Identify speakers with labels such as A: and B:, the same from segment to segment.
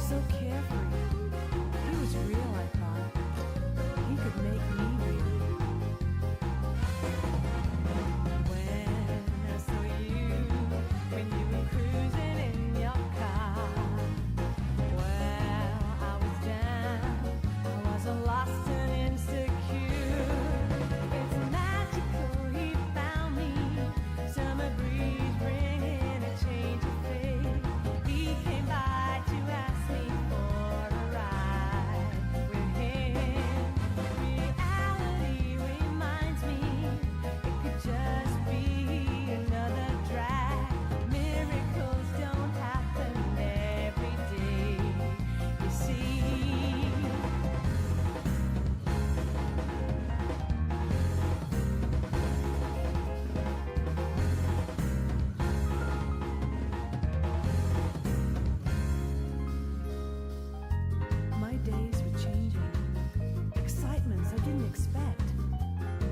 A: So carefree. He was real, I thought. He could make me real. When I saw you, when you were cruising in your car, well, I was down, I was lost and insecure. It's magical, he found me, summer breeze bringing a change of fate. He came by to ask me for a ride with him. Reality reminds me it could just be another drag. Miracles don't happen every day, you see. My days were changing. Excitements I didn't expect.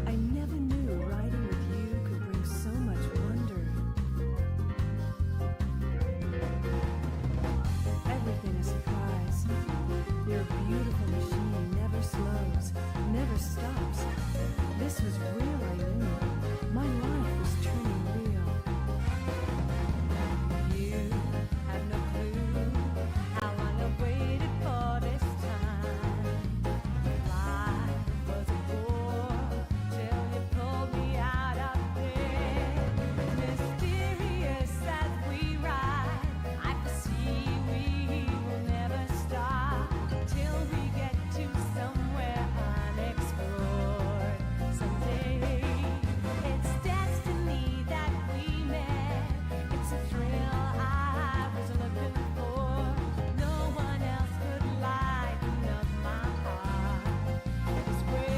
A: I never knew riding with you could bring so much wonder. Everything a surprise. You're a beautiful machine, never slows, never stops. This was real, I knew. My life was turning real. You have no clue how long I've waited for this time. Life was a bore till you pulled me out of bed. Mysterious as we ride, I foresee we will never stop till we get to somewhere unexplored someday. It's destiny that we met. It's a thrill I was looking for. No one else could lighten up my heart this way.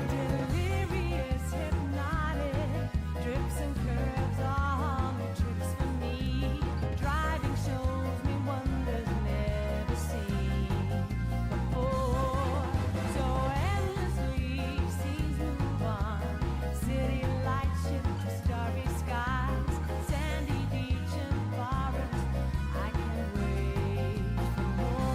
A: Delirious, hypnotic, drips and curves are new tricks for me. Driving shows me wonders never seen before. So endlessly scenes move on. City lights shift to starry skies. Sandy beach and forest. I can't wait for more.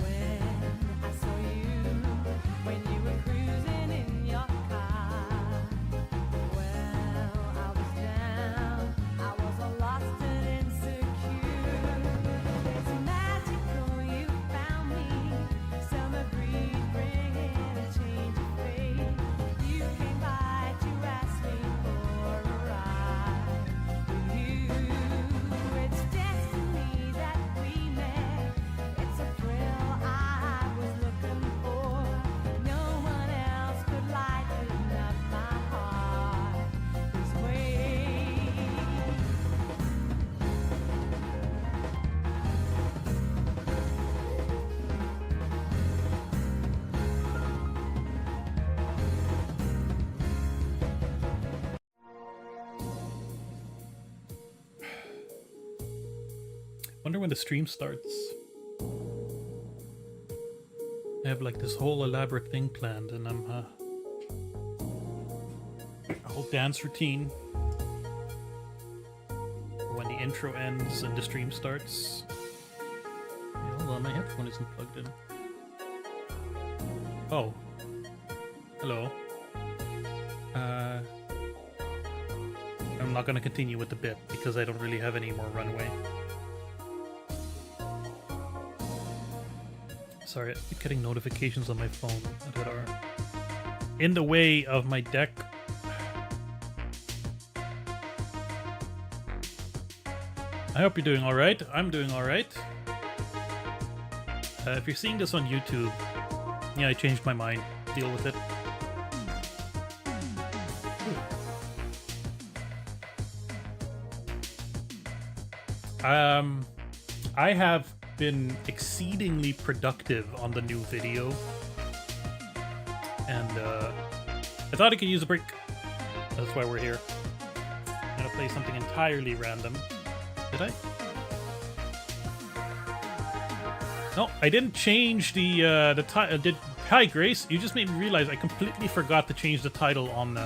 A: When I saw you, when you were cruising in your car, well, I was down, I was all lost and insecure. It's magical you found me, summer breeze bringing a change of fate. You came by to ask me for a ride with you. It's destiny that we met. It's a thrill I was looking for. No one else could lighten up my heart this way.
B: Wonder when the stream starts. I have like this whole elaborate thing planned, and I'm a whole dance routine for when the intro ends and the stream starts. Wait, hold on, my headphone isn't plugged in. Oh. Hello. I'm not going to continue with the bit because I don't really have any more runway. Sorry, I keep getting notifications on my phone that are in the way of my deck. I hope you're doing alright. I'm doing alright. If you're seeing this on YouTube, yeah, I changed my mind. Deal with it. I have been exceedingly productive on the new video, and I thought I could use a break. That's why we're here. I'm gonna play something entirely random. Did I? No, I didn't change the title. Hi, Grace. You just made me realize I completely forgot to change the title on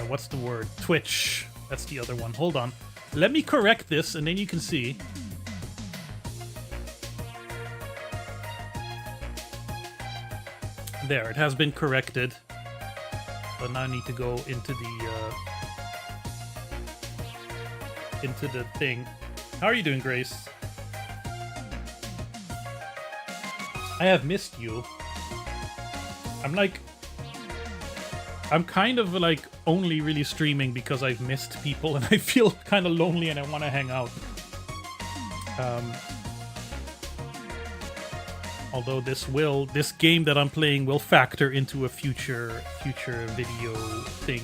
B: what's the word? Twitch. That's the other one. Hold on. Let me correct this, and then you can see. There, it has been corrected. But now I need to go into the thing. How are you doing, Grace? I have missed you. I'm kind of like only really streaming because I've missed people and I feel kind of lonely and I want to hang out. Although this game that I'm playing will factor into a future video thing.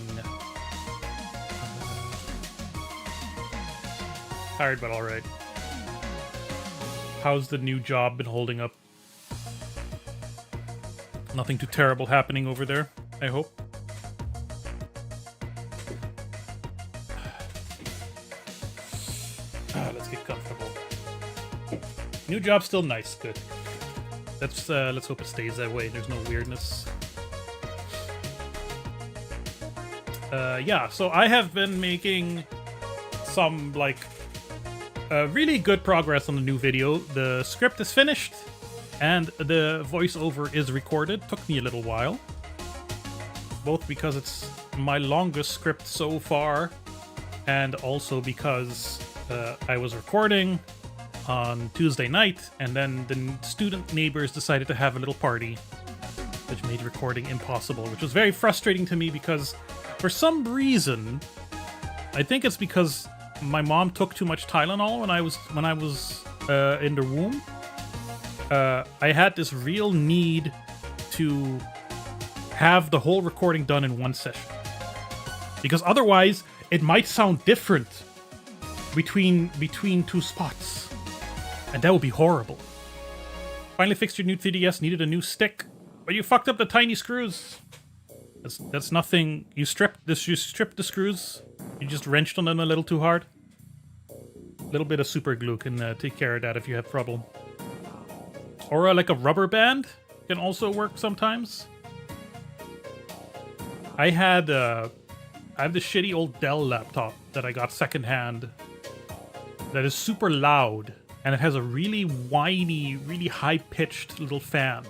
B: Tired, but alright. How's the new job been holding up? Nothing too terrible happening over there, I hope. Let's get comfortable. New job still nice, good. Let's hope it stays that way. There's no weirdness. Yeah, so I have been making some really good progress on the new video. The script is finished and the voiceover is recorded. Took me a little while, both because it's my longest script so far and also because I was recording on Tuesday night, and then the student neighbors decided to have a little party, which made recording impossible, which was very frustrating to me because for some reason, I think it's because my mom took too much Tylenol when I was in the womb. I had this real need to have the whole recording done in one session, because otherwise it might sound different between two spots. And that would be horrible. Finally fixed your new 3DS, needed a new stick, but you fucked up the tiny screws. That's nothing. You stripped the screws. You just wrenched on them a little too hard. A little bit of super glue can take care of that if you have trouble. Or like a rubber band can also work sometimes. I have this shitty old Dell laptop that I got secondhand that is super loud. And it has a really whiny, really high-pitched little fan.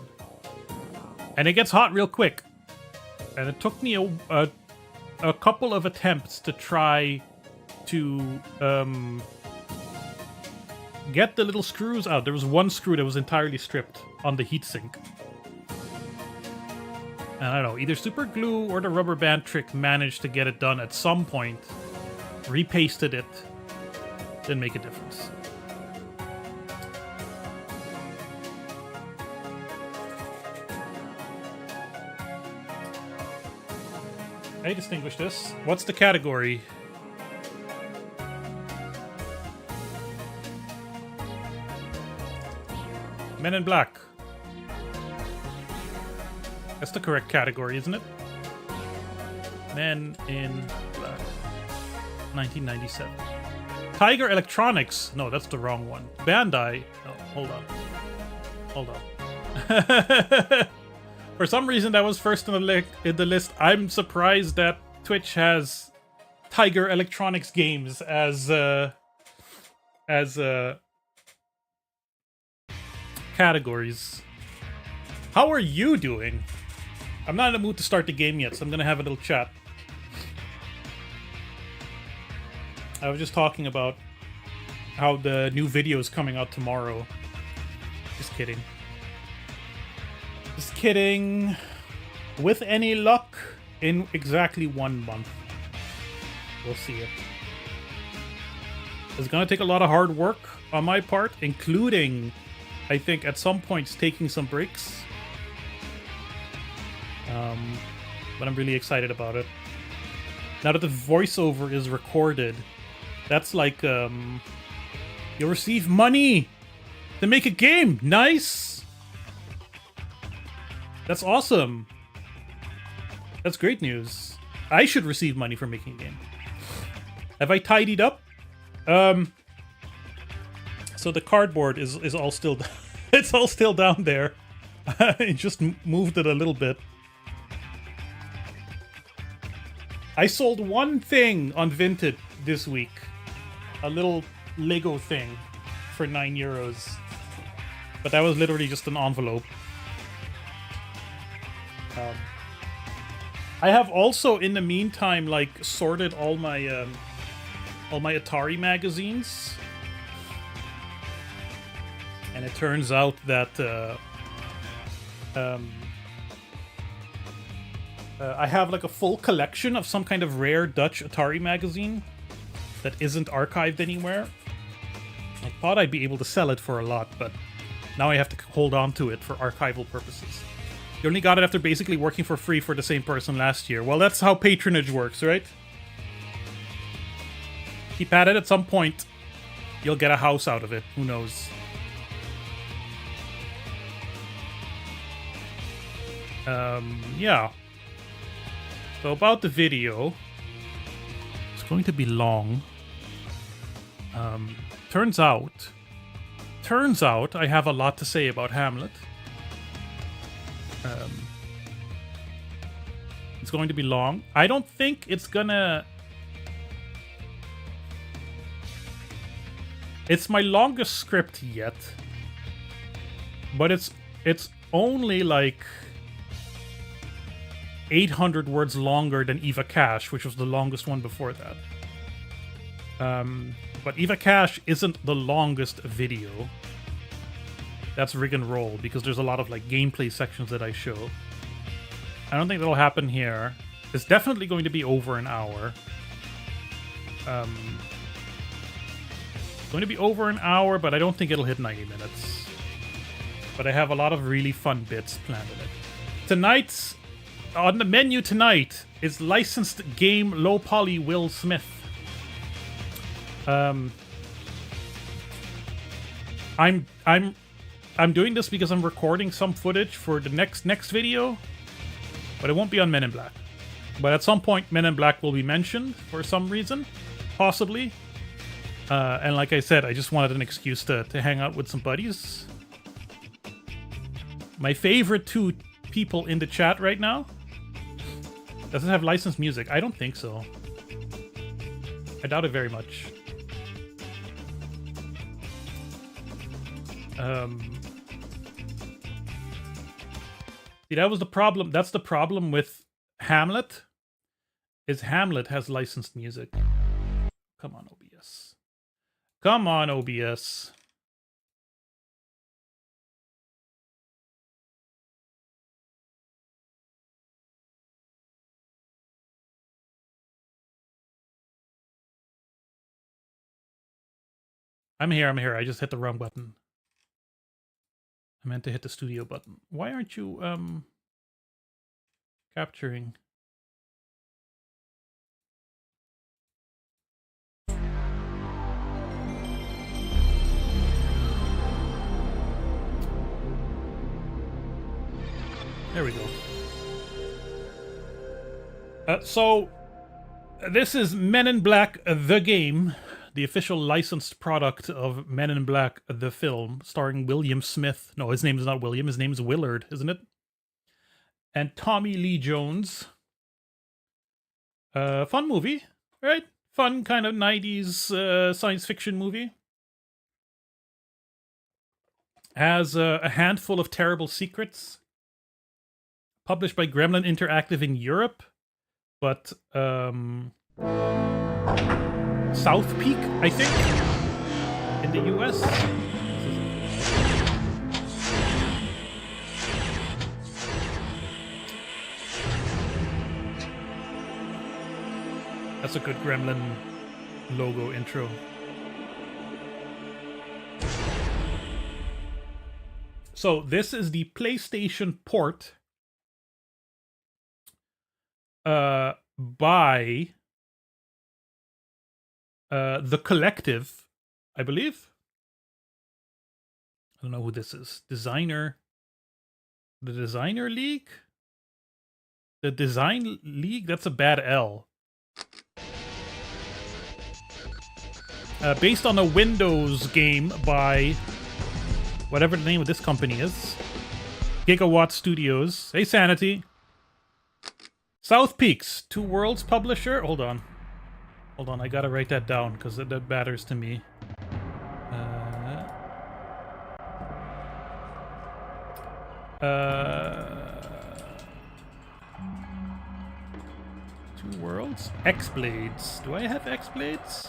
B: And it gets hot real quick. And it took me a couple of attempts to try to get the little screws out. There was one screw that was entirely stripped on the heatsink. And I don't know, either super glue or the rubber band trick managed to get it done at some point. Repasted it. Didn't make a difference. I distinguish this. What's the category? Men in Black. That's the correct category, isn't it? Men in Black. 1997. Tiger Electronics. No, that's the wrong one. Bandai. No, hold on. Hold on. For some reason, that was first in the list. I'm surprised that Twitch has Tiger Electronics games as categories. How are you doing? I'm not in the mood to start the game yet, so I'm gonna have a little chat. I was just talking about how the new video is coming out tomorrow. Just kidding. Just kidding. With any luck, in exactly 1 month. We'll see it. It's gonna take a lot of hard work on my part, including, I think, at some points taking some breaks. But I'm really excited about it. Now that the voiceover is recorded, that's like, you'll receive money to make a game. Nice! That's awesome. That's great news. I should receive money for making a game. Have I tidied up? So the cardboard is all still it's all still down there. I just moved it a little bit. I sold one thing on Vinted this week. A little Lego thing for €9. But that was literally just an envelope. I have also, in the meantime, like, sorted all my Atari magazines. And it turns out that I have like a full collection of some kind of rare Dutch Atari magazine that isn't archived anywhere. I thought I'd be able to sell it for a lot, but now I have to hold on to it for archival purposes. You only got it after basically working for free for the same person last year. Well, that's how patronage works, right? Keep at it. At some point, you'll get a house out of it. Who knows? Yeah. So about the video, it's going to be long. Turns out I have a lot to say about Hamlet. It's going to be long. I don't think it's gonna... It's my longest script yet. But it's only like 800 words longer than Eva Cash, which was the longest one before that. But Eva Cash isn't the longest video. That's Rig and Roll, because there's a lot of like gameplay sections that I show. I don't think that'll happen here. It's definitely going to be over an hour. It's going to be over an hour, but I don't think it'll hit 90 minutes. But I have a lot of really fun bits planned in it. Tonight's... On the menu tonight is licensed game Low Poly Will Smith. I'm doing this because I'm recording some footage for the next video, but it won't be on Men in Black. But at some point, Men in Black will be mentioned for some reason, possibly. And like I said, I just wanted an excuse to hang out with some buddies. My favorite two people in the chat right now. Does it have licensed music? I don't think so. I doubt it very much. See, that was the problem. That's the problem with Hamlet. Is Hamlet has licensed music. Come on, OBS. Come on, OBS. I'm here. I just hit the wrong button. I meant to hit the studio button. Why aren't you, capturing? There we go. So, this is Men in Black, the game. The official licensed product of Men in Black, the film, starring William Smith. No, his name is not William. His name is Willard, isn't it? And Tommy Lee Jones. Fun movie, right? Fun kind of 90s science fiction movie. Has a handful of terrible secrets. published by Gremlin Interactive in Europe, but South Peak, I think, in the US. That's a good Gremlin logo intro. So this is the PlayStation port by The Collective, I believe. I don't know who this is. The Designer League? The Design League? That's a bad L. Based on a Windows game by whatever the name of this company is. Gigawatt Studios. Hey, Sanity. South Peaks, Two Worlds publisher. Hold on, I gotta write that down because that matters to me. Two Worlds? X-Blades. Do I have X-Blades?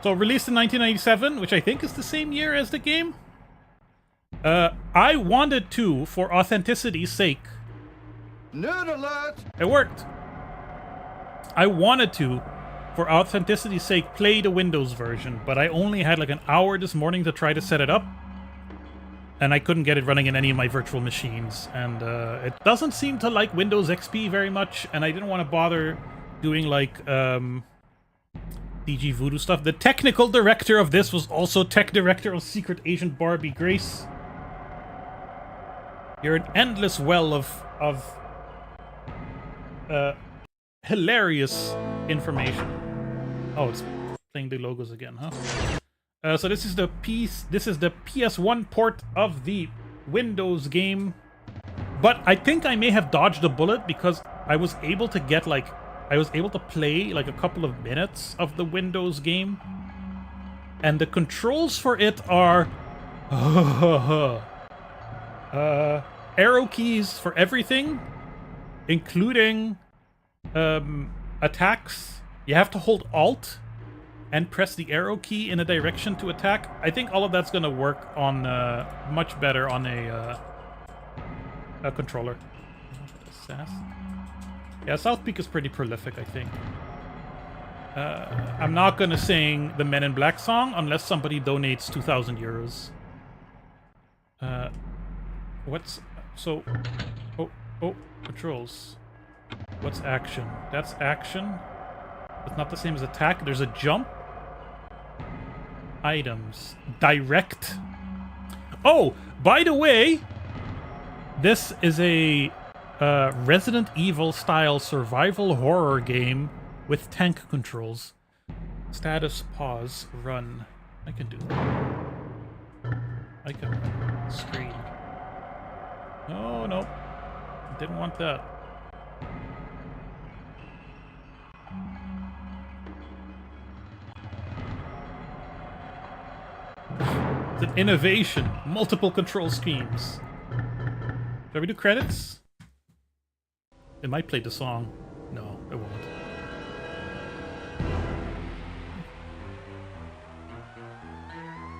B: So released in 1997, which I think is the same year as the game. I wanted to, for authenticity's sake.
C: Nerd alert!
B: It worked. I wanted to, for authenticity's sake, play the Windows version, but I only had like an hour this morning to try to set it up. And I couldn't get it running in any of my virtual machines. And it doesn't seem to like Windows XP very much, and I didn't want to bother doing like DG Voodoo stuff. The technical director of this was also tech director of Secret Agent Barbie Grace. You're an endless well of hilarious information. Oh, it's playing the logos again, huh? So this is the PS1 port of the Windows game. But I think I may have dodged a bullet because I was able to get I was able to play like a couple of minutes of the Windows game. And the controls for it are arrow keys for everything, including attacks. You have to hold Alt and press the arrow key in a direction to attack. I think all of that's going to work on much better on a controller. Sass. Yeah, South Peak is pretty prolific, I think. I'm not going to sing the Men in Black song unless somebody donates 2,000 euros. What's... So... Oh, controls. What's action? That's action. It's not the same as attack. There's a jump. Items. Direct. Oh, by the way, this is a Resident Evil style survival horror game with tank controls. Status, pause, run. I can do that. I can run. Screen. Oh, no. Didn't want that. It's an innovation. Multiple control schemes. Shall we do credits? It might play the song. No, it won't.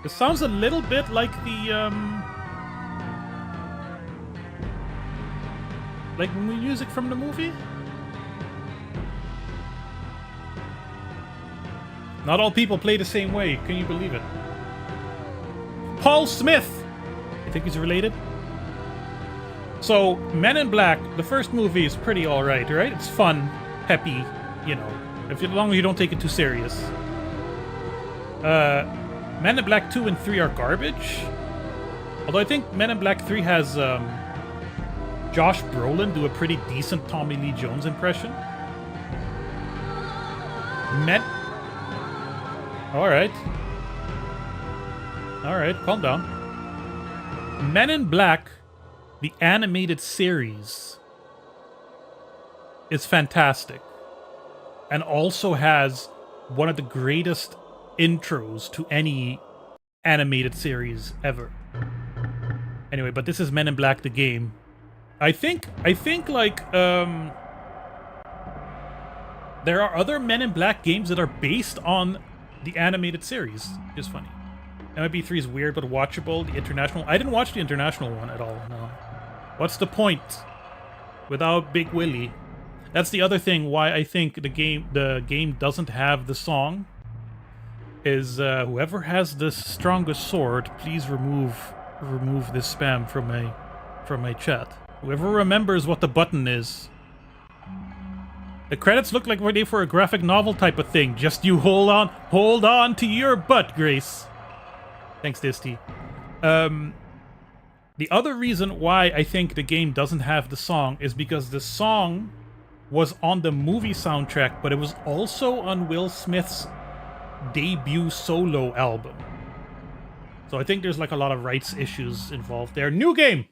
B: It sounds a little bit like the, like music from the movie? Not all people play the same way. Can you believe it? Paul Smith! I think he's related. So, Men in Black, the first movie is pretty alright, right? It's fun, peppy, you know, as long as you don't take it too serious. Men in Black 2 and 3 are garbage. Although I think Men in Black 3 has Josh Brolin do a pretty decent Tommy Lee Jones impression. Alright. Alright, calm down. Men in Black, the animated series, is fantastic. And also has one of the greatest intros to any animated series ever. Anyway, but this is Men in Black the game. I think like there are other Men in Black games that are based on the animated series. It's funny. MIB3 is weird but watchable. The international, I didn't watch the international one at all. No. What's the point without Big Willie? That's the other thing why I think the game doesn't have the song. Is whoever has the strongest sword, please remove this spam from my chat. Whoever remembers what the button is. The credits look like ready for a graphic novel type of thing. Just you hold on to your butt, Grace. Thanks, Disty. The other reason why I think the game doesn't have the song is because the song was on the movie soundtrack, but it was also on Will Smith's debut solo album. So I think there's like a lot of rights issues involved there. New game!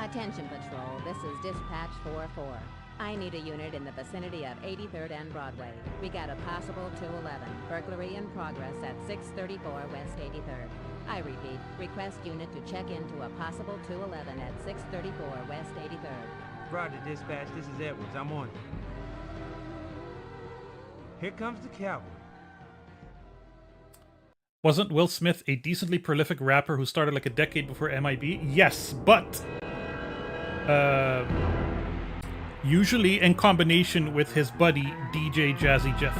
D: Attention Patrol, this is Dispatch 4-4. I need a unit in the vicinity of 83rd and Broadway. We got a possible 211. Burglary in progress at 634 West 83rd. I repeat, request unit to check into a possible 211 at 634 West 83rd.
E: Roger, Dispatch. This is Edwards. I'm on it. Here comes the cavalry.
B: Wasn't Will Smith a decently prolific rapper who started like a decade before MIB? Yes, but usually in combination with his buddy DJ Jazzy Jeff.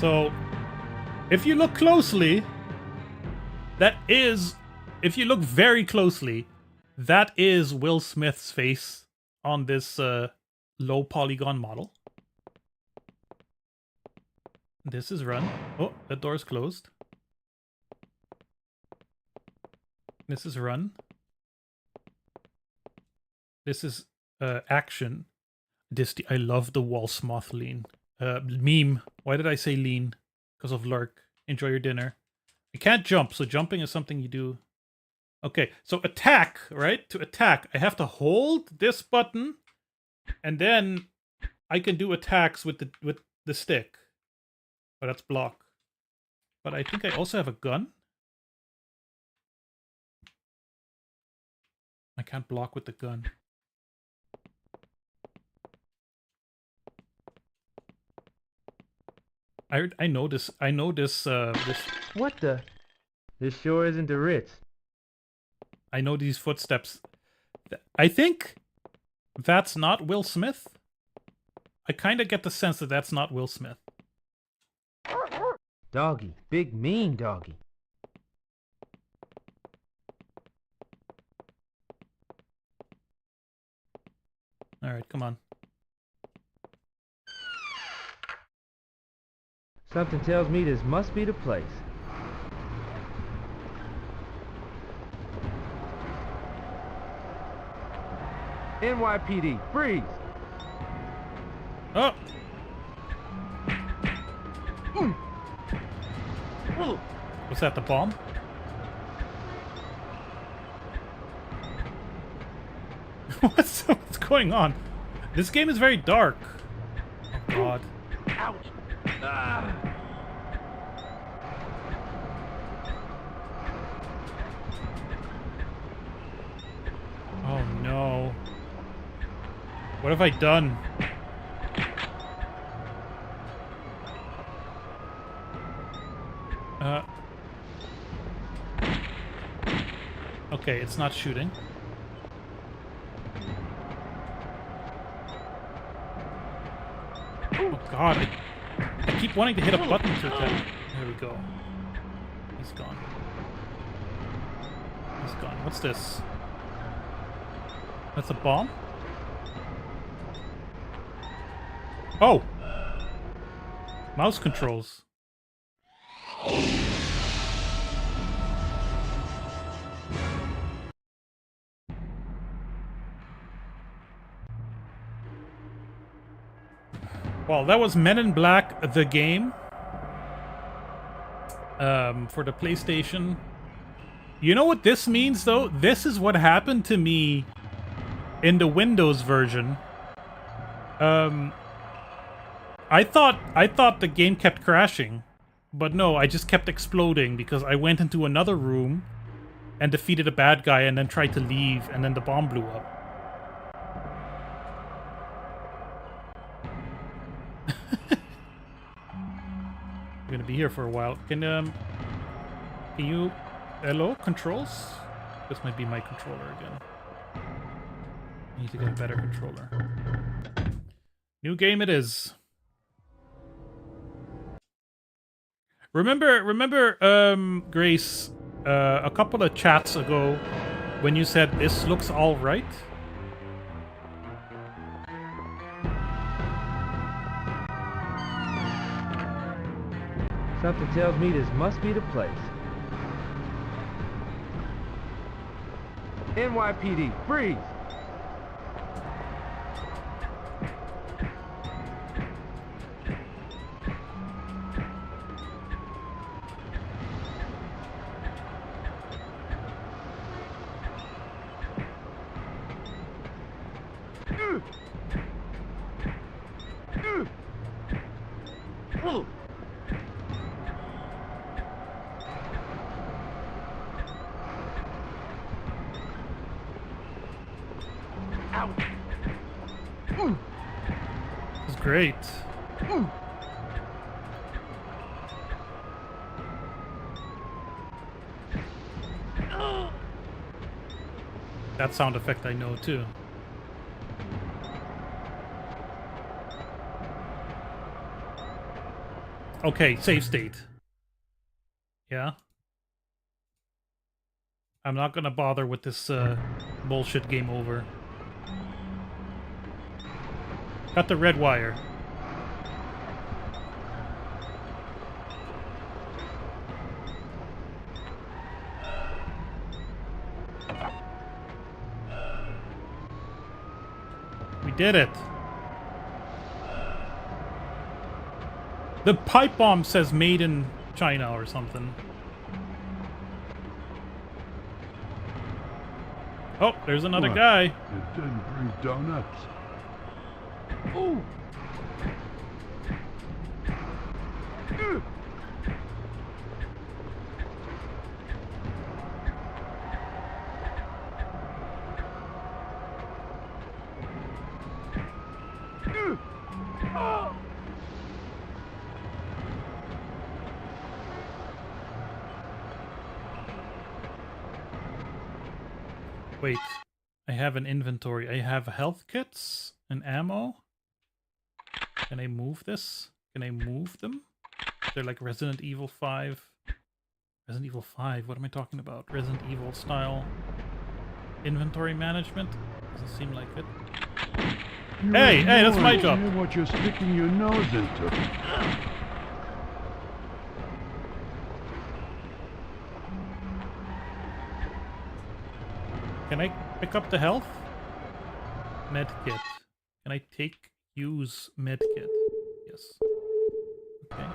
B: So, if you look closely, if you look very closely, that is Will Smith's face on this low polygon model. This is run. Oh, the door's closed. This is run. This is action. I love the wall smoth lean. Meme. Why did I say lean? Because of lurk. Enjoy your dinner. I can't jump, so jumping is something you do. Okay, so attack, right? To attack, I have to hold this button, and then I can do attacks with the stick. Oh, that's block. But I think I also have a gun. I can't block with the gun. I know this. I know this. This.
E: What the? This sure isn't the Ritz.
B: I know these footsteps. I think that's not Will Smith. I kind of get the sense that that's not Will Smith.
E: Doggy. Big mean doggy.
B: Alright, come on.
E: Something tells me this must be the place. NYPD, freeze!
B: Oh! Was that the bomb? What's going on? This game is very dark. Oh god.
E: Ouch! Ah.
B: Oh no. What have I done? Okay, it's not shooting. Oh god, I keep wanting to hit a button to attack. There we go. He's gone. He's gone. What's this? That's a bomb? Oh! Mouse controls. Well, that was Men in Black, the game. for the PlayStation. You know what this means, though? This is what happened to me in the Windows version. I thought the game kept crashing, but no, I just kept exploding because I went into another room and defeated a bad guy and then tried to leave, and then the bomb blew up. I'm gonna be here for a while. Can you... Hello, controls? This might be my controller again. I need to get a better controller. New game it is. Remember, Grace, a couple of chats ago when you said this looks all right?
E: Something tells me this must be the place. NYPD, freeze!
B: It's great. That sound effect I know too. Okay, save state. Yeah. I'm not gonna bother with this bullshit game over. Got the red wire. We did it. The pipe bomb says made in China or something. Oh, there's another
F: What?
B: guy.
F: You didn't bring donuts.
E: Ooh!
B: Wait, I have an inventory. I have health kits and ammo. Can I move this? Can I move them? They're like Resident Evil 5. Resident Evil 5, what am I talking about? Resident Evil style inventory management? Doesn't seem like it.
F: You
B: Hey,
F: have
B: hey, that's
F: no
B: my
F: idea
B: job.
F: what you're sticking your nose into.
B: Can I pick up the health? Medkit. Can I use medkit? Yes. Okay.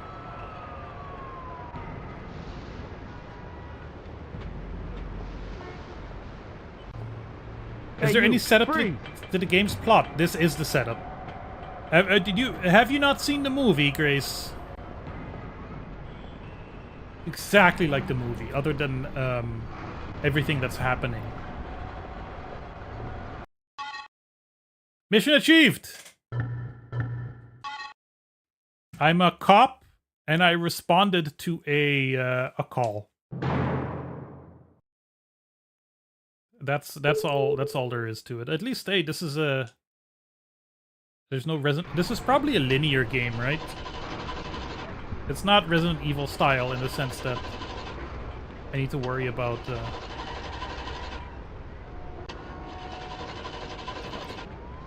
B: Is
E: Hey,
B: there any
E: you,
B: setup
E: freeze!
B: to the game's plot? This is the setup. Have you not seen the movie, Grace? Exactly like the movie, other than everything that's happening. Mission achieved! I'm a cop, and I responded to a call. That's all there is to it. At least, hey, this is a... There's no Resident... This is probably a linear game, right? It's not Resident Evil style in the sense that I need to worry about...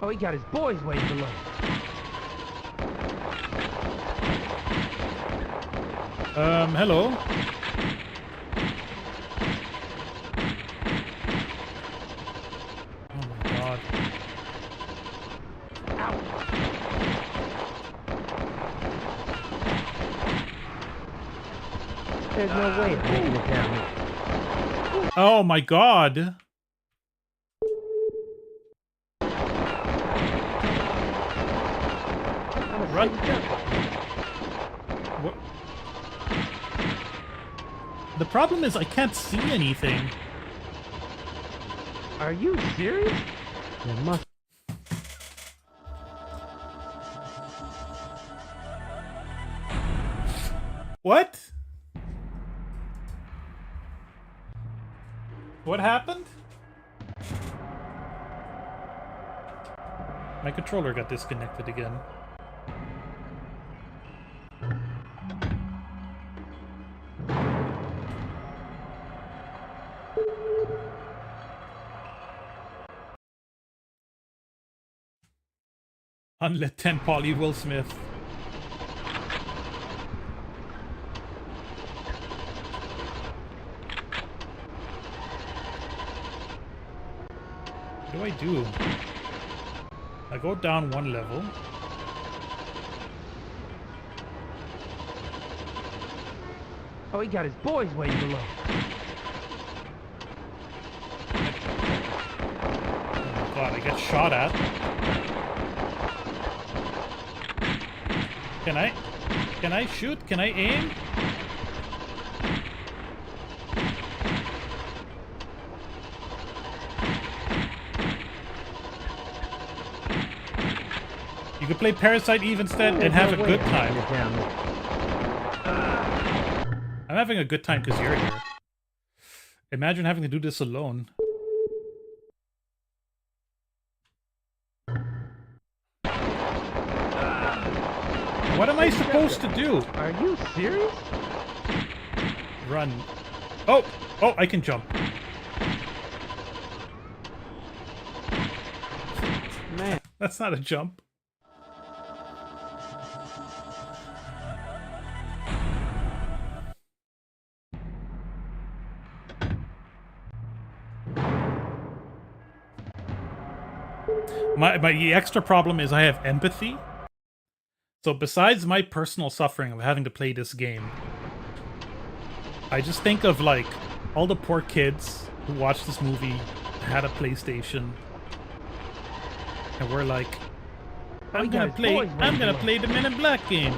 E: Oh, he got his boys waiting below.
B: Hello? Oh my god.
E: There's no way of making it down here.
B: Oh my god. Run. What? The problem is I can't see anything.
E: Are you serious? There must.
B: What? What happened? My controller got disconnected again. Unlit 10 poly Will Smith. What do I do? I go down one level.
E: Oh, he got his boys waiting below.
B: Oh god, I get shot at. Can I shoot? Can I aim? You could play Parasite Eve instead and have a good time. I'm having a good time because you're here. Imagine having to do this alone. What am I supposed to do?
E: Are you serious?
B: Run. Oh! Oh, I can jump.
E: Man.
B: That's not a jump. My extra problem is I have empathy. So besides my personal suffering of having to play this game, I just think of like all the poor kids who watched this movie, had a PlayStation, and we're like, I'm gonna play the Men in Black game.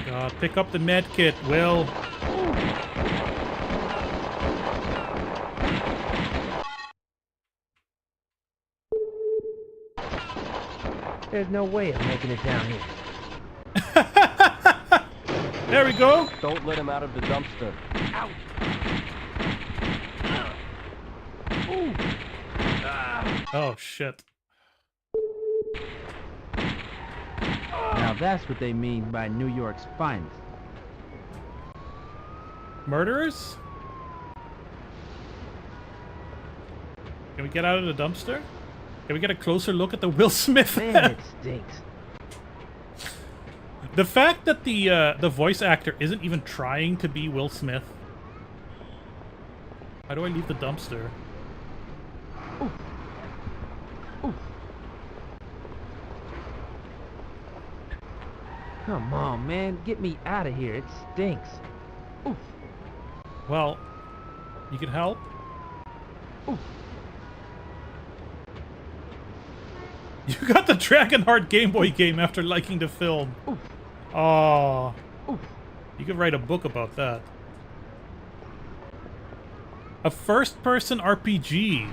B: God, pick up the med kit, Will.
E: There's no way of making it down here.
B: There we go.
G: Don't let him out of the dumpster.
E: Ouch!
B: Oh shit.
E: Now that's what they mean by New York's finest.
B: Murderers? Can we get out of the dumpster? Can we get a closer look at the Will Smith?
E: Man, it stinks.
B: The fact that the voice actor isn't even trying to be Will Smith. How do I leave the dumpster?
E: Ooh. Ooh. Come on, man. Get me out of here. It stinks. Ooh.
B: Well, you can help.
E: Ooh.
B: You got the Dragonheart Game Boy game after liking the film.
E: Ooh.
B: Oh.
E: Ooh.
B: You could write a book about that. A first-person RPG.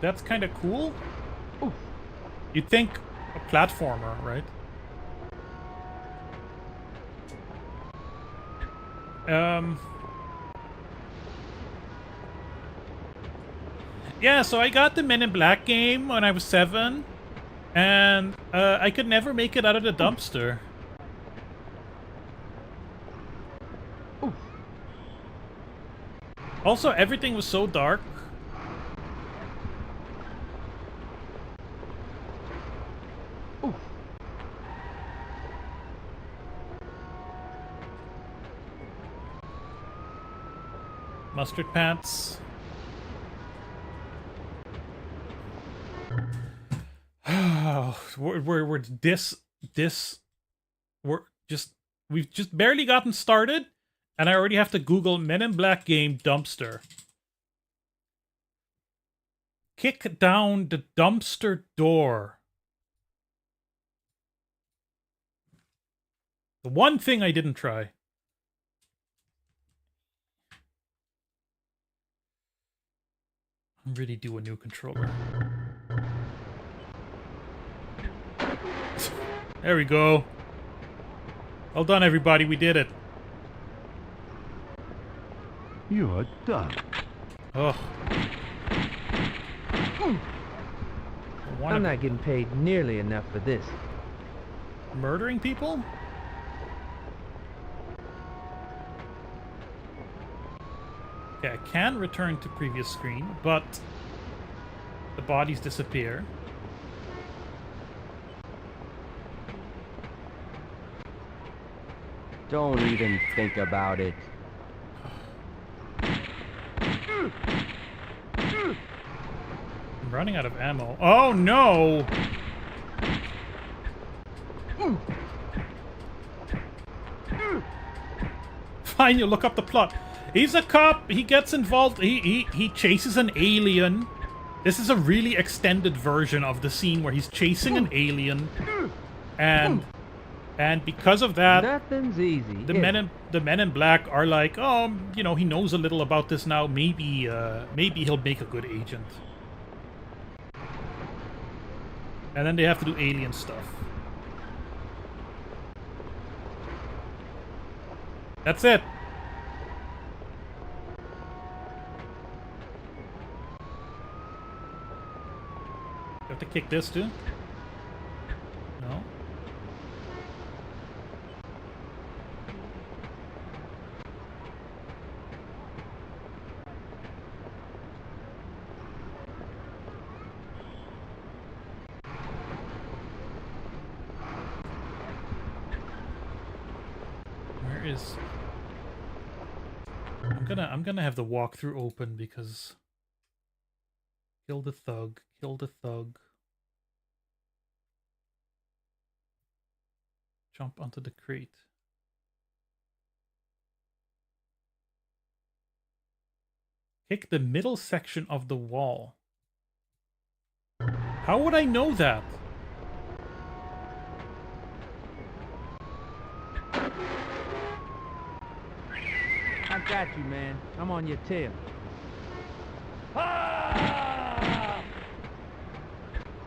B: That's kind of cool.
E: Ooh.
B: You'd think a platformer, right? Yeah, so I got the Men in Black game when I was 7, and I could never make it out of the dumpster.
E: Ooh.
B: Also, everything was so dark.
E: Ooh.
B: Mustard pants. Oh, we're we've just barely gotten started, and I already have to Google Men in Black game dumpster. Kick down the dumpster door. The one thing I didn't try. I really do a new controller. There we go. Well done, everybody. We did it.
F: You're done.
B: Oh.
E: I'm not getting paid nearly enough for this.
B: Murdering people? Okay, I can return to previous screen, but the bodies disappear.
G: Don't even think about it.
B: I'm running out of ammo. Oh no! Fine, you look up the plot. He's a cop. He gets involved. He chases an alien. This is a really extended version of the scene where he's chasing an alien, and because of that,
E: Nothing's easy.
B: the men in black are like, oh, you know, he knows a little about this now. Maybe he'll make a good agent. And then they have to do alien stuff. That's it. You have to kick this too? No? Where is... I'm gonna have the walkthrough open because... Kill the thug. Kill the thug. Jump onto the crate. Kick the middle section of the wall. How would I know that?
E: I got you, man. I'm on your tail.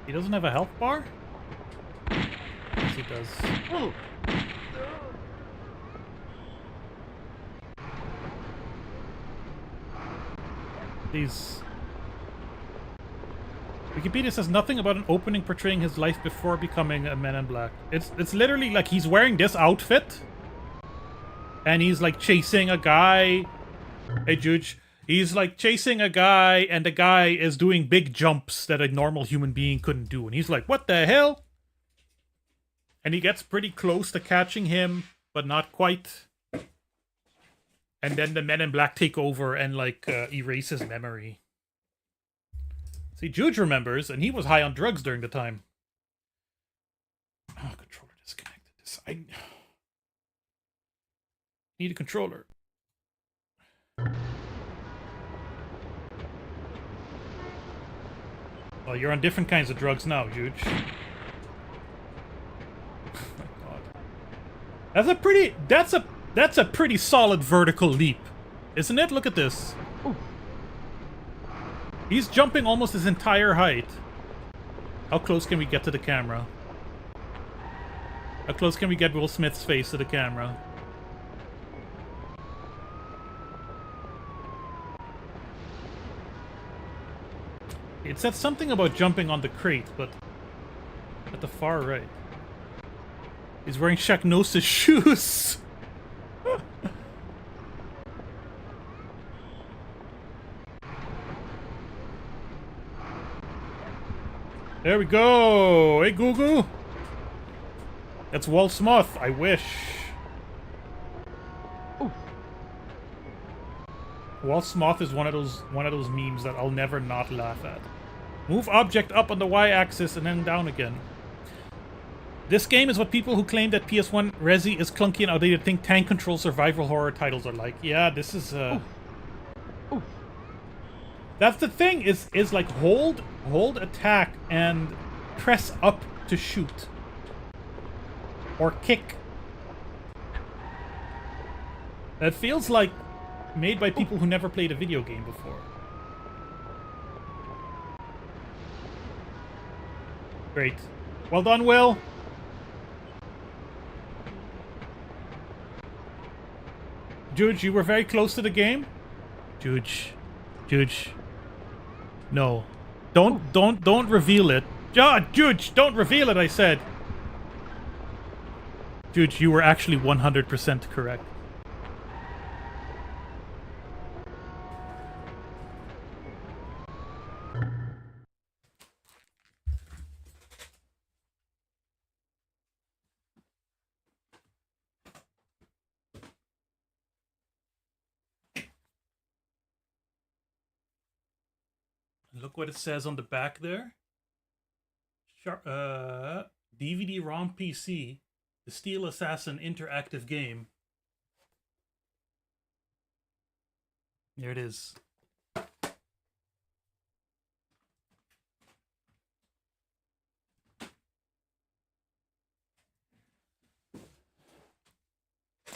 B: He doesn't have a health bar? Yes, he does. These... Wikipedia says nothing about an opening portraying his life before becoming a Man in Black. It's literally like he's wearing this outfit, and he's like chasing a guy. Hey, Juge. He's like chasing a guy, and the guy is doing big jumps that a normal human being couldn't do. And he's like, what the hell? And he gets pretty close to catching him, but not quite. And then the Men in Black take over and like erase his memory. See, Juge remembers, and he was high on drugs during the time. Oh, controller disconnected. I need a controller. Well, you're on different kinds of drugs now, Juge. Oh my god. That's a pretty solid vertical leap. Isn't it? Look at this.
E: Ooh.
B: He's jumping almost his entire height. How close can we get to the camera? How close can we get Will Smith's face to the camera? It said something about jumping on the crate, but at the far right. He's wearing Shaqnosis shoes. There we go. Hey, Google. That's Walt Smith. I wish.
E: Oof.
B: Walt Smith is one of those memes that I'll never not laugh at. Move object up on the y-axis and then down again. This game is what people who claim that PS1 Resi is clunky and outdated think tank control survival horror titles are like. Yeah, this is That's the thing, is like hold attack and press up to shoot. Or kick. That feels like made by people who never played a video game before. Great. Well done, Will. Juge, you were very close to the game. Juge. No. Don't reveal it. Juge, don't reveal it, I said. Juge, you were actually 100% correct. Look what it says on the back there. DVD-ROM PC, the Steel Assassin interactive game. There it is.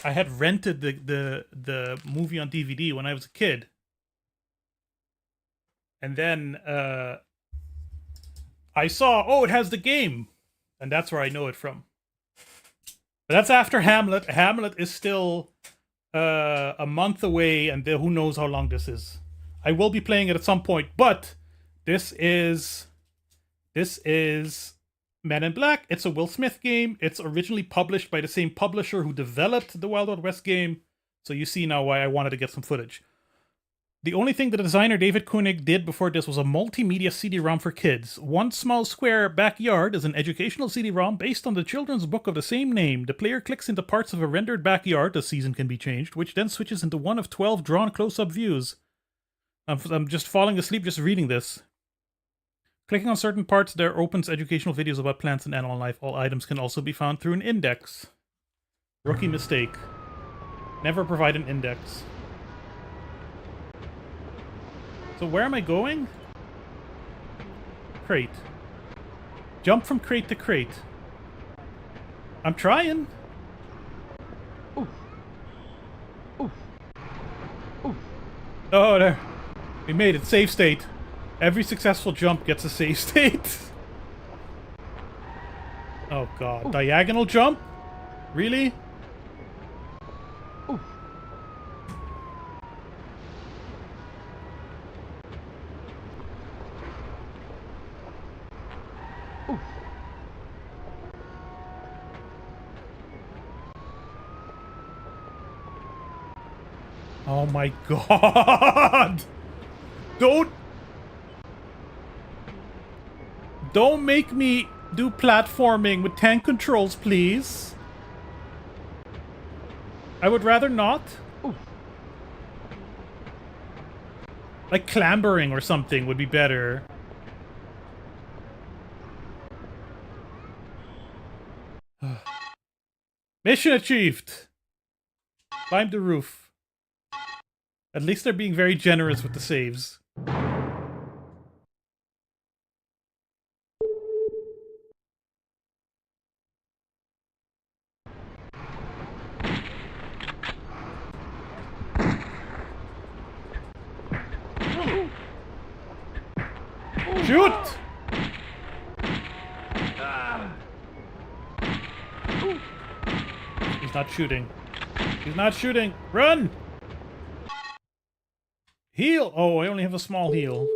B: I had rented the movie on DVD when I was a kid. And then I saw, oh, it has the game. And that's where I know it from. But that's after Hamlet. Hamlet is still a month away, and who knows how long this is. I will be playing it at some point, but this is Men in Black. It's a Will Smith game. It's originally published by the same publisher who developed the Wild Wild West game. So you see now why I wanted to get some footage. The only thing the designer David Koenig did before this was a multimedia CD-ROM for kids. One Small Square Backyard is an educational CD-ROM based on the children's book of the same name. The player clicks into parts of a rendered backyard, the season can be changed, which then switches into one of 12 drawn close-up views. I'm just falling asleep just reading this. Clicking on certain parts there opens educational videos about plants and animal life. All items can also be found through an index. Rookie mistake. Never provide an index. So where am I going? Crate. Jump from crate to crate. I'm trying.
E: Ooh. Ooh. Ooh.
B: Oh, there. We made it. Save state. Every successful jump gets a save state. Oh god. Ooh. Diagonal jump? Really?
E: Ooh.
B: Oh my god! Don't make me do platforming with tank controls, please. I would rather not.
E: Ooh.
B: Like clambering or something would be better. Mission achieved! Climb the roof. At least they're being very generous with the saves. Shoot! He's not shooting. He's not shooting. Run! Heal! Oh, I only have a small heal.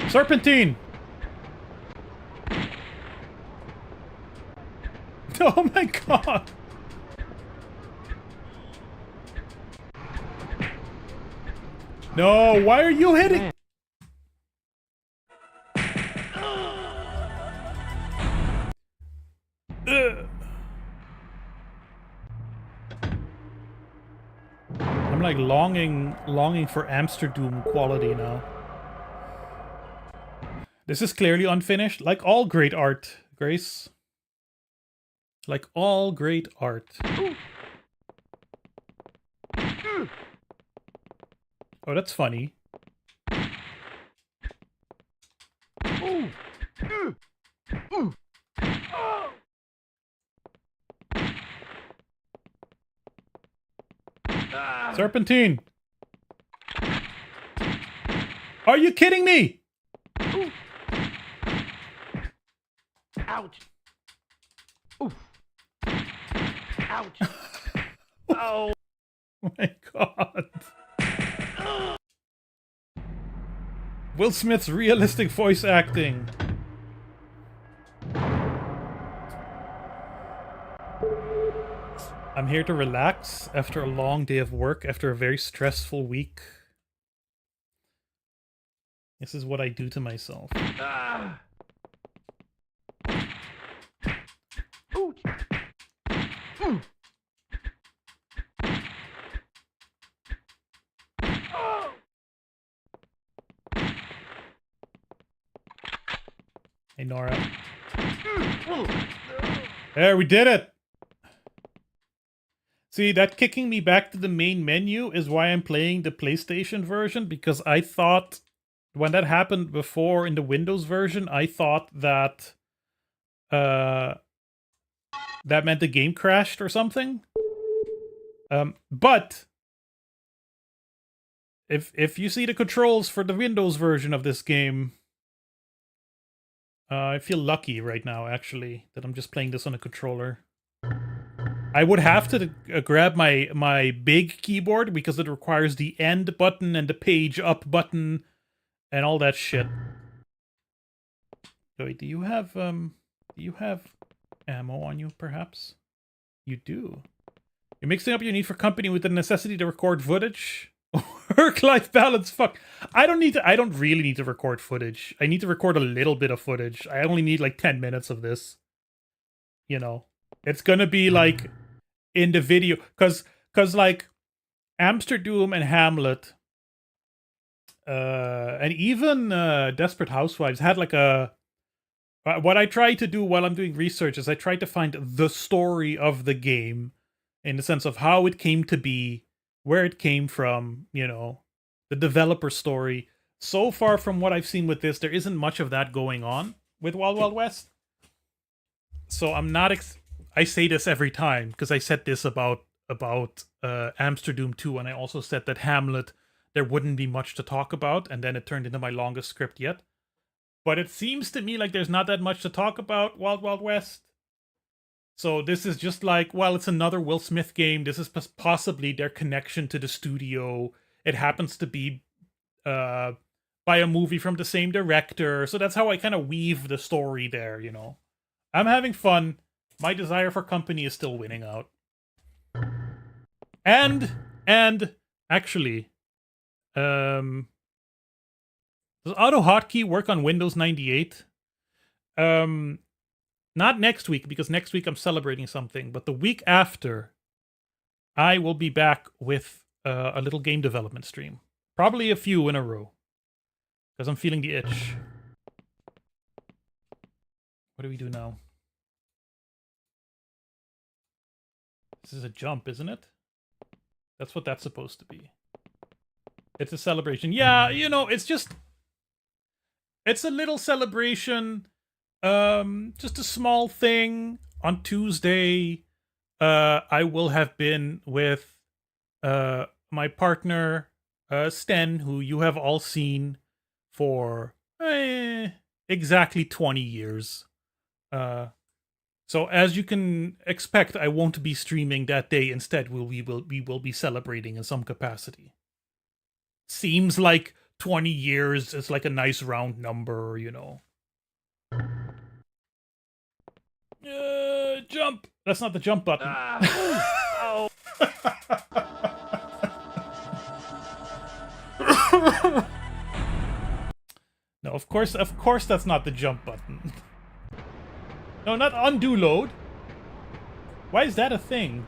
B: Serpentine! Oh my god! No, why are you hitting? I'm like longing for Amsterdam quality now. This is clearly unfinished, like all great art, Grace. Like all great art. Oh, that's funny. Serpentine! Are you kidding me?
E: Ouch! Oof! Ouch! Oh!
B: Oh my god. Will Smith's realistic voice acting. I'm here to relax after a long day of work, after a very stressful week. This is what I do to myself.
E: Ah. Ouch! Mm. Oh.
B: Hey, Nora.
E: Mm.
B: There, we did it! See, that kicking me back to the main menu is why I'm playing the PlayStation version, because I thought, when that happened before in the Windows version, I thought that that meant the game crashed or something. But if you see the controls for the Windows version of this game, I feel lucky right now, actually, that I'm just playing this on a controller. I would have to grab my big keyboard because it requires the end button and the page up button and all that shit. Wait, do you have ammo on you, perhaps? You do. You're mixing up your need for company with the necessity to record footage. Work-life balance, fuck. I don't really need to record footage. I need to record a little bit of footage. I only need like 10 minutes of this. You know. It's gonna be like in the video, cause like Amsterdam and Hamlet, and even Desperate Housewives had like a. What I try to do while I'm doing research is I try to find the story of the game, in the sense of how it came to be, where it came from, you know, the developer story. So far from what I've seen with this, there isn't much of that going on with Wild Wild West. So I'm not. I say this every time because I said this about Amsterdam 2, and I also said that Hamlet there wouldn't be much to talk about, and then it turned into my longest script yet. But it seems to me like there's not that much to talk about Wild Wild West. So this is just like, well, it's another Will Smith game. This is possibly their connection to the studio. It happens to be by a movie from the same director. So that's how I kind of weave the story there, you know. I'm having fun. My desire for company is still winning out. And actually, does auto hotkey work on Windows 98? Not next week, because next week I'm celebrating something, but the week after, I will be back with a little game development stream. Probably a few in a row, because I'm feeling the itch. What do we do now? This is a jump, isn't it? That's what that's supposed to be. It's a celebration. Yeah, you know, it's just... It's a little celebration. Just a small thing. On Tuesday, I will have been with my partner, Sten, who you have all seen for exactly 20 years. So as you can expect, I won't be streaming that day. Instead, we will be celebrating in some capacity. Seems like 20 years is like a nice round number, you know. Jump! That's not the jump button.
E: Oh.
B: No, of course that's not the jump button. No, not undo load. Why is that a thing?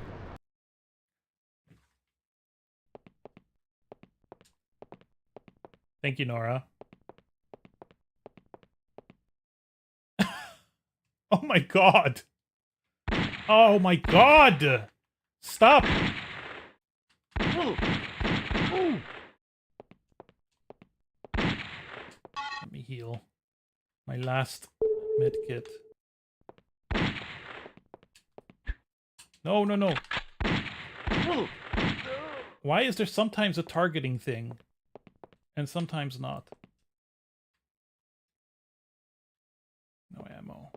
B: Thank you, Nora. Oh my god. Oh my god. Stop. Let me heal. My last medkit. No, no, no. Why is there sometimes a targeting thing and sometimes not? No ammo.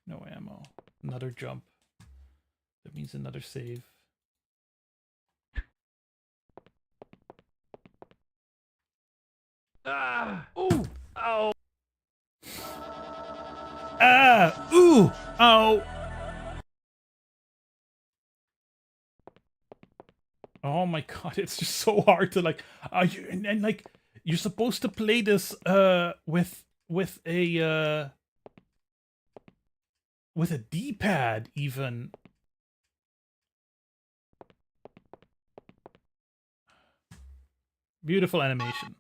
B: No ammo. Another jump. That means another save.
F: Ooh! Oh!
B: Ah! Ooh! Ow! Oh my god, it's just so hard to like and like you're supposed to play this with a D-pad even. Beautiful animation.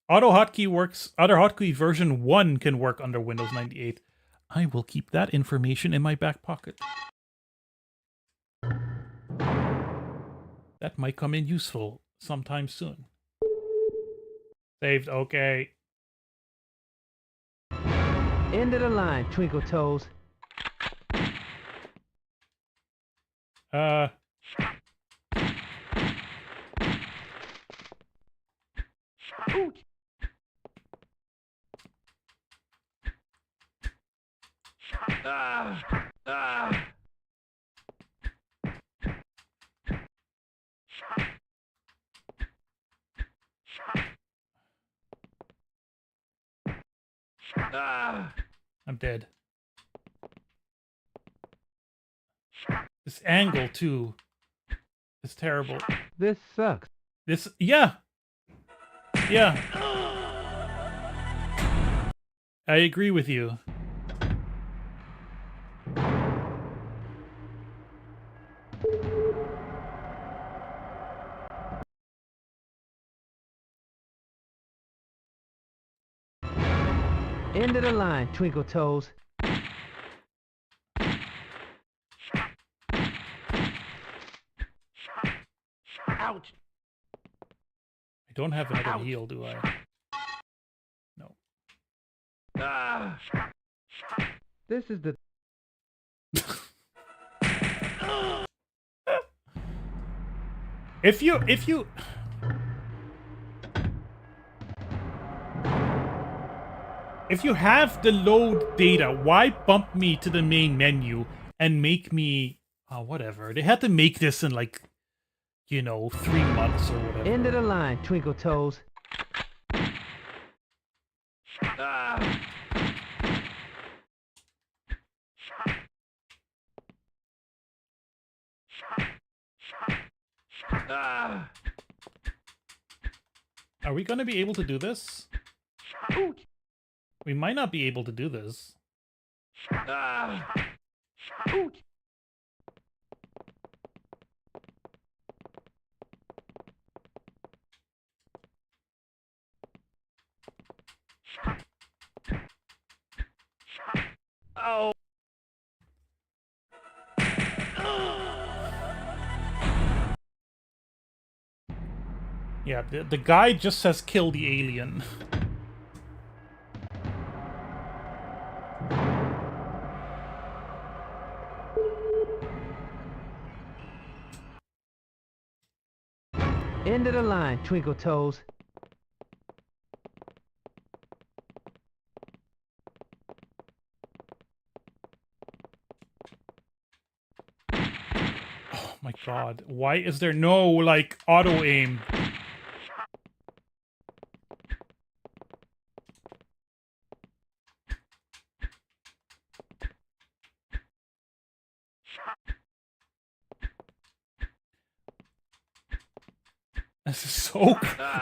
B: Auto hotkey works. Auto hotkey version 1 can work under Windows 98. I will keep that information in my back pocket. That might come in useful sometime soon. Saved, okay.
E: End of the line, Twinkle Toes.
B: I'm dead. This angle, too, is terrible.
E: This sucks.
B: This, yeah. Yeah. I agree with you.
E: End of the line, Twinkle Toes.
F: Ouch!
B: I don't have another heal, do I? No.
E: This is the...
B: If you have the load data, why bump me to the main menu and make me whatever? They had to make this in like, you know, 3 months or whatever.
E: End of the line, Twinkle Toes.
B: Are we gonna be able to do this? We might not be able to do this.
F: Oh!
B: Yeah, the guy just says kill the alien.
E: End of the line, Twinkle Toes.
B: Oh my god, why is there no, like, auto-aim?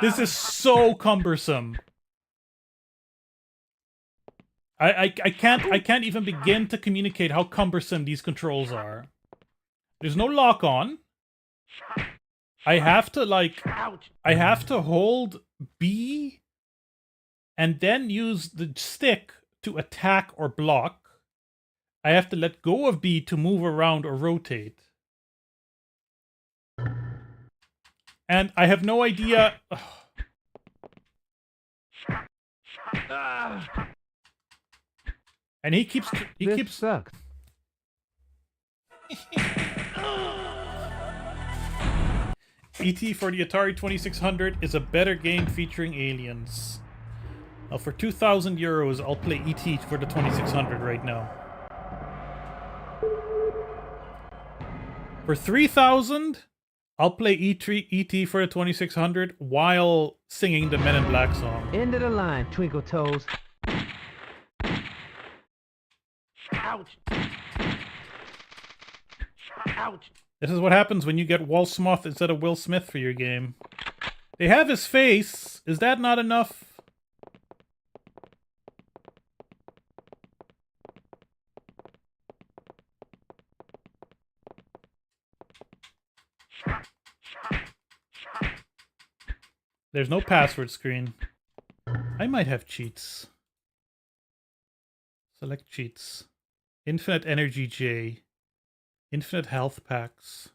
B: This is so cumbersome. I can't even begin to communicate how cumbersome these controls are. There's no lock on. I have to like I have to hold B and then use the stick to attack or block. I have to let go of B to move around or rotate. And I have no idea. And he keeps
E: This sucks.
B: E.T. for the Atari 2600 is a better game featuring aliens. Now for 2,000 euros, I'll play E.T. for the 2600 right now. For 3,000, I'll play E.T. for the 2600 while singing the Men in Black song.
E: End of the line, Twinkle Toes.
F: Ouch! Ouch!
B: This is what happens when you get Wall Smith instead of Will Smith for your game. They have his face. Is that not enough? There's no password screen. I might have cheats. Select cheats. Infinite energy J. Infinite health packs.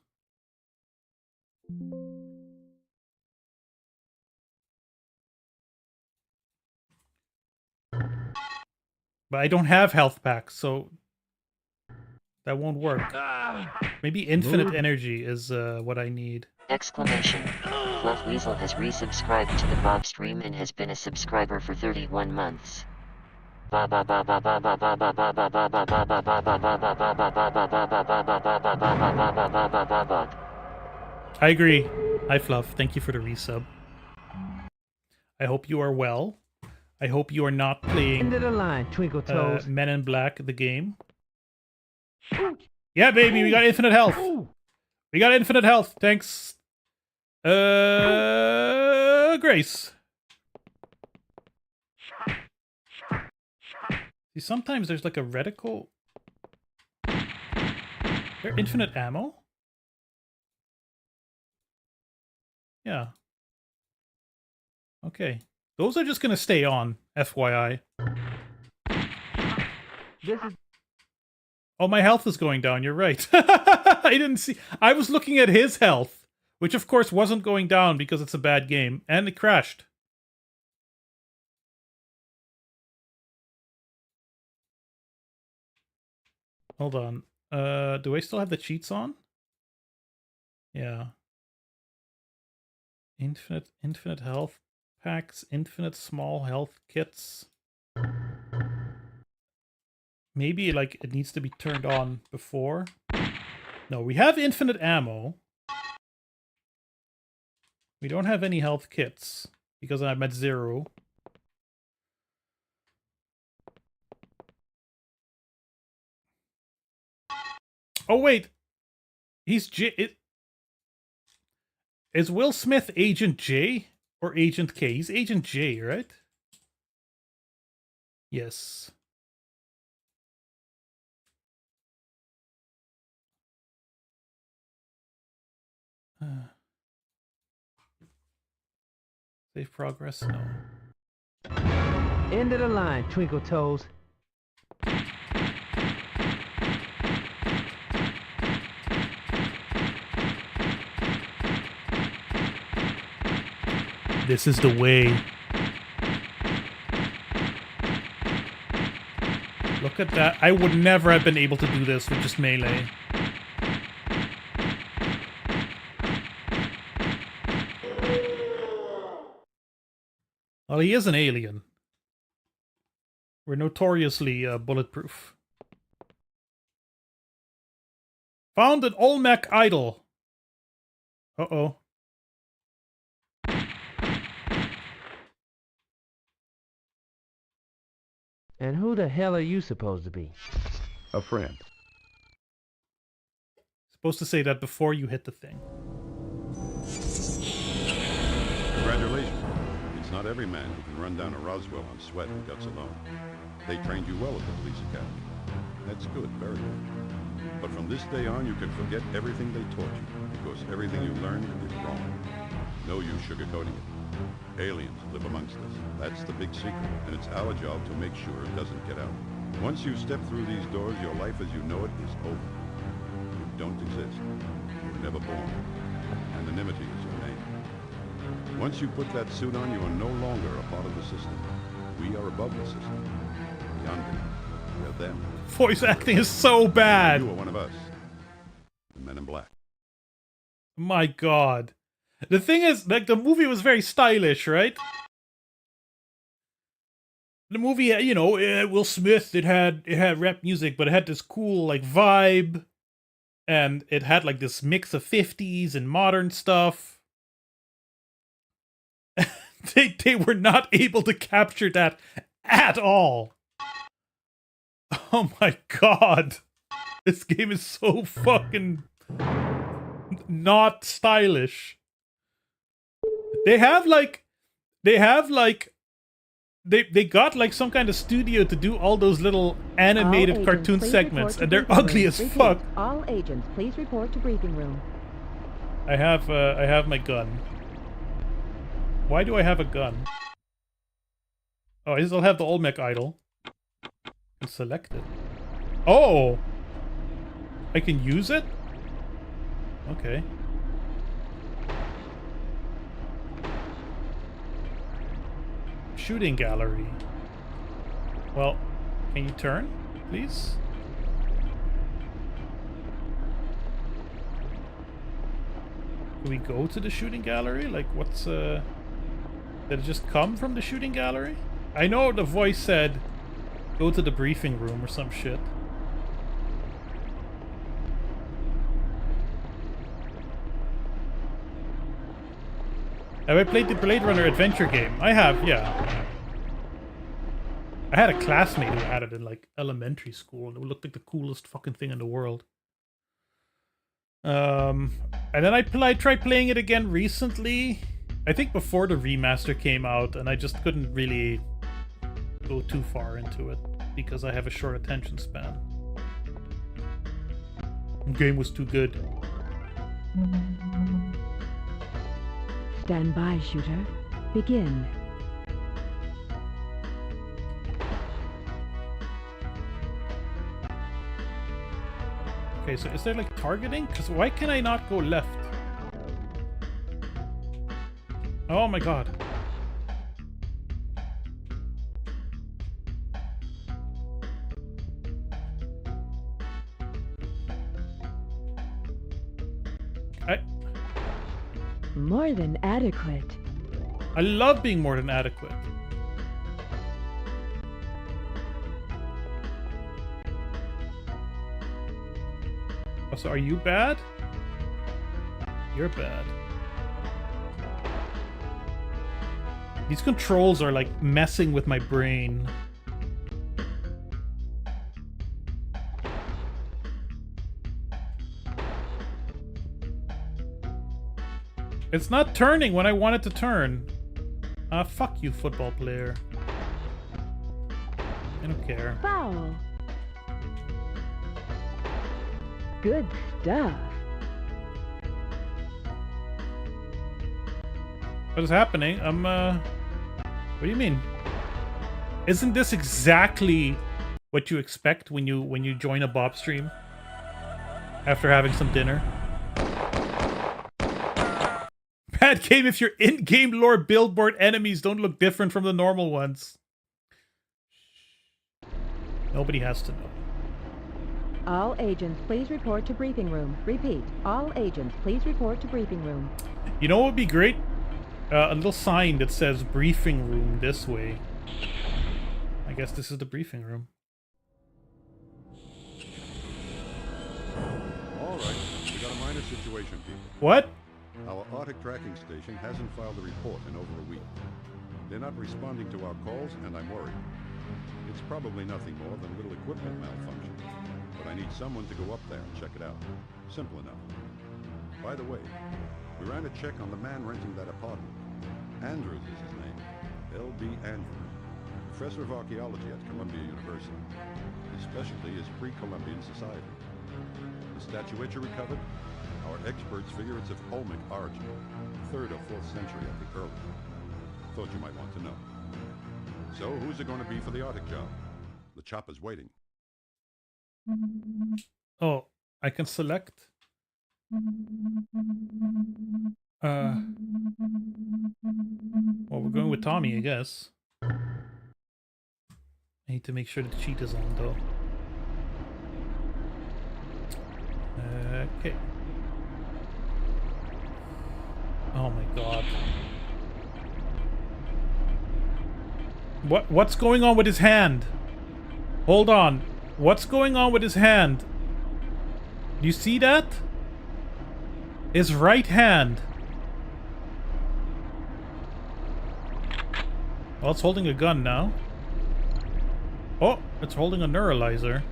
B: But I don't have health packs, so that won't work. Maybe infinite energy is what I need.
H: Exclamation. Fluff Weasel has resubscribed to the BOBSTREAM and has been a subscriber for 31 months.
B: I agree. Hi Fluff, thank you for the resub. I hope you are well. I hope you are not playing
E: End of the line, Twinkle Toes.
B: Men in Black, the game. Yeah, baby, we got infinite health. We got infinite health. Thanks. Grace. See, sometimes there's like a reticle. There infinite ammo? Yeah. Okay. Those are just gonna stay on, FYI.
E: This is
B: Oh, my health is going down, you're right. I didn't see. I was looking at his health, which of course wasn't going down because it's a bad game, and it crashed. Hold on. Do I still have the cheats on? Yeah. Infinite health packs, infinite small health kits. Maybe like it needs to be turned on before. No, we have infinite ammo. We don't have any health kits because I'm at 0. Oh wait, he's is Will Smith Agent J or Agent K? He's Agent J, right? Yes. Save progress? No.
E: end of the line, Twinkle Toes.
B: This is the way. Look at that. I would never have been able to do this with just melee. Well, he is an alien. We're notoriously bulletproof. Found an Olmec idol. Uh-oh.
E: And who the hell are you supposed to be?
C: A friend.
B: Supposed to say that before you hit the thing.
I: Congratulations. It's not every man who can run down a Roswell on sweat and guts alone. They trained you well at the police academy. That's good, very good. But from this day on, you can forget everything they taught you, because everything you learned is wrong. No use sugarcoating it. Aliens live amongst us. That's the big secret, and it's our job to make sure it doesn't get out. Once you step through these doors, your life as you know it is over. You don't exist. You were never born. Anonymity is your name. Once you put that suit on, you are no longer a part of the system. We are above the system. Beyond it. We're them.
B: Voice acting is so bad.
I: You are one of us. The Men in Black.
B: My God. The thing is, like, the movie was very stylish, right? The movie, you know, Will Smith, it had rap music, but it had this cool, like, vibe. And it had, like, this mix of 50s and modern stuff. They were not able to capture that at all. Oh my God. This game is so fucking not stylish. They got like some kind of studio to do all those little animated cartoon segments, and they're ugly as fuck.
D: All agents, please report to briefing room.
B: I have my gun. Why do I have a gun? Oh, I still have the Olmec idol. And select it. Oh! I can use it? Okay. Shooting gallery. Well, can you turn, please? Can we go to the shooting gallery? Like, what's, did it just come from the shooting gallery? I know the voice said, go to the briefing room or some shit. Have I played the Blade Runner adventure game? I have, yeah. I had a classmate who had it in, like, elementary school, and it looked like the coolest fucking thing in the world. And then I tried playing it again recently. I think before the remaster came out, and I just couldn't really go too far into it because I have a short attention span. The game was too good.
D: Stand by, shooter. Begin.
B: Okay, so is there like targeting? Because why can I not go left? Oh my God.
D: More than adequate.
B: I love being more than adequate. Oh, so are you bad? You're bad. These controls are like messing with my brain. It's not turning when I want it to turn. Fuck you, football player. I don't care.
D: Foul. Good stuff.
B: What is happening? What do you mean? Isn't this exactly what you expect when you join a Bob stream? After having some dinner? Bad game if your in-game lore billboard enemies don't look different from the normal ones. Nobody has to know.
D: All agents, please report to briefing room. Repeat. All agents, please report to briefing room.
B: You know what would be great? A little sign that says briefing room this way. I guess this is the briefing room.
I: All right, we got a minor situation, people.
B: What?
I: Our Arctic tracking station hasn't filed a report in over a week. They're not responding to our calls, and I'm worried. It's probably nothing more than a little equipment malfunction. But I need someone to go up there and check it out. Simple enough. By the way, we ran a check on the man renting that apartment. Andrews is his name. L.B. Andrews. Professor of Archaeology at Columbia University. His specialty is pre-Columbian society. The statuette you recovered? Our experts figure it's of Olmec origin, 3rd or 4th century at the earliest. Thought you might want to know. So, who's it going to be for the Arctic job? The chopper's waiting.
B: Oh, I can select. Well, we're going with Tommy, I guess. I need to make sure the cheat is on, though. Okay. Oh my god. What's going on with his hand? Hold on. What's going on with his hand? Do you see that? His right hand. Well, it's holding a gun now. Oh, it's holding a neuralizer.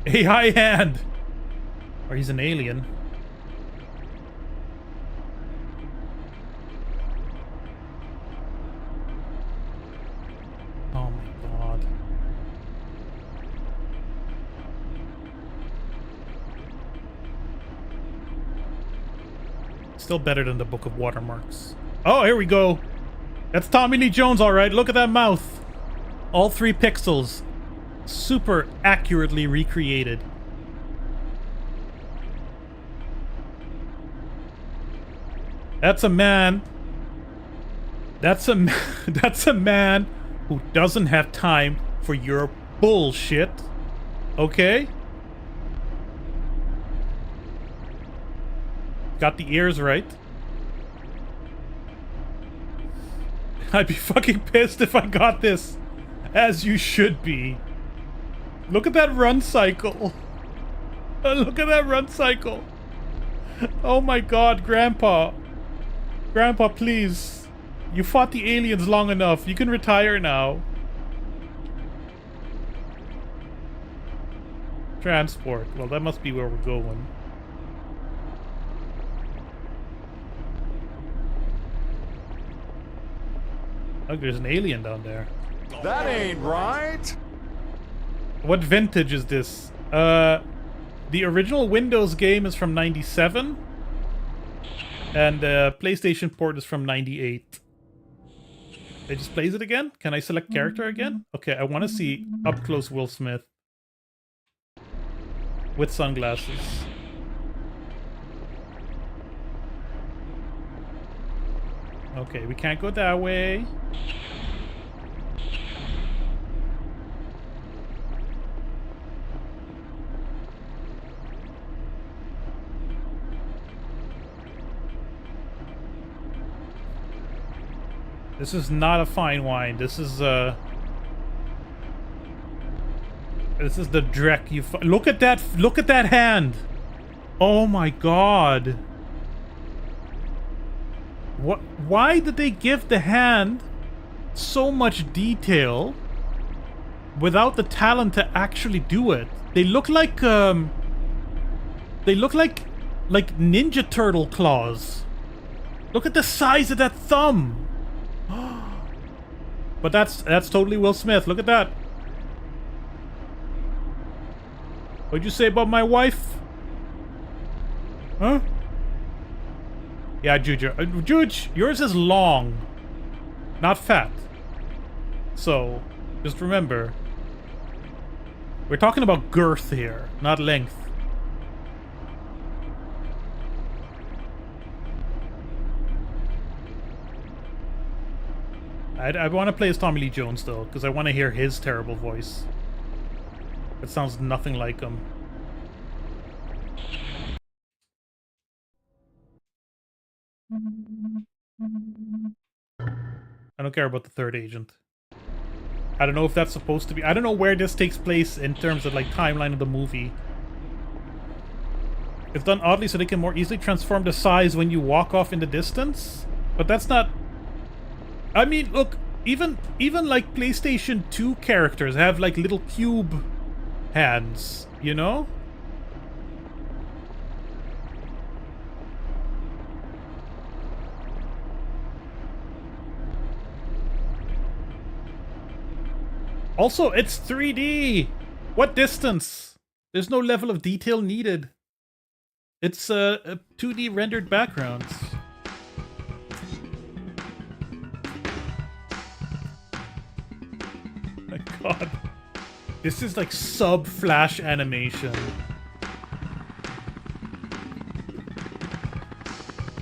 B: AI hand! Or he's an alien. Oh my god. Still better than the Book of Watermarks. Oh, here we go. That's Tommy Lee Jones, alright. Look at that mouth. All 3 pixels. Super accurately recreated. That's a man. That's a man who doesn't have time for your bullshit. Okay? Got the ears right. I'd be fucking pissed if I got this. As you should be. Look at that run cycle. Look at that run cycle. Oh my god, Grandpa. Grandpa, please. You fought the aliens long enough. You can retire now. Transport. Well, that must be where we're going. Look, there's an alien down there.
C: That ain't right.
B: What vintage is this? The original Windows game is from 97. And the PlayStation port is from 98. It just plays it again? Can I select character again? Okay, I want to see up close Will Smith. With sunglasses. Okay, we can't go that way. This is not a fine wine. This is the Drek. Look at that! Look at that hand! Oh my god! What? Why did they give the hand so much detail without the talent to actually do it? They look like Ninja Turtle claws. Look at the size of that thumb. But that's totally Will Smith. Look at that. What'd you say about my wife? Huh? Yeah, Juge. Juge, yours is long, not fat. So, just remember, we're talking about girth here, not length. I want to play as Tommy Lee Jones, though, because I want to hear his terrible voice. It sounds nothing like him. I don't care about the third agent. I don't know if that's supposed to be... I don't know where this takes place in terms of, like, timeline of the movie. It's done oddly so they can more easily transform the size when you walk off in the distance. But that's not... I mean, look, even like PlayStation 2 characters have like little cube hands, you know? Also, it's 3D! What distance? There's no level of detail needed. It's 2D rendered backgrounds. My god. This is like sub-flash animation.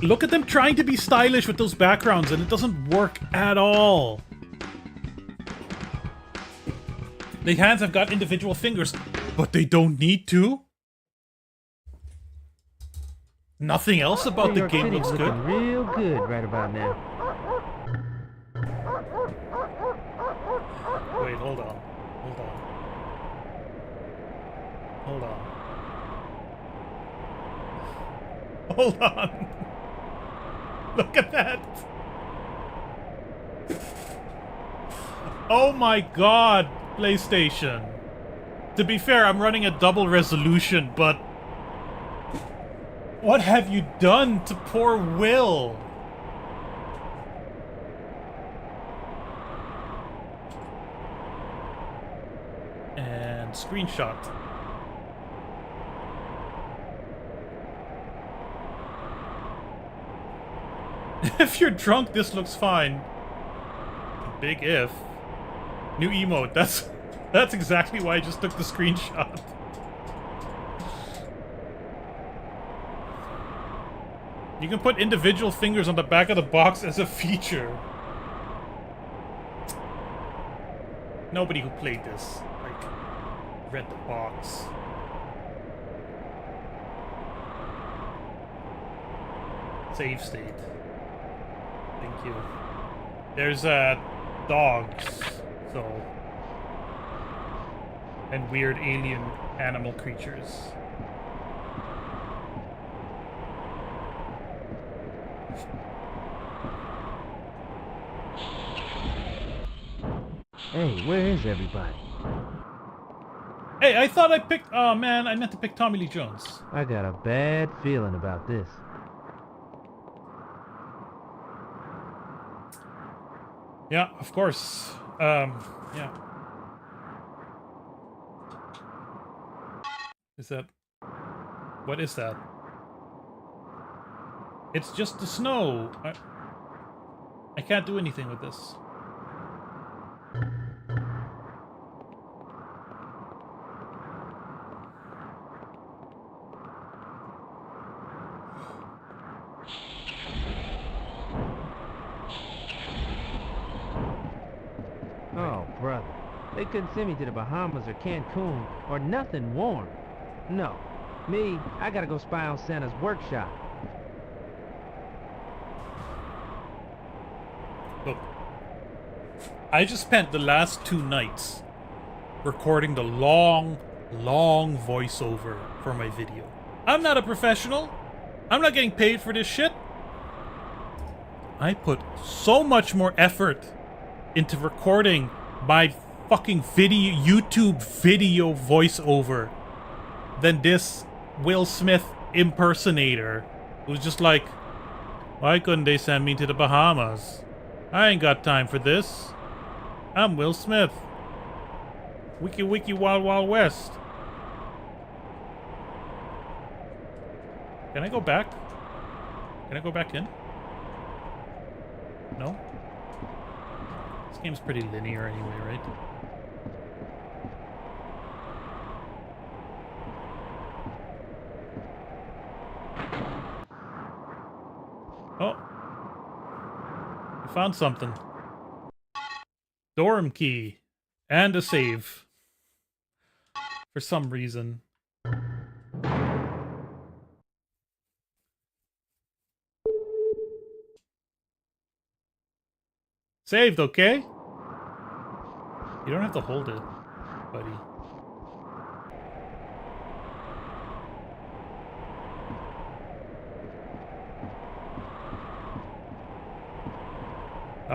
B: Look at them trying to be stylish with those backgrounds and it doesn't work at all. The hands have got individual fingers, but they don't need to. Nothing else about the game looks good.
E: Real good right about now.
B: Wait, hold on. Hold on. Hold on. Hold on. Look at that. Oh my god, PlayStation. To be fair, I'm running a double resolution, but what have you done to poor Will? And screenshot. If you're drunk, this looks fine. Big if. New emote. That's exactly why I just took the screenshot. You can put individual fingers on the back of the box as a feature. Nobody who played this, like, read the box. Save state. Thank you. There's dogs, so, and weird alien animal creatures.
E: Hey, where is everybody?
B: Hey, I thought I picked. Oh man, I meant to pick Tommy Lee Jones.
E: I got a bad feeling about this.
B: Yeah, of course. Yeah. Is that... What is that? It's just the snow. I can't do anything with this.
E: Oh, brother. They couldn't send me to the Bahamas or Cancun or nothing warm. No. Me, I gotta go spy on Santa's workshop.
B: Look. I just spent the last 2 nights recording the long voiceover for my video. I'm not a professional. I'm not getting paid for this shit. I put so much more effort into recording my fucking video, YouTube video voiceover than this Will Smith impersonator who's just like, why couldn't they send me to the Bahamas? I ain't got time for this. I'm Will Smith. Wiki wiki wild wild west. Can I go back? Can I go back in? No? This game's pretty linear anyway, right? Oh. I found something. Dorm key. And a save. For some reason. Saved, okay? You don't have to hold it, buddy.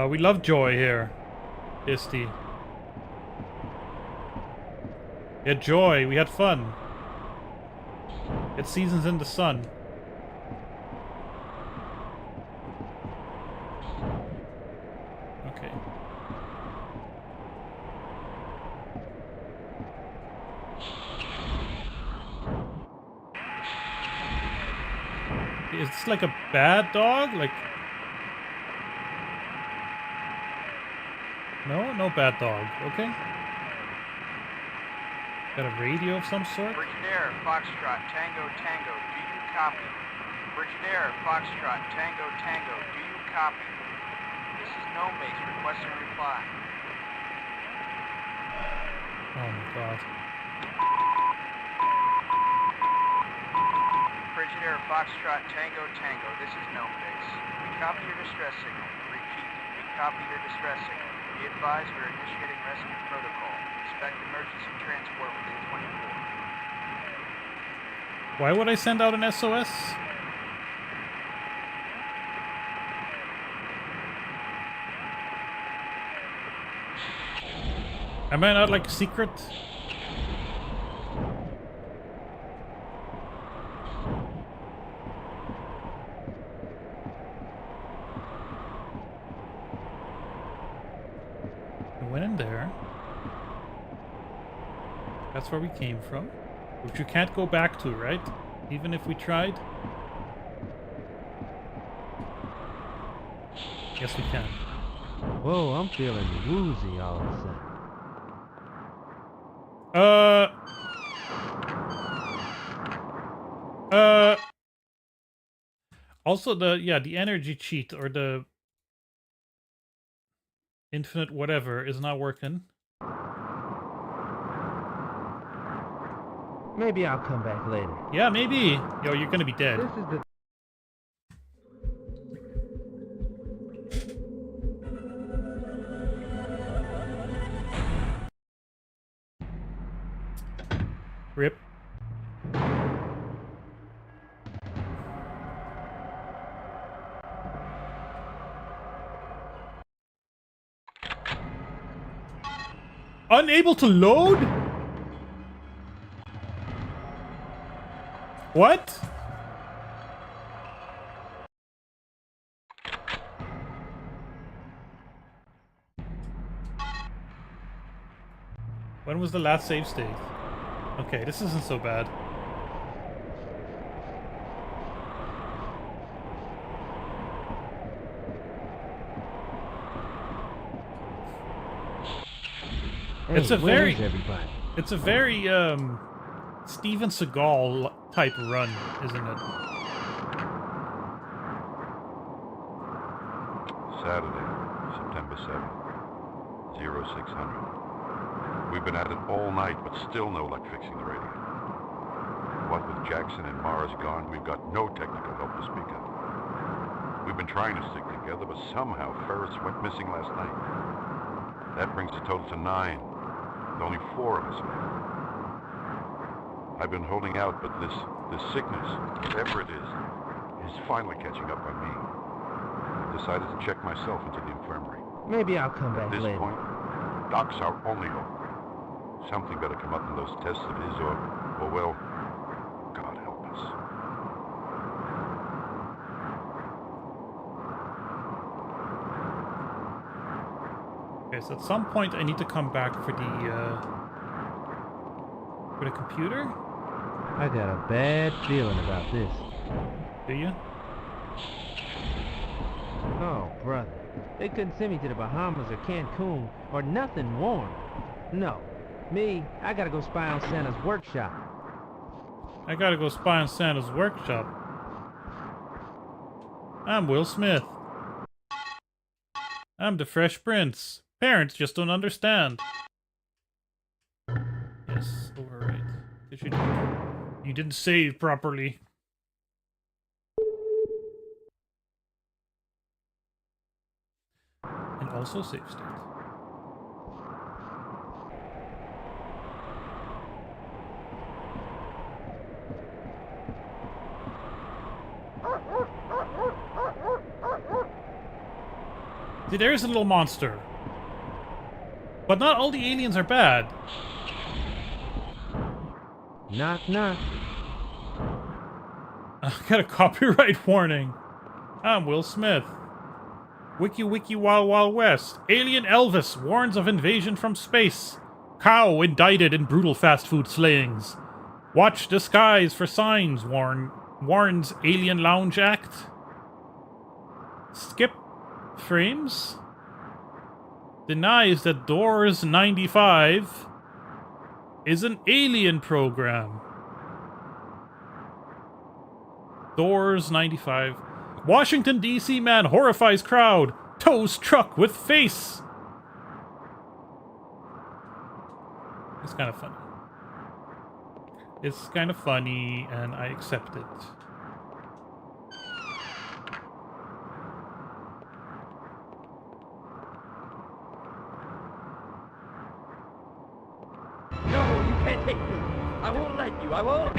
B: We love joy here, Isty. We had joy, we had fun. It's seasons in the sun. Okay. It's like a bad dog? Like... No? No bad dog. Okay. Got a radio of some sort?
J: Brigadier, Foxtrot, Tango, Tango, do you copy? Brigadier, Foxtrot, Tango, Tango, do you copy? This is No Mace requesting a reply.
B: Oh my god.
J: Brigadier, Foxtrot, Tango, Tango, this is No Mace. We copy your distress signal. Repeat, we copy your distress signal. Be advised we are initiating rescue protocol. Expect emergency transport within 24.
B: Why would I send out an SOS? Am I not like secret? I went in there. That's where we came from. Which you can't go back to, right? Even if we tried? Yes, we can.
E: Whoa, I'm feeling woozy all of a sudden.
B: Also the energy cheat or the infinite whatever is not working.
E: Maybe I'll come back later.
B: Yeah, maybe. Yo, you're gonna be dead.
E: This is the...
B: Rip. Unable to load? What? When was the last save state? Okay, this isn't so bad.
E: Hey,
B: It's a very...
E: everybody?
B: It's a very, Steven Seagal type run, isn't it?
I: Saturday, September 7th, 0600. We've been at it all night, but still no luck fixing the radio. What with Jackson and Mars gone, we've got no technical help to speak of. We've been trying to stick together, but somehow Ferris went missing last night. That brings the total to 9, with only 4 of us left. I've been holding out, but this sickness, whatever it is finally catching up on me. I've decided to check myself into the infirmary.
E: Maybe I'll come back
I: At this
E: later.
I: point, Doc's our only hope. Something better come up in those tests of his, or well, God help us.
B: Okay, so at some point I need to come back for the computer?
E: I got a bad feeling about this.
B: Do you?
E: Oh, brother. They couldn't send me to the Bahamas or Cancun or nothing warm. No. Me, I gotta go spy on Santa's workshop.
B: I gotta go spy on Santa's workshop. I'm Will Smith. I'm the Fresh Prince. Parents just don't understand. Yes, override. You didn't save properly. And also save state. See, there's a little monster. But not all the aliens are bad.
E: Knock, knock.
B: I got a copyright warning. I'm Will Smith. Wiki Wiki Wild Wild West. Alien Elvis warns of invasion from space. Cow indicted in brutal fast food slayings. Watch the skies for signs, Warren's Alien Lounge Act. Skip Frames denies that Doors 95 is an alien program. Doors 95. Washington, D.C. man horrifies crowd. Tows truck with face. It's kind of funny. It's kind of funny, and I accept it.
F: No, you can't take me. I won't let you. I won't.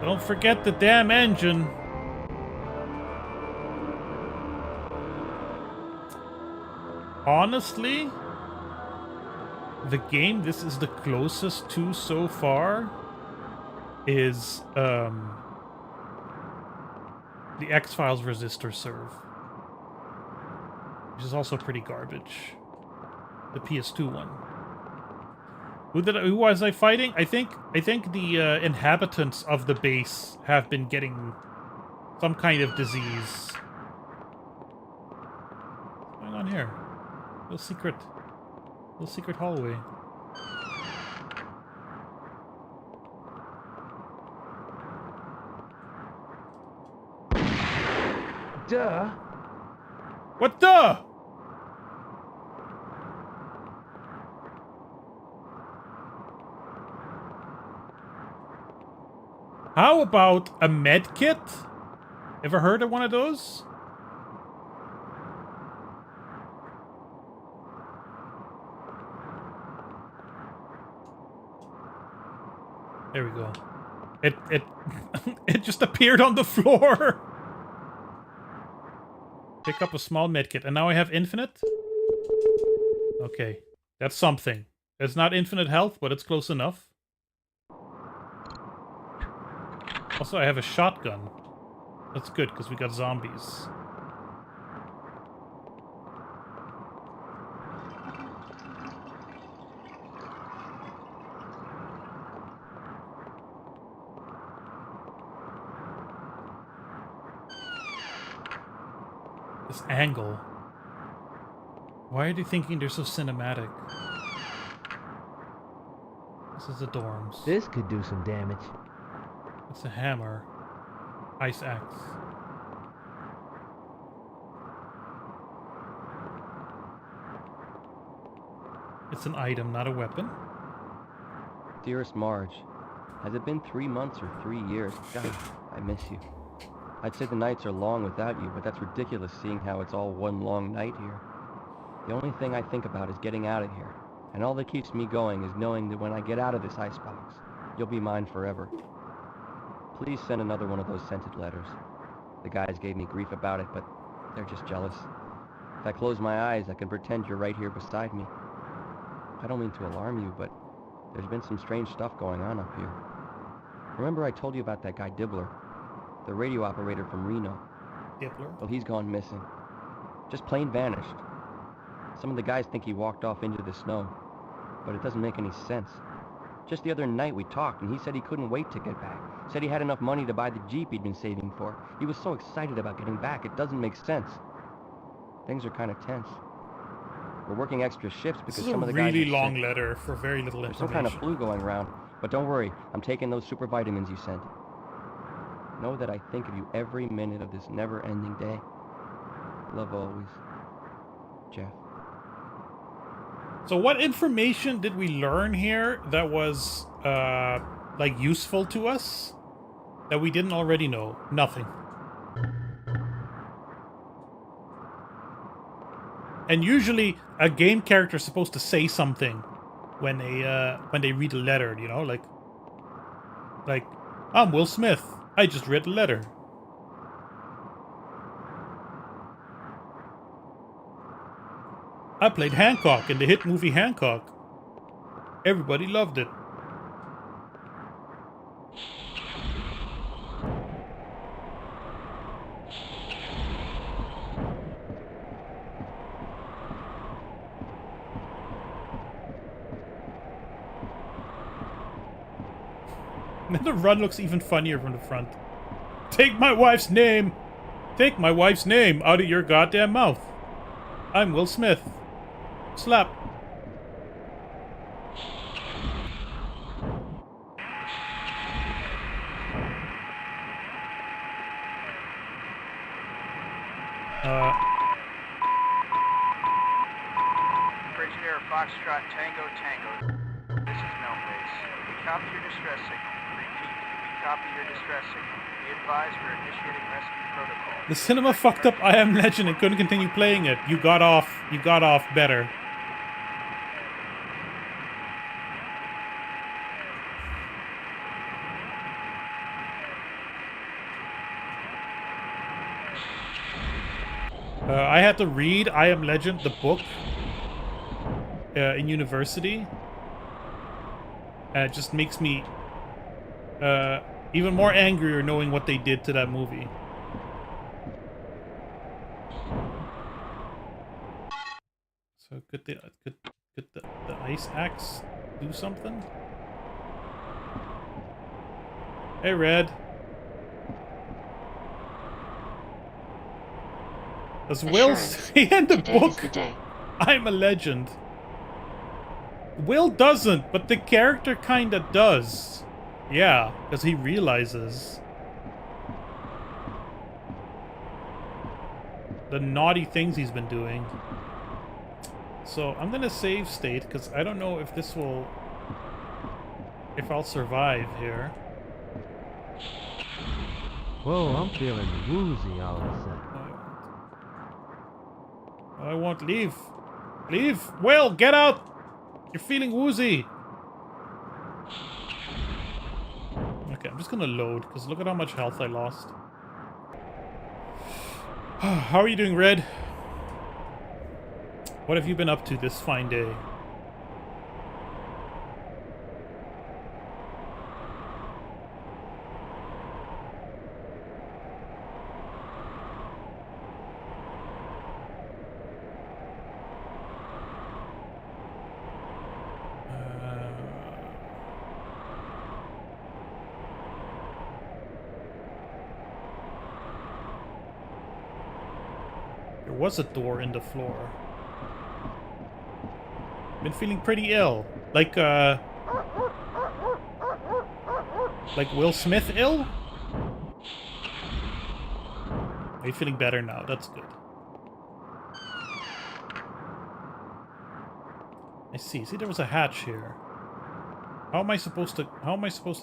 B: Don't forget the damn engine. Honestly, the game this is the closest to so far is the X-Files Resistor serve, which is also pretty garbage. The PS2 one. Who was I fighting? I think the inhabitants of the base have been getting some kind of disease. What's going on here? Little secret hallway.
E: Duh.
B: What the? How about a med kit? Ever heard of one of those? There we go. It it just appeared on the floor. Pick up a small medkit, and now I have infinite? Okay, that's something. It's not infinite health, but it's close enough. Also, I have a shotgun. That's good, because we got zombies. This angle. Why are they thinking they're so cinematic? This is the dorms.
E: This could do some damage.
B: It's a hammer. Ice axe. It's an item, not a weapon.
G: Dearest Marge, has it been 3 months or 3 years? God, I miss you. I'd say the nights are long without you, but that's ridiculous seeing how it's all one long night here. The only thing I think about is getting out of here, and all that keeps me going is knowing that when I get out of this icebox, you'll be mine forever. Please send another one of those scented letters. The guys gave me grief about it, but they're just jealous. If I close my eyes, I can pretend you're right here beside me. I don't mean to alarm you, but there's been some strange stuff going on up here. Remember I told you about that guy Dibbler? The radio operator from Reno.
B: Dibbler?
G: Well, he's gone missing. Just plain vanished. Some of the guys think he walked off into the snow, but it doesn't make any sense. Just the other night we talked, and he said he couldn't wait to get back. Said he had enough money to buy the Jeep he'd been saving for. He was so excited about getting back, it doesn't make sense. Things are kind of tense. We're working extra shifts because some of the guys are sick.
B: This is a really long letter for very little
G: There's
B: information.
G: some kind of flu going around, but don't worry, I'm taking those super vitamins you sent. Know that I think of you every minute of this never-ending day. Love always. Jeff.
B: So what information did we learn here that was, like, useful to us? That we didn't already know? Nothing. And usually, a game character is supposed to say something when they read a letter, you know? Like, I'm Will Smith. I just read a letter. I played Hancock in the hit movie Hancock. Everybody loved it. The run looks even funnier from the front. Take my wife's name! Take my wife's name out of your goddamn mouth. I'm Will Smith. Slap.
J: Bridgeair Foxtrot Tango Tango. This is Gnome Base. We copy your distress signal. Repeat, we copy your distress signal. Be advised we're initiating rescue protocol.
B: The cinema fucked up I Am Legend and couldn't continue playing it. You got off better. I had to read I Am Legend, the book, in university. It just makes me even more angrier knowing what they did to that movie. So could the ice axe do something? Hey, Red. Does Will say in the book, I'm a legend? Will doesn't, but the character kinda does. Yeah, because he realizes the naughty things he's been doing. So I'm gonna save state, because I don't know if this will... if I'll survive here.
E: Whoa, I'm feeling woozy all of a sudden.
B: I won't leave. Leave! Will, get out! You're feeling woozy. Okay, I'm just gonna load, because look at how much health I lost. How are you doing, Red? What have you been up to this fine day? There was a door in the floor. Been feeling pretty ill. Like Will Smith ill? Are you feeling better now? That's good. I see. See, there was a hatch here. How am I supposed to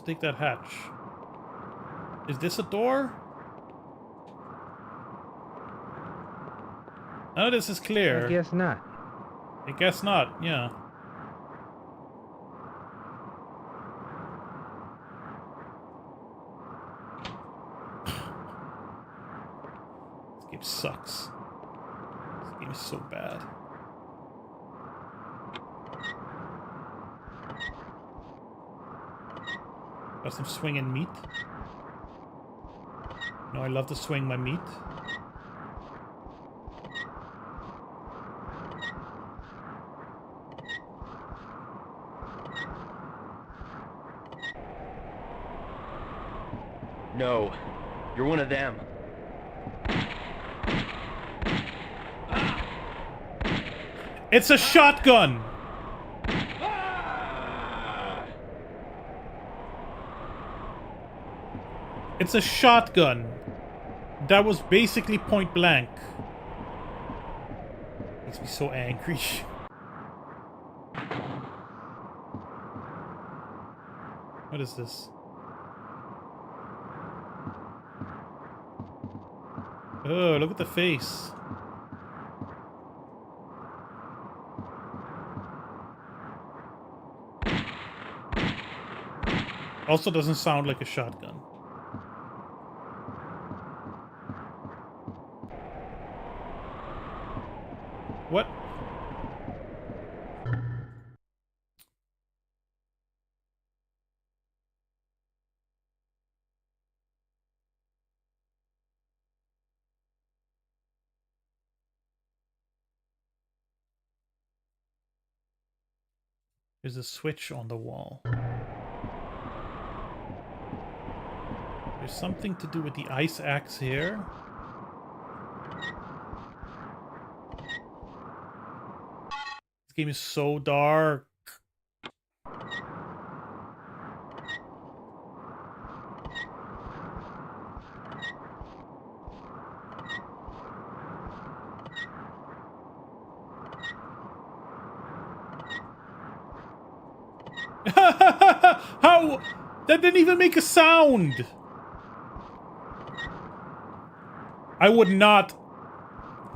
B: take that hatch? Is this a door? None of this is clear.
E: I guess not.
B: I guess not, yeah. This game sucks. This game is so bad. Got some swinging meat. No, I love to swing my meat.
F: No, you're one of them.
B: It's a shotgun! It's a shotgun. That was basically point blank. Makes me so angry. What is this? Oh, look at the face. Also doesn't sound like a shotgun. What? There's a switch on the wall. There's something to do with the ice axe here. This game is so dark. How? That didn't even make a sound. I would not.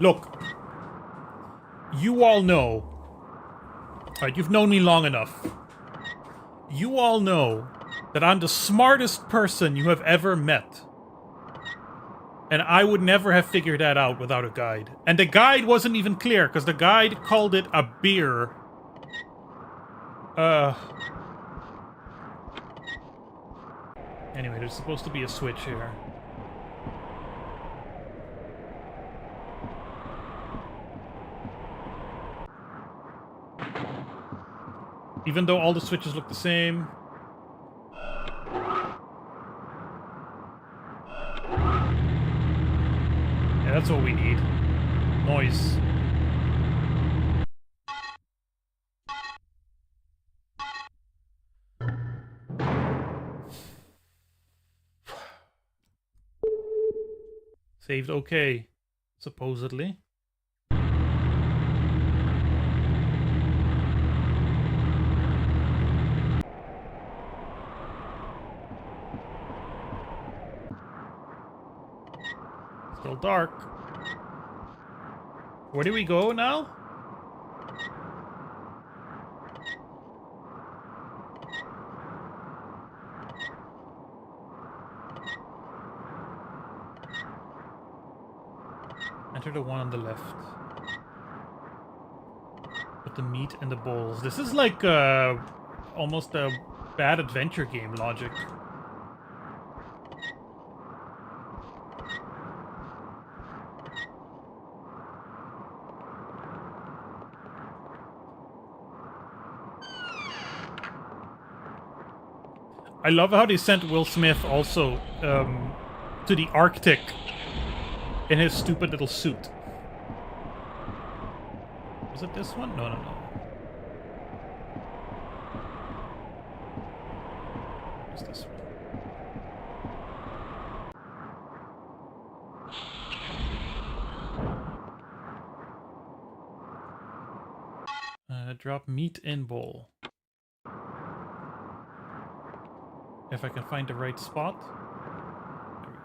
B: Look. You all know. Alright, you've known me long enough. You all know that I'm the smartest person you have ever met. And I would never have figured that out without a guide. And the guide wasn't even clear, because the guide called it a beer. Anyway, there's supposed to be a switch here. Even though all the switches look the same. Yeah, that's what we need. Noise. Saved okay, supposedly. Still dark. Where do we go now? Enter the one on the left. Put the meat in the bowls. This is like almost a bad adventure game logic. I love how they sent Will Smith also to the Arctic in his stupid little suit. Was it this one? No, no, no. It's this one. Drop meat in bowl. If I can find the right spot. There we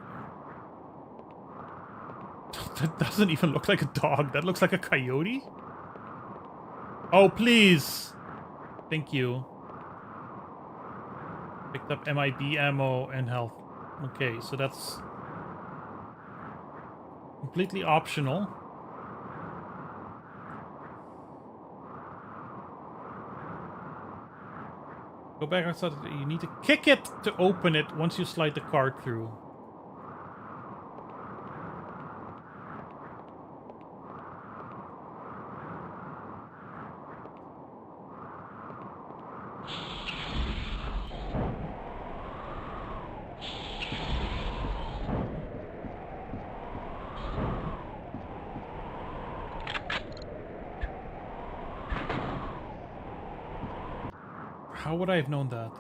B: go. That doesn't even look like a dog. That looks like a coyote. Oh, please. Thank you. Picked up MIB ammo and health. Okay, so that's completely optional. Go back outside. You need to kick it to open it once you slide the card through. How would I have known that?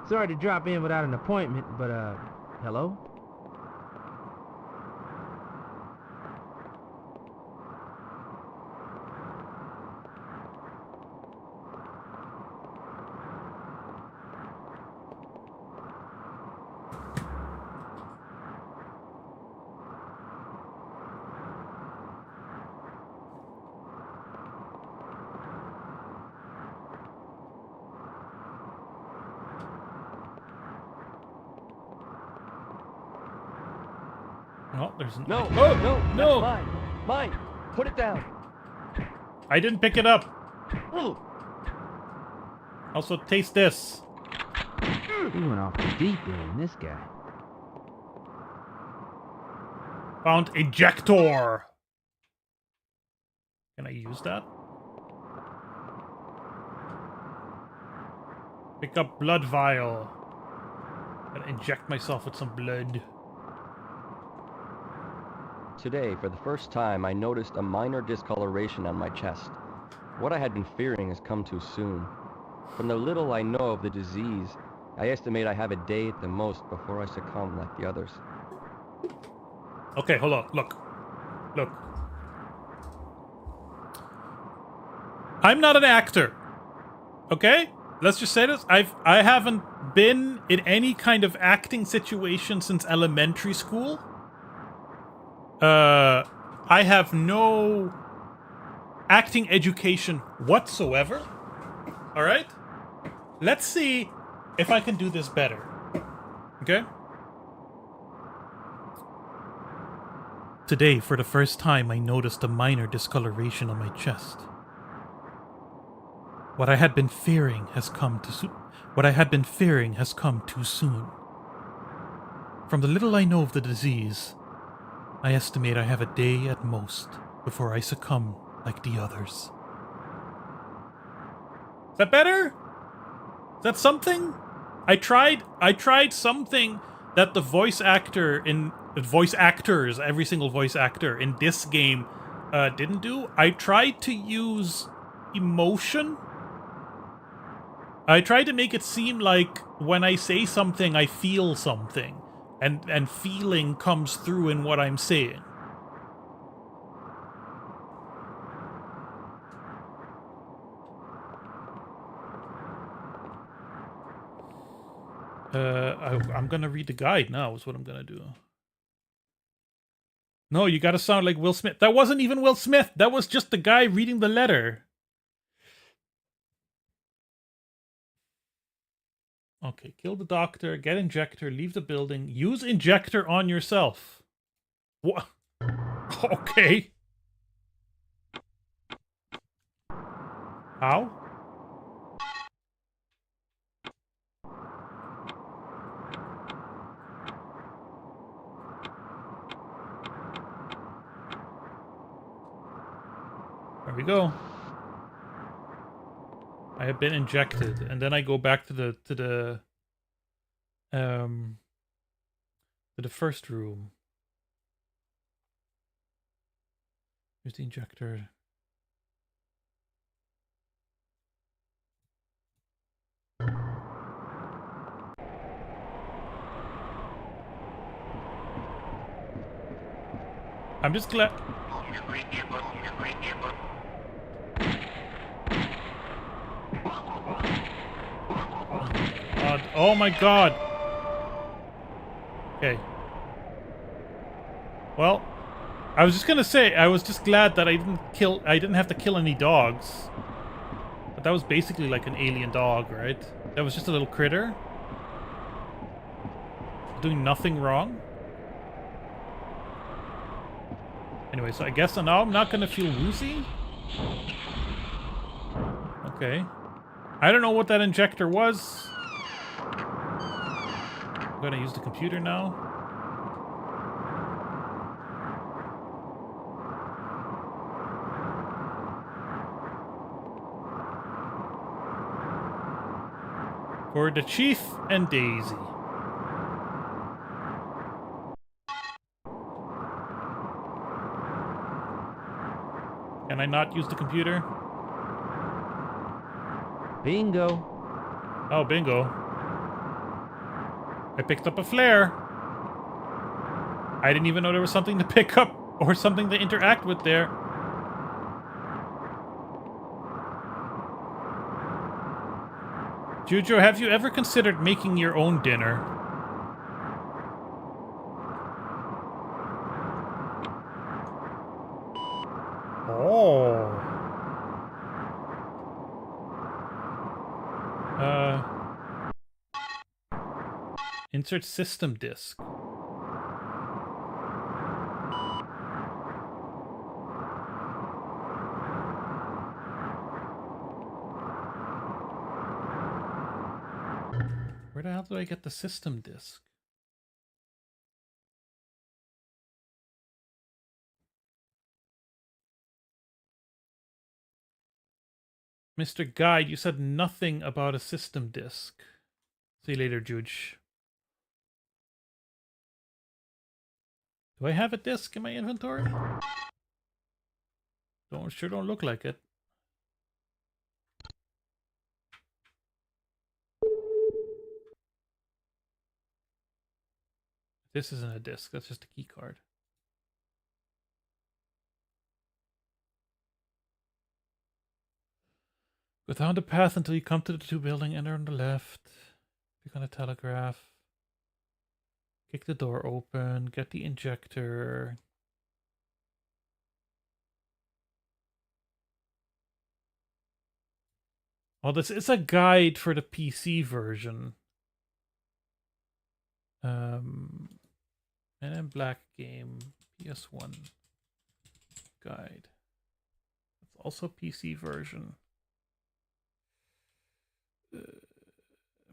E: Sorry to drop in without an appointment, but, hello?
B: No, there's
F: No,
B: oh,
F: no,
B: no!
F: that's mine. Mine. Put it down.
B: I didn't pick it up.
F: Ooh.
B: Also, taste this.
E: He went off the deep end, this guy.
B: Found ejector. Can I use that? Pick up blood vial. Gotta inject myself with some blood.
G: Today, for the first time, I noticed a minor discoloration on my chest. What I had been fearing has come too soon. From the little I know of the disease, I estimate I have a day at the most before I succumb like the others.
B: Okay, hold on. Look. Look. I'm not an actor. Okay? Let's just say this. I haven't been in any kind of acting situation since elementary school. I have no acting education whatsoever. All right? Let's see if I can do this better. Okay? Today, for the first time, I noticed a minor discoloration on my chest. What I had been fearing has come too soon. What I had been fearing has come too soon. From the little I know of the disease, I estimate I have a day at most before I succumb like the others. Is that better? Is that something? I tried something that the voice actors, every single voice actor in this game didn't do. I tried to use emotion. I tried to make it seem like when I say something, I feel something. And feeling comes through in what I'm saying. I'm gonna read the guide now, is what I'm gonna do. No, you gotta sound like Will Smith. That wasn't even Will Smith. That was just the guy reading the letter. Okay, kill the doctor, get injector, leave the building, use injector on yourself. What? Okay. How? There we go. I have been injected, and then I go back to the first room. Here's the injector. I'm just glad. Oh my god. Okay. Well, I was just gonna say, I was just glad that I didn't have to kill any dogs. But that was basically like an alien dog, right? That was just a little critter. Doing nothing wrong. Anyway, so I guess now I'm not gonna feel woozy. Okay. I don't know what that injector was. I'm gonna use the computer now. For the Chief and Daisy. Can I not use the computer?
E: Bingo.
B: Oh, bingo. I picked up a flare. I didn't even know there was something to pick up or something to interact with there. Jujo, have you ever considered making your own dinner? Oh. Insert system disk. Where the hell do I get the system disk? Mr. Guide, you said nothing about a system disk. See you later, Juge. Do I have a disc in my inventory? Sure don't look like it. This isn't a disc, that's just a key card. Go down the path until you come to the 2 building, enter on the left. Click on the telegraph. Kick the door open, get the injector. Oh, this is a guide for the PC version. Men in Black game, PS1 guide. It's also PC version.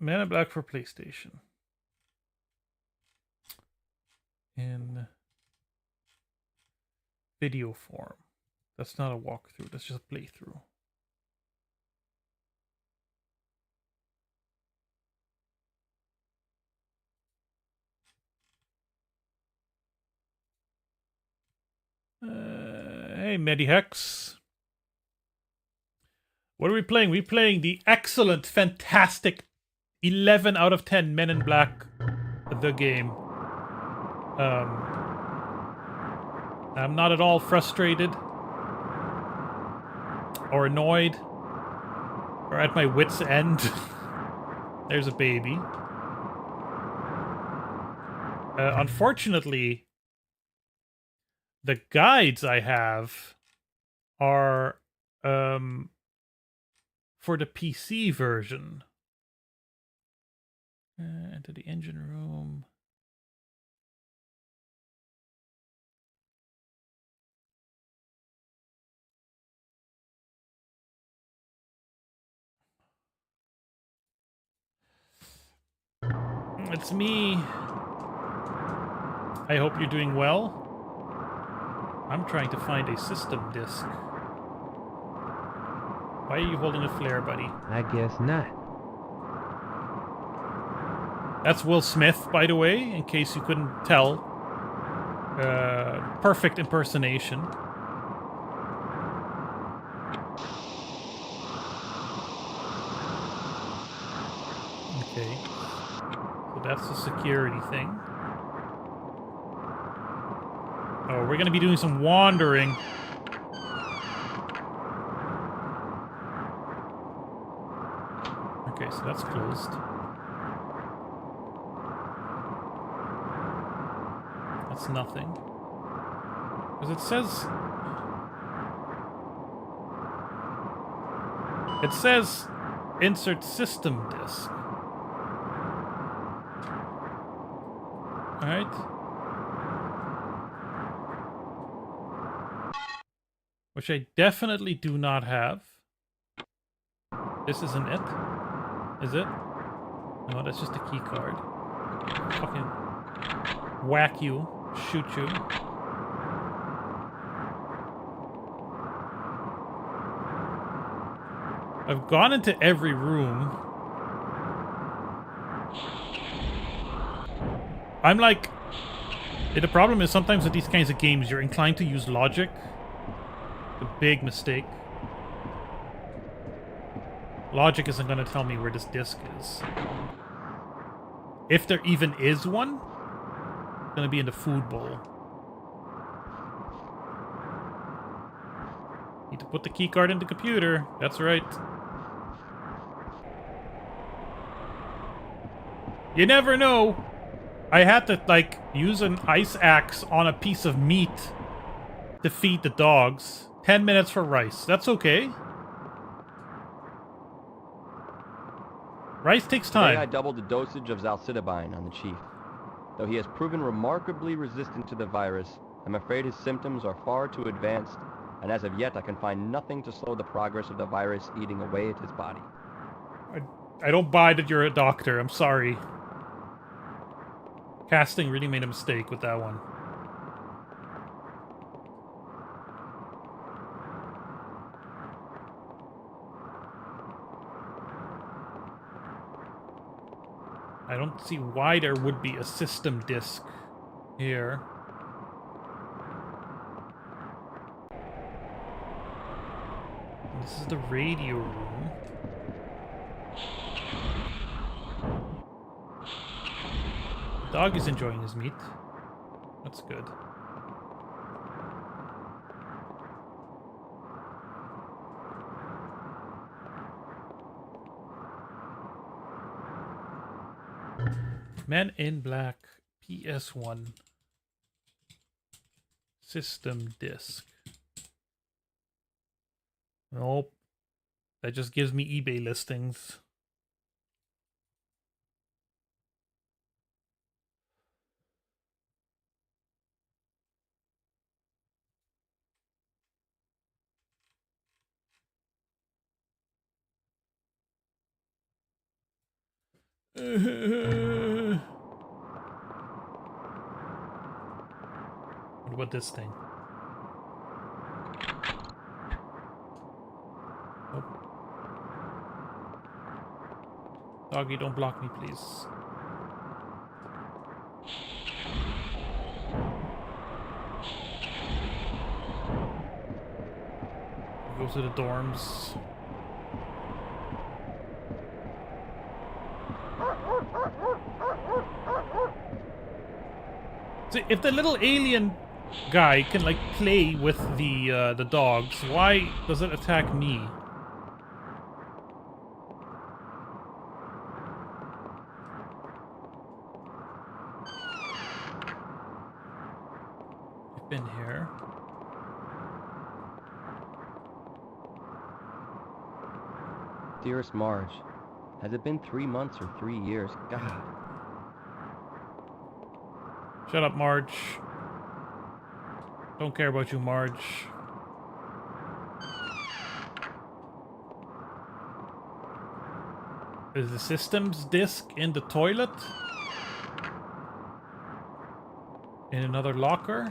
B: Men in Black for PlayStation. In video form. That's not a walkthrough, that's just a playthrough. Hey, Medihex. What are we playing? We're playing the excellent, fantastic 11 out of 10 Men in Black, the game. I'm not at all frustrated or annoyed or at my wit's end. There's a baby. Unfortunately, the guides I have are for the PC version. Enter the engine room. It's me. I hope you're doing well. I'm trying to find a system disk. Why are you holding a flare, buddy?
E: I guess not.
B: That's Will Smith, by the way, in case you couldn't tell. Perfect impersonation. Okay. So that's the security thing. Oh, we're gonna be doing some wandering. Okay, so that's closed. That's nothing. Because it says insert system disk. Alright. Which I definitely do not have. This isn't it. Is it? No, that's just a key card. Fucking whack you. Shoot you. I've gone into every room. I'm like... The problem is sometimes with these kinds of games, you're inclined to use logic. A big mistake. Logic isn't going to tell me where this disc is. If there even is one, it's going to be in the food bowl. Need to put the keycard in the computer. That's right. You never know. I had to, like, use an ice axe on a piece of meat to feed the dogs. 10 minutes for rice. That's okay. Rice takes time.
G: Today I doubled the dosage of zalcitabine on the chief. Though he has proven remarkably resistant to the virus, I'm afraid his symptoms are far too advanced, and as of yet I can find nothing to slow the progress of the virus eating away at his body.
B: I don't buy that you're a doctor. I'm sorry. Casting really made a mistake with that one. I don't see why there would be a system disk here. This is the radio room. The dog is enjoying his meat. That's good. Man in Black, PS1. System disc. Nope. That just gives me eBay listings. What about this thing? Nope. Doggy, don't block me, please. Go to the dorms. See, if the little alien guy can like play with the dogs, why does it attack me? I've been here.
G: Dearest Marge, has it been 3 months or 3 years? God.
B: Shut up, Marge. Don't care about you, Marge. Is the systems disk in the toilet? In another locker?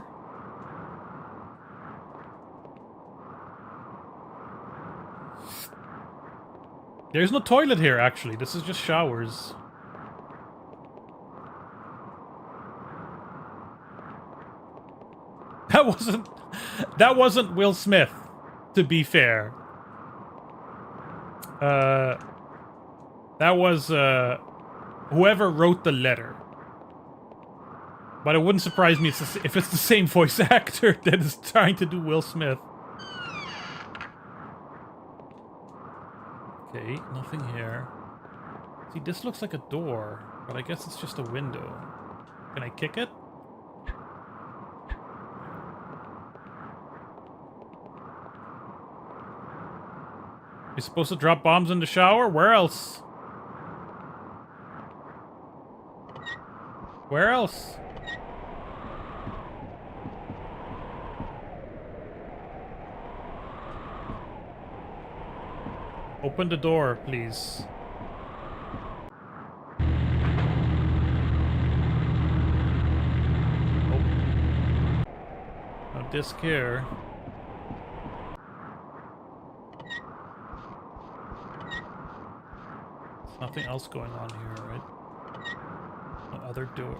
B: There's no toilet here, actually. This is just showers. That wasn't Will Smith, to be fair. That was whoever wrote the letter. But it wouldn't surprise me if it's the same voice actor that is trying to do Will Smith. Okay, nothing here. See, this looks like a door, but I guess it's just a window. Can I kick it? You're supposed to drop bombs in the shower? Where else? Where else? Open the door, please. Oh. No disc here. There's nothing else going on here, right? No other door.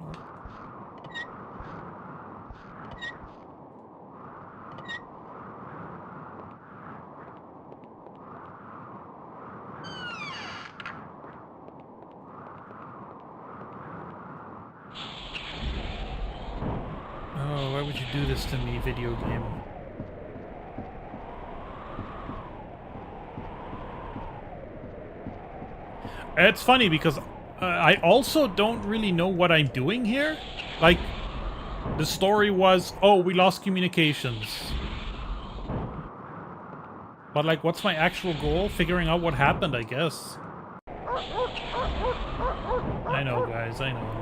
B: Nope. Oh, why would you do this to me, video game? It's funny because I also don't really know what I'm doing here. Like, the story was, oh, we lost communications. But like, what's my actual goal? Figuring out what happened, I guess. I know, guys, I know.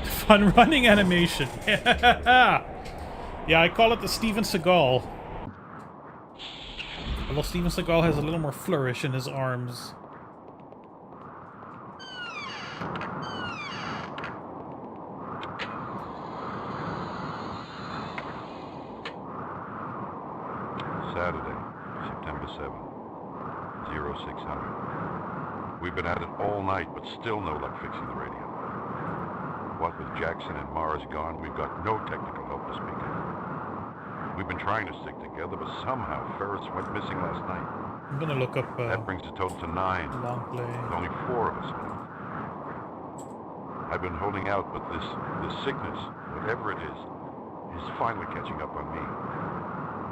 B: Fun running animation. Yeah, I call it the Steven Seagal. Although Steven Seagal has a little more flourish in his arms.
I: Saturday, September 7th, 0600. We've been at it all night, but still no luck fixing the radio. What with Jackson and Mars gone, we've got no technical help to speak of. We've been trying to stick together, but somehow Ferris went missing last night.
B: I'm gonna look up
I: That brings the total to 9.
B: long play.
I: With only 4 of us left. I've been holding out, but this sickness, whatever it is finally catching up on me.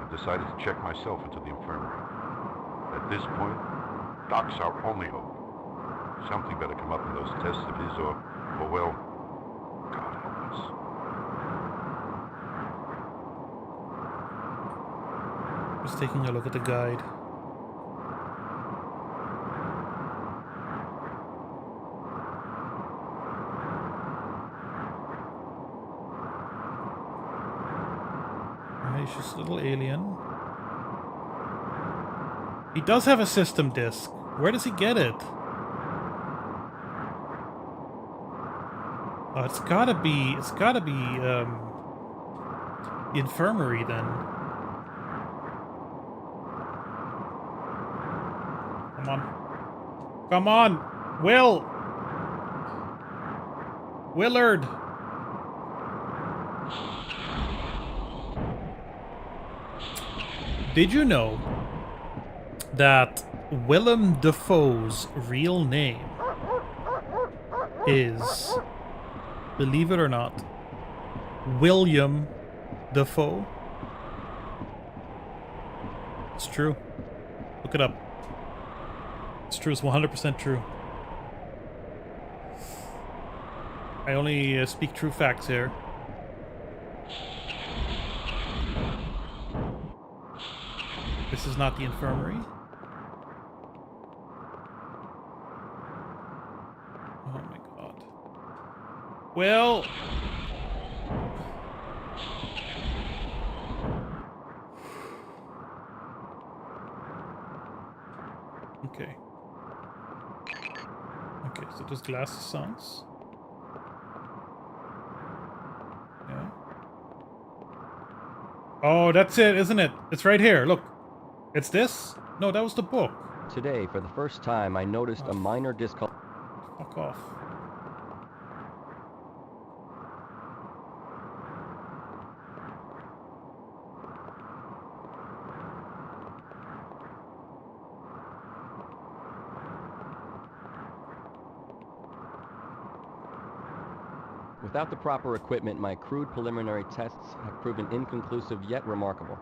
I: I've decided to check myself into the infirmary. At this point, Doc's our only hope. Something better come up in those tests of his or well, God help us.
B: Just taking a look at the guide. He's just a little alien. He does have a system disc. Where does he get it? Oh, it's gotta be the infirmary then. Come on. Come on! Will! Willard! Did you know that Willem Dafoe's real name is, believe it or not, William Dafoe? It's true. Look it up. It's true. It's 100% true. I only speak true facts here. This is not the infirmary. Oh my god. Well... Okay. Okay, so there's glasses sounds. Yeah. Oh, that's it, isn't it? It's right here, look. It's this? No, that was the book.
G: Today, for the first time, I noticed a minor discoloration.
B: Fuck off.
G: Without the proper equipment, my crude preliminary tests have proven inconclusive yet remarkable.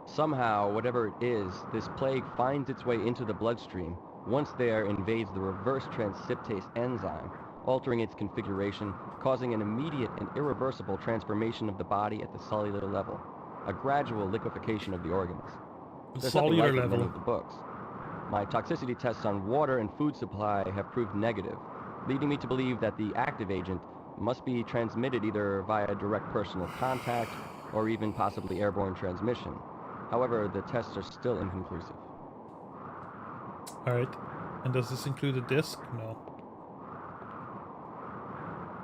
G: Somehow, whatever it is, this plague finds its way into the bloodstream. Once there, invades the reverse transcriptase enzyme, altering its configuration, causing an immediate and irreversible transformation of the body at the cellular level. A gradual liquefaction of the organs. There's nothing like it in many of the books. My toxicity tests on water and food supply have proved negative, leading me to believe that the active agent must be transmitted either via direct personal contact or even possibly airborne transmission. However, the tests are still inconclusive.
B: Alright. And does this include a disc? No.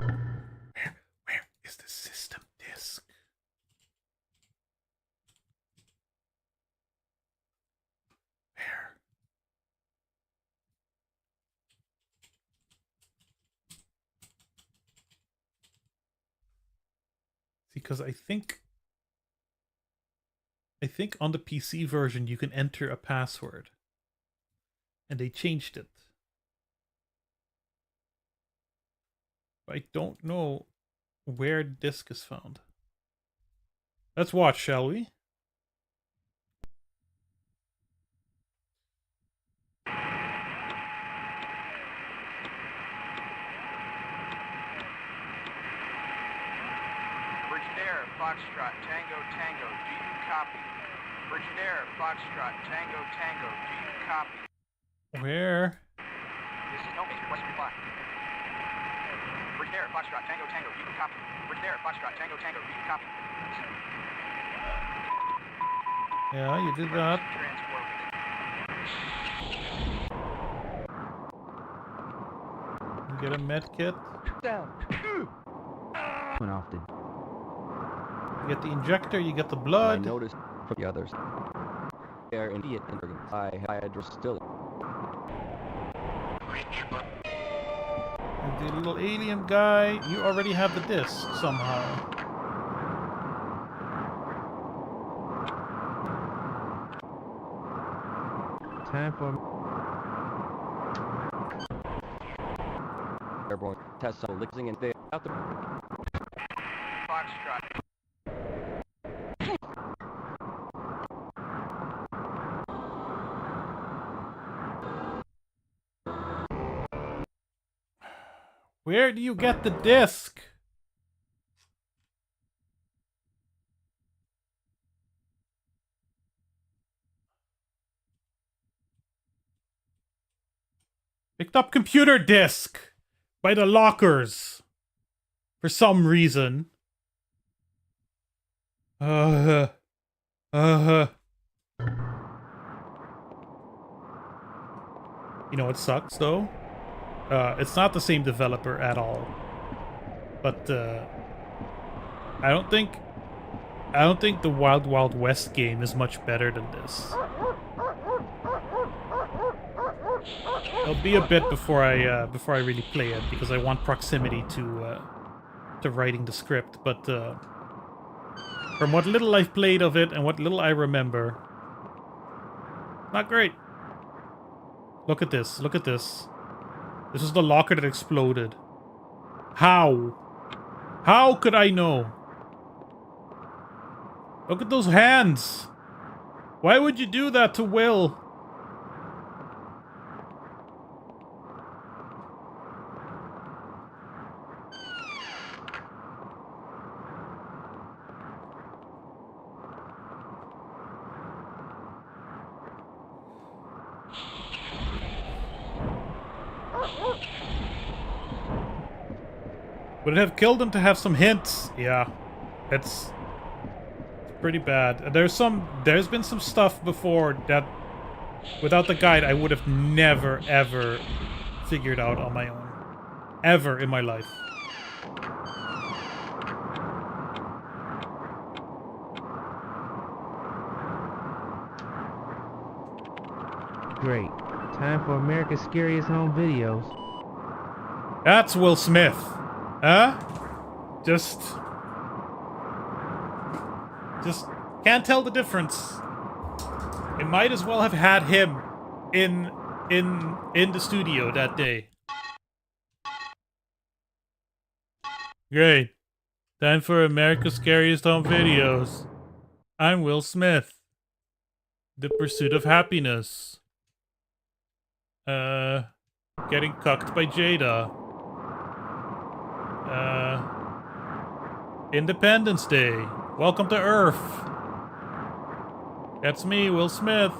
B: Where is the system disc? Where? Because I think on the PC version you can enter a password. And they changed it. I don't know where disk is found. Let's watch, shall we?
J: Brigadier, Foxtrot, Tango, Tango, do you copy? Brigadier, Foxtrot, Tango, Tango, do you copy?
B: Where?
J: This is no major request reply. Brigadier, Foxtrot, Tango, Tango, do you copy? Brigadier, Foxtrot, Tango, Tango, do you copy?
B: Yeah, you did that. You get a med kit.
E: Down. Went off the...
B: You get the injector, you get the
G: I
B: blood.
G: noticed from the others. there in Fiat I had still.
B: And the little alien guy, you already have the disc somehow.
E: Time for
G: Airborne test some listening and they out the
J: Foxtrot.
B: Where do you get the disc? Picked up computer disc by the lockers for some reason. You know what sucks though? It's not the same developer at all. But I don't think the Wild Wild West game is much better than this. It'll be a bit before I really play it because I want proximity to writing the script. But from what little I've played of it and what little I remember, not great. Look at this. Look at this. This is the locker that exploded. How? How could I know? Look at those hands. Why would you do that to Will? Would it have killed him to have some hints? Yeah. It's pretty bad. There's been some stuff before that without the guide I would have never ever figured out on my own. Ever in my life.
E: Great. Time for America's Scariest Home Videos.
B: That's Will Smith. Huh? Just can't tell the difference. It might as well have had him in the studio that day. Great. Time for America's Scariest Home Videos. I'm Will Smith. The Pursuit of Happiness. Getting cucked by Jada. Independence Day. Welcome to Earth. That's me, Will Smith.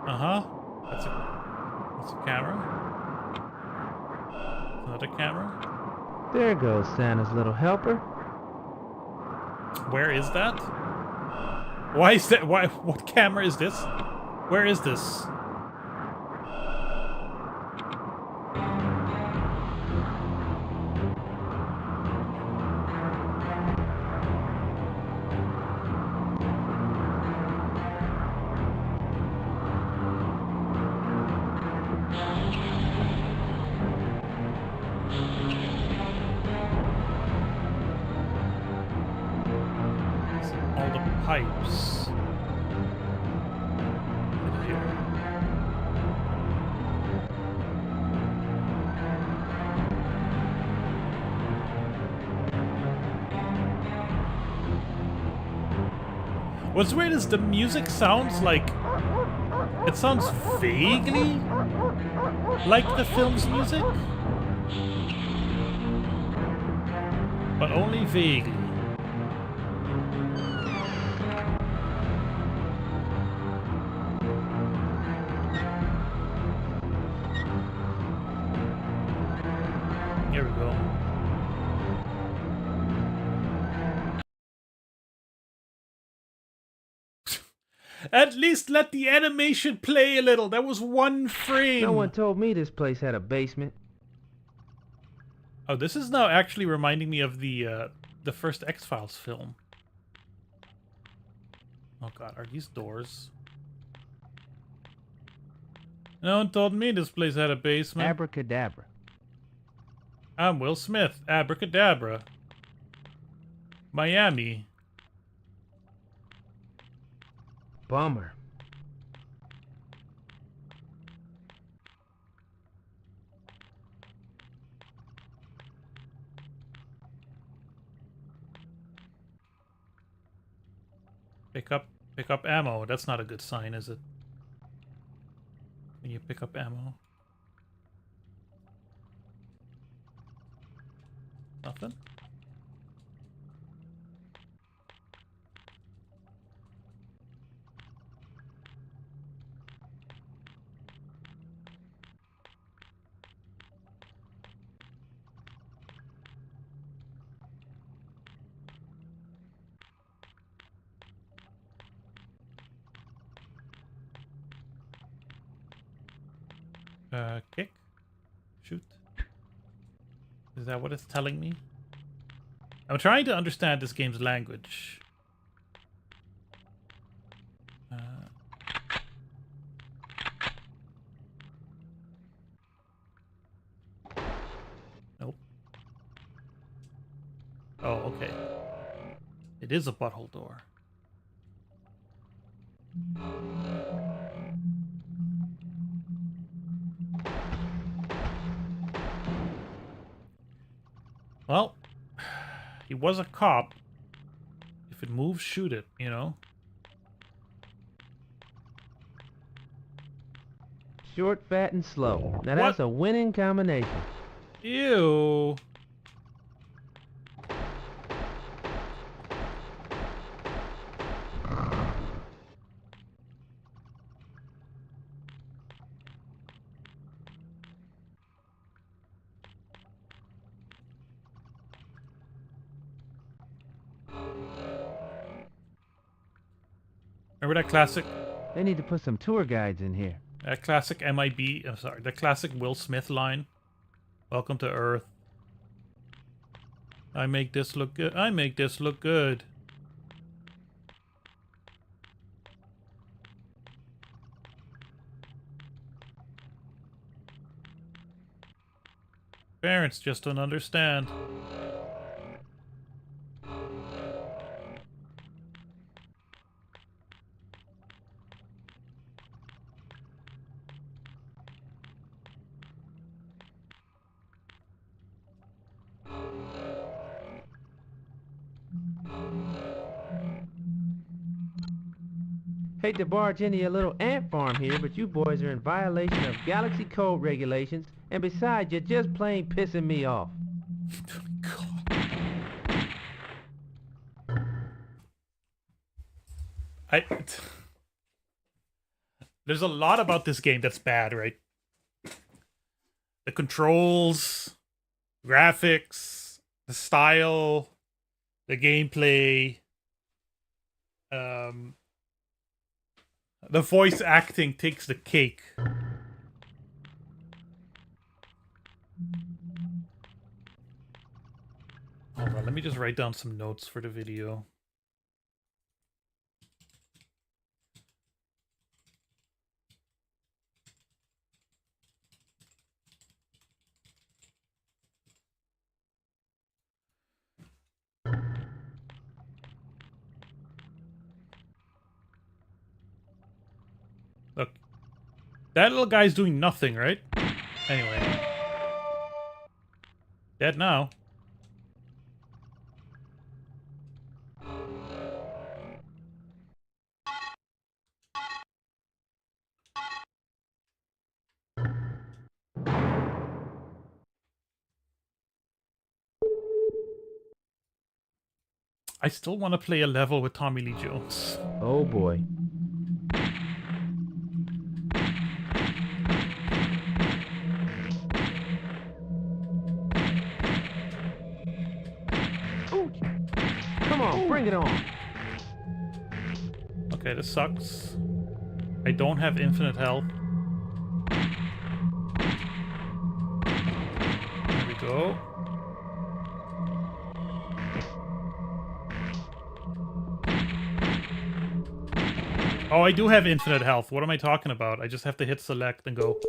B: Uh-huh. That's a camera. Another camera.
E: There goes Santa's little helper.
B: Where is that? Why is that? Why? What camera is this? Where is this? All the pipes. Here. What's weird is the music sounds like... It sounds vaguely like the film's music. But only vaguely. Here we go. At least let the animation play a little. That was one frame.
E: No one told me this place had a basement.
B: Oh, this is now actually reminding me of the the first X-Files film. Oh god, are these doors? No one told me this place had a basement.
E: Abracadabra.
B: I'm Will Smith. Abracadabra. Miami.
E: Bummer.
B: Pick up ammo. That's not a good sign, is it? When you pick up ammo. Nothing? Kick? Shoot? Is that what it's telling me? I'm trying to understand this game's language. Nope. Oh, okay. It is a butthole door. Well, he was a cop. If it moves, shoot it, you know?
E: Short, fat, and slow. Now that's a winning combination.
B: Ew. Remember that classic?
E: They need to put some tour guides in here.
B: That classic MIB, I'm sorry, the classic Will Smith line. Welcome to Earth. I make this look good. I make this look good. Parents just don't understand.
E: Hate to barge into your little ant farm here, but you boys are in violation of Galaxy Code regulations, and besides, you're just plain pissing me off.
B: There's a lot about this game that's bad, right? The controls, graphics, the style, the gameplay, the voice acting takes the cake. Hold on, let me just write down some notes for the video. Look, that little guy's doing nothing, right? Anyway. Dead now. I still want to play a level with Tommy Lee Jones.
E: Oh boy. Come on, bring it on.
B: Okay, this sucks. I don't have infinite health. There we go. Oh, I do have infinite health. What am I talking about? I just have to hit select and go.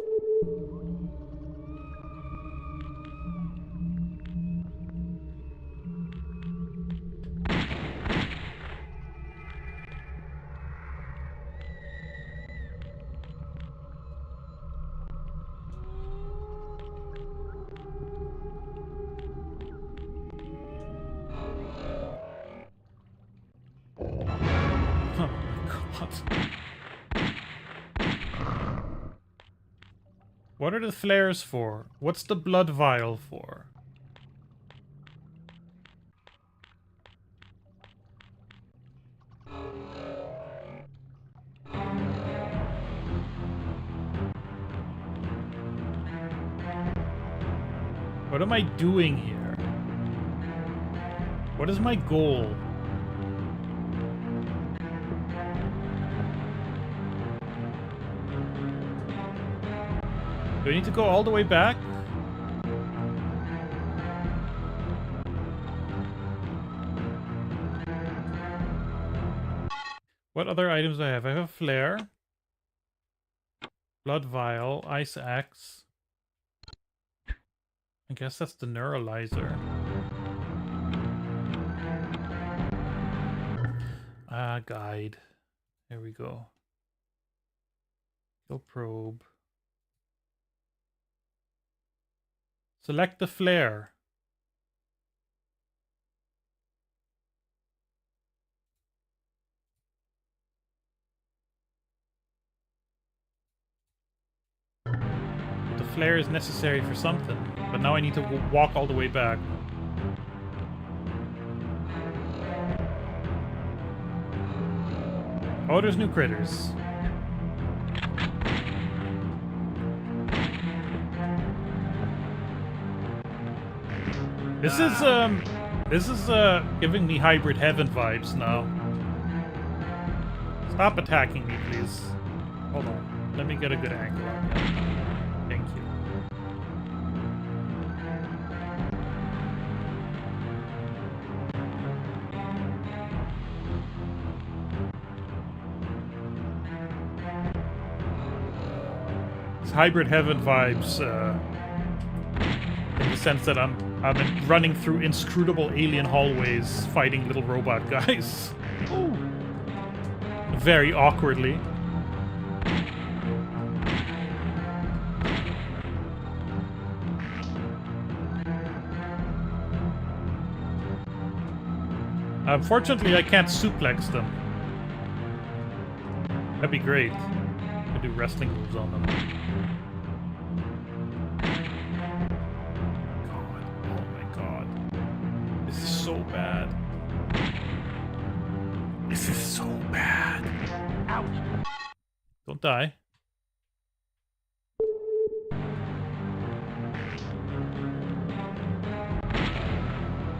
B: Oh my god. What are the flares for? What's the blood vial for? What am I doing here? What is my goal? Do I need to go all the way back? What other items do I have? I have a flare. Blood vial, ice axe. I guess that's the neuralizer. Guide. There we go. Kill probe. Select the flare. The flare is necessary for something, but now I need to walk all the way back. Oh, there's new critters. This is giving me hybrid heaven vibes now. Stop attacking me, please. Hold on. Let me get a good angle on you. Thank you. It's hybrid heaven vibes, in the sense that I'm running through inscrutable alien hallways fighting little robot guys. Ooh. Very awkwardly. Unfortunately, I can't suplex them. That'd be great. I could do wrestling moves on them. So bad. This is so bad. Ouch. Don't die.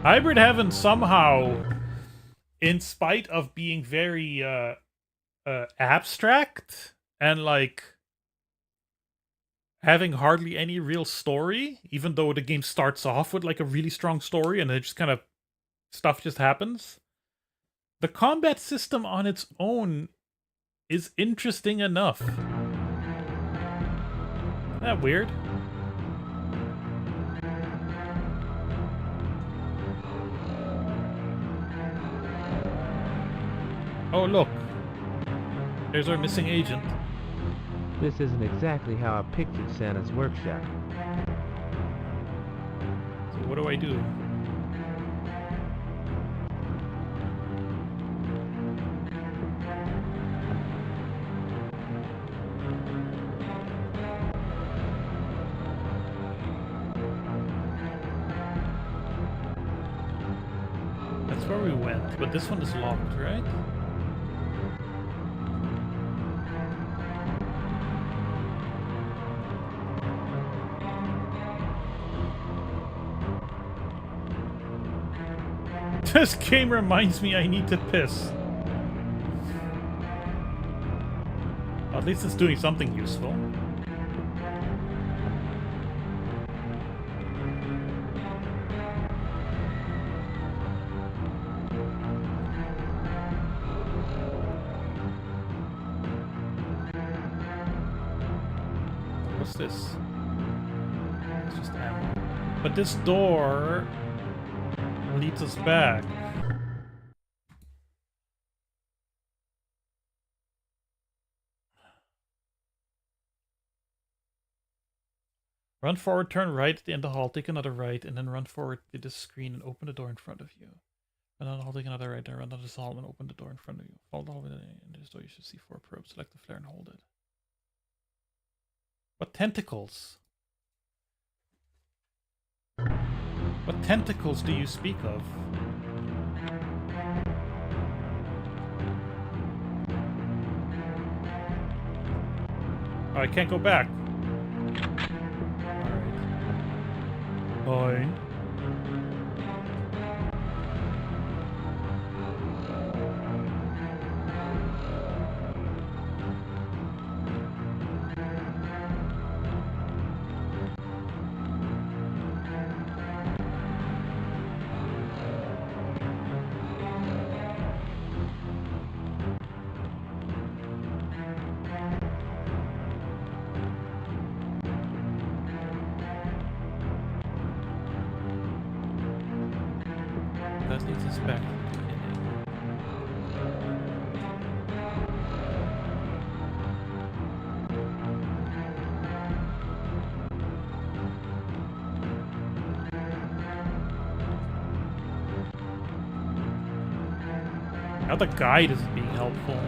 B: Hybrid Heaven somehow, in spite of being very abstract and like having hardly any real story, even though the game starts off with like a really strong story and it just kind of stuff just happens. The combat system on its own is interesting enough. Isn't that weird? Oh, look. There's our missing agent.
E: This isn't exactly how I pictured Santa's workshop.
B: So what do I do? That's where we went, but this one is locked, right? This game reminds me I need to piss. Well, at least it's doing something useful. What's this? It's just ammo. But this door leads us back. Run forward, turn right at the end of the hall, take another right, and then run forward to this screen and open the door in front of you. Run down the hall, take another right, then run down this hall and open the door in front of you. Follow the hallway, and this door you should see 4 probes. Select the flare and hold it. What tentacles? What tentacles do you speak of? Oh, I can't go back. Alright. Fine. That leads us back to the beginning. Now the guide is being helpful.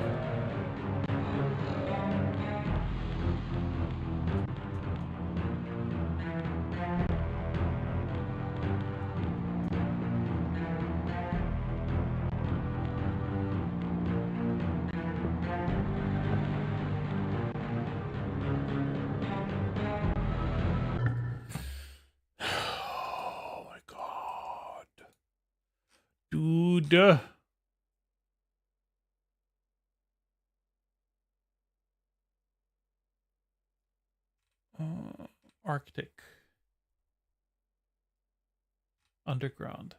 B: Oh my god. Dude. Arctic. Underground.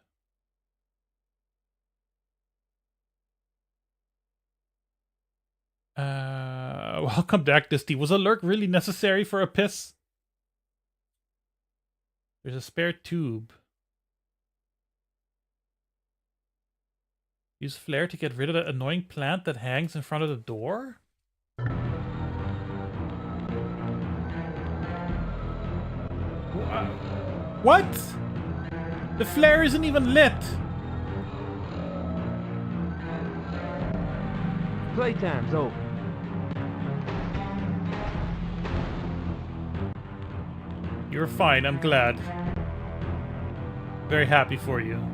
B: Welcome back, Disty. Was a lurk really necessary for a piss? There's a spare tube. Use flare to get rid of that annoying plant that hangs in front of the door? What? The flare isn't even lit.
E: Playtime's over.
B: You're fine, I'm glad. Very happy for you.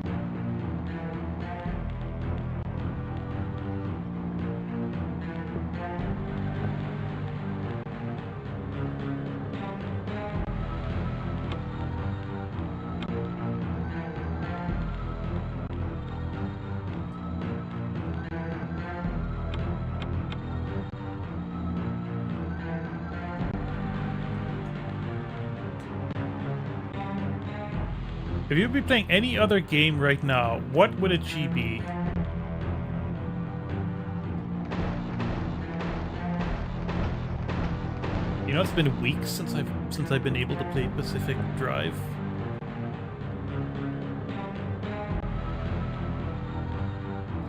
B: If you'd be playing any other game right now, what would it be? You know, it's been weeks since I've been able to play Pacific Drive.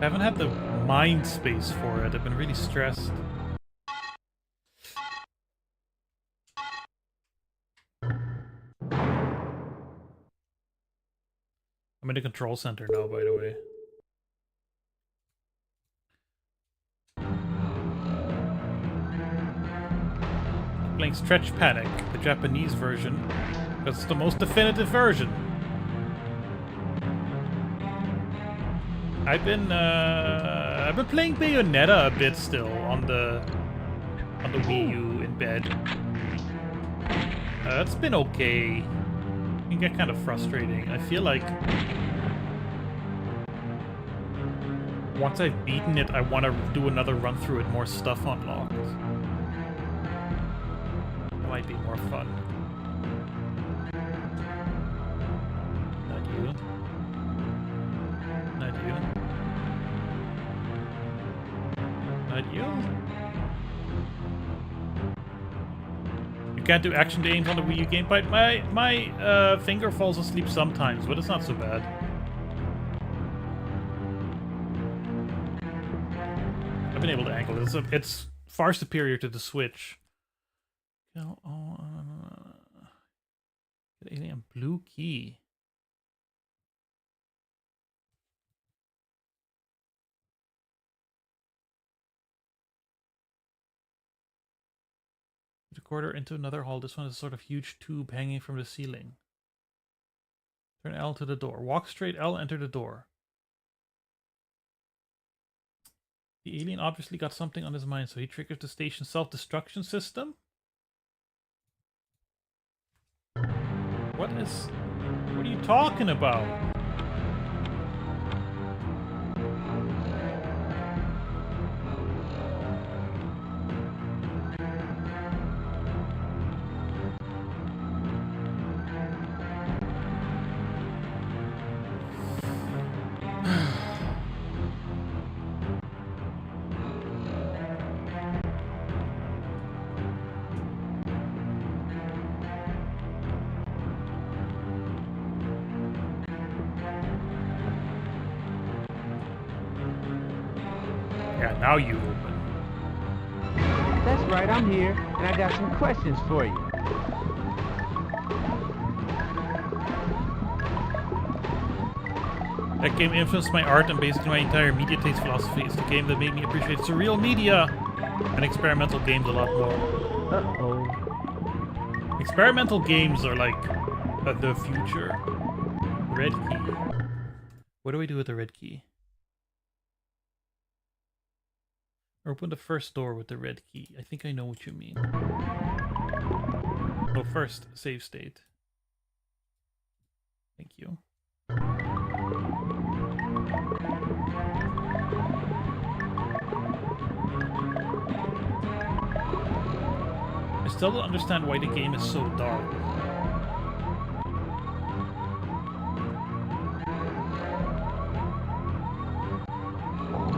B: I haven't had the mind space for it. I've been really stressed. I'm in the control center now, by the way. I'm playing Stretch Panic, the Japanese version, because it's the most definitive version. I've been playing Bayonetta a bit still on the Wii U in bed. It's been okay. It can get kind of frustrating. I feel like once I've beaten it, I want to do another run through it, more stuff unlocked. That might be more fun. Not you. Not you. Not you. You can't do action games on the Wii U gamepad. My finger falls asleep sometimes, but it's not so bad. I've been able to angle it. It's far superior to the Switch. Alien blue key. Recorder into another hall. This one is a sort of huge tube hanging from the ceiling. Turn L to the door. Walk straight L, enter the door. The alien obviously got something on his mind, so he triggers the station's self-destruction system? What are you talking about? Yeah, now you open.
E: That's right, I'm here, and I got some questions for you.
B: That game influenced my art and basically my entire media taste philosophy. It's the game that made me appreciate surreal media and experimental games a lot more.
E: Uh-oh.
B: Experimental games are like the future. Red key. What do we do with the red key? Open the first door with the red key. I think I know what you mean. Oh, first, save state. Thank you. I still don't understand why the game is so dark.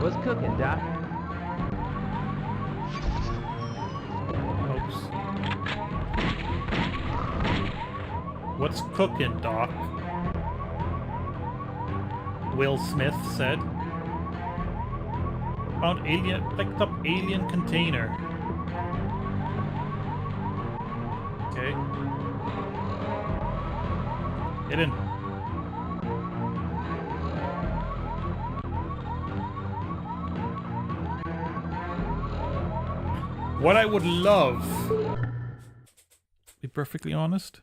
E: What's cooking, Doc?
B: Oops. What's cooking, Doc? Will Smith said. Found alien, picked up alien container. Okay. Get in. What I would love, to be perfectly honest,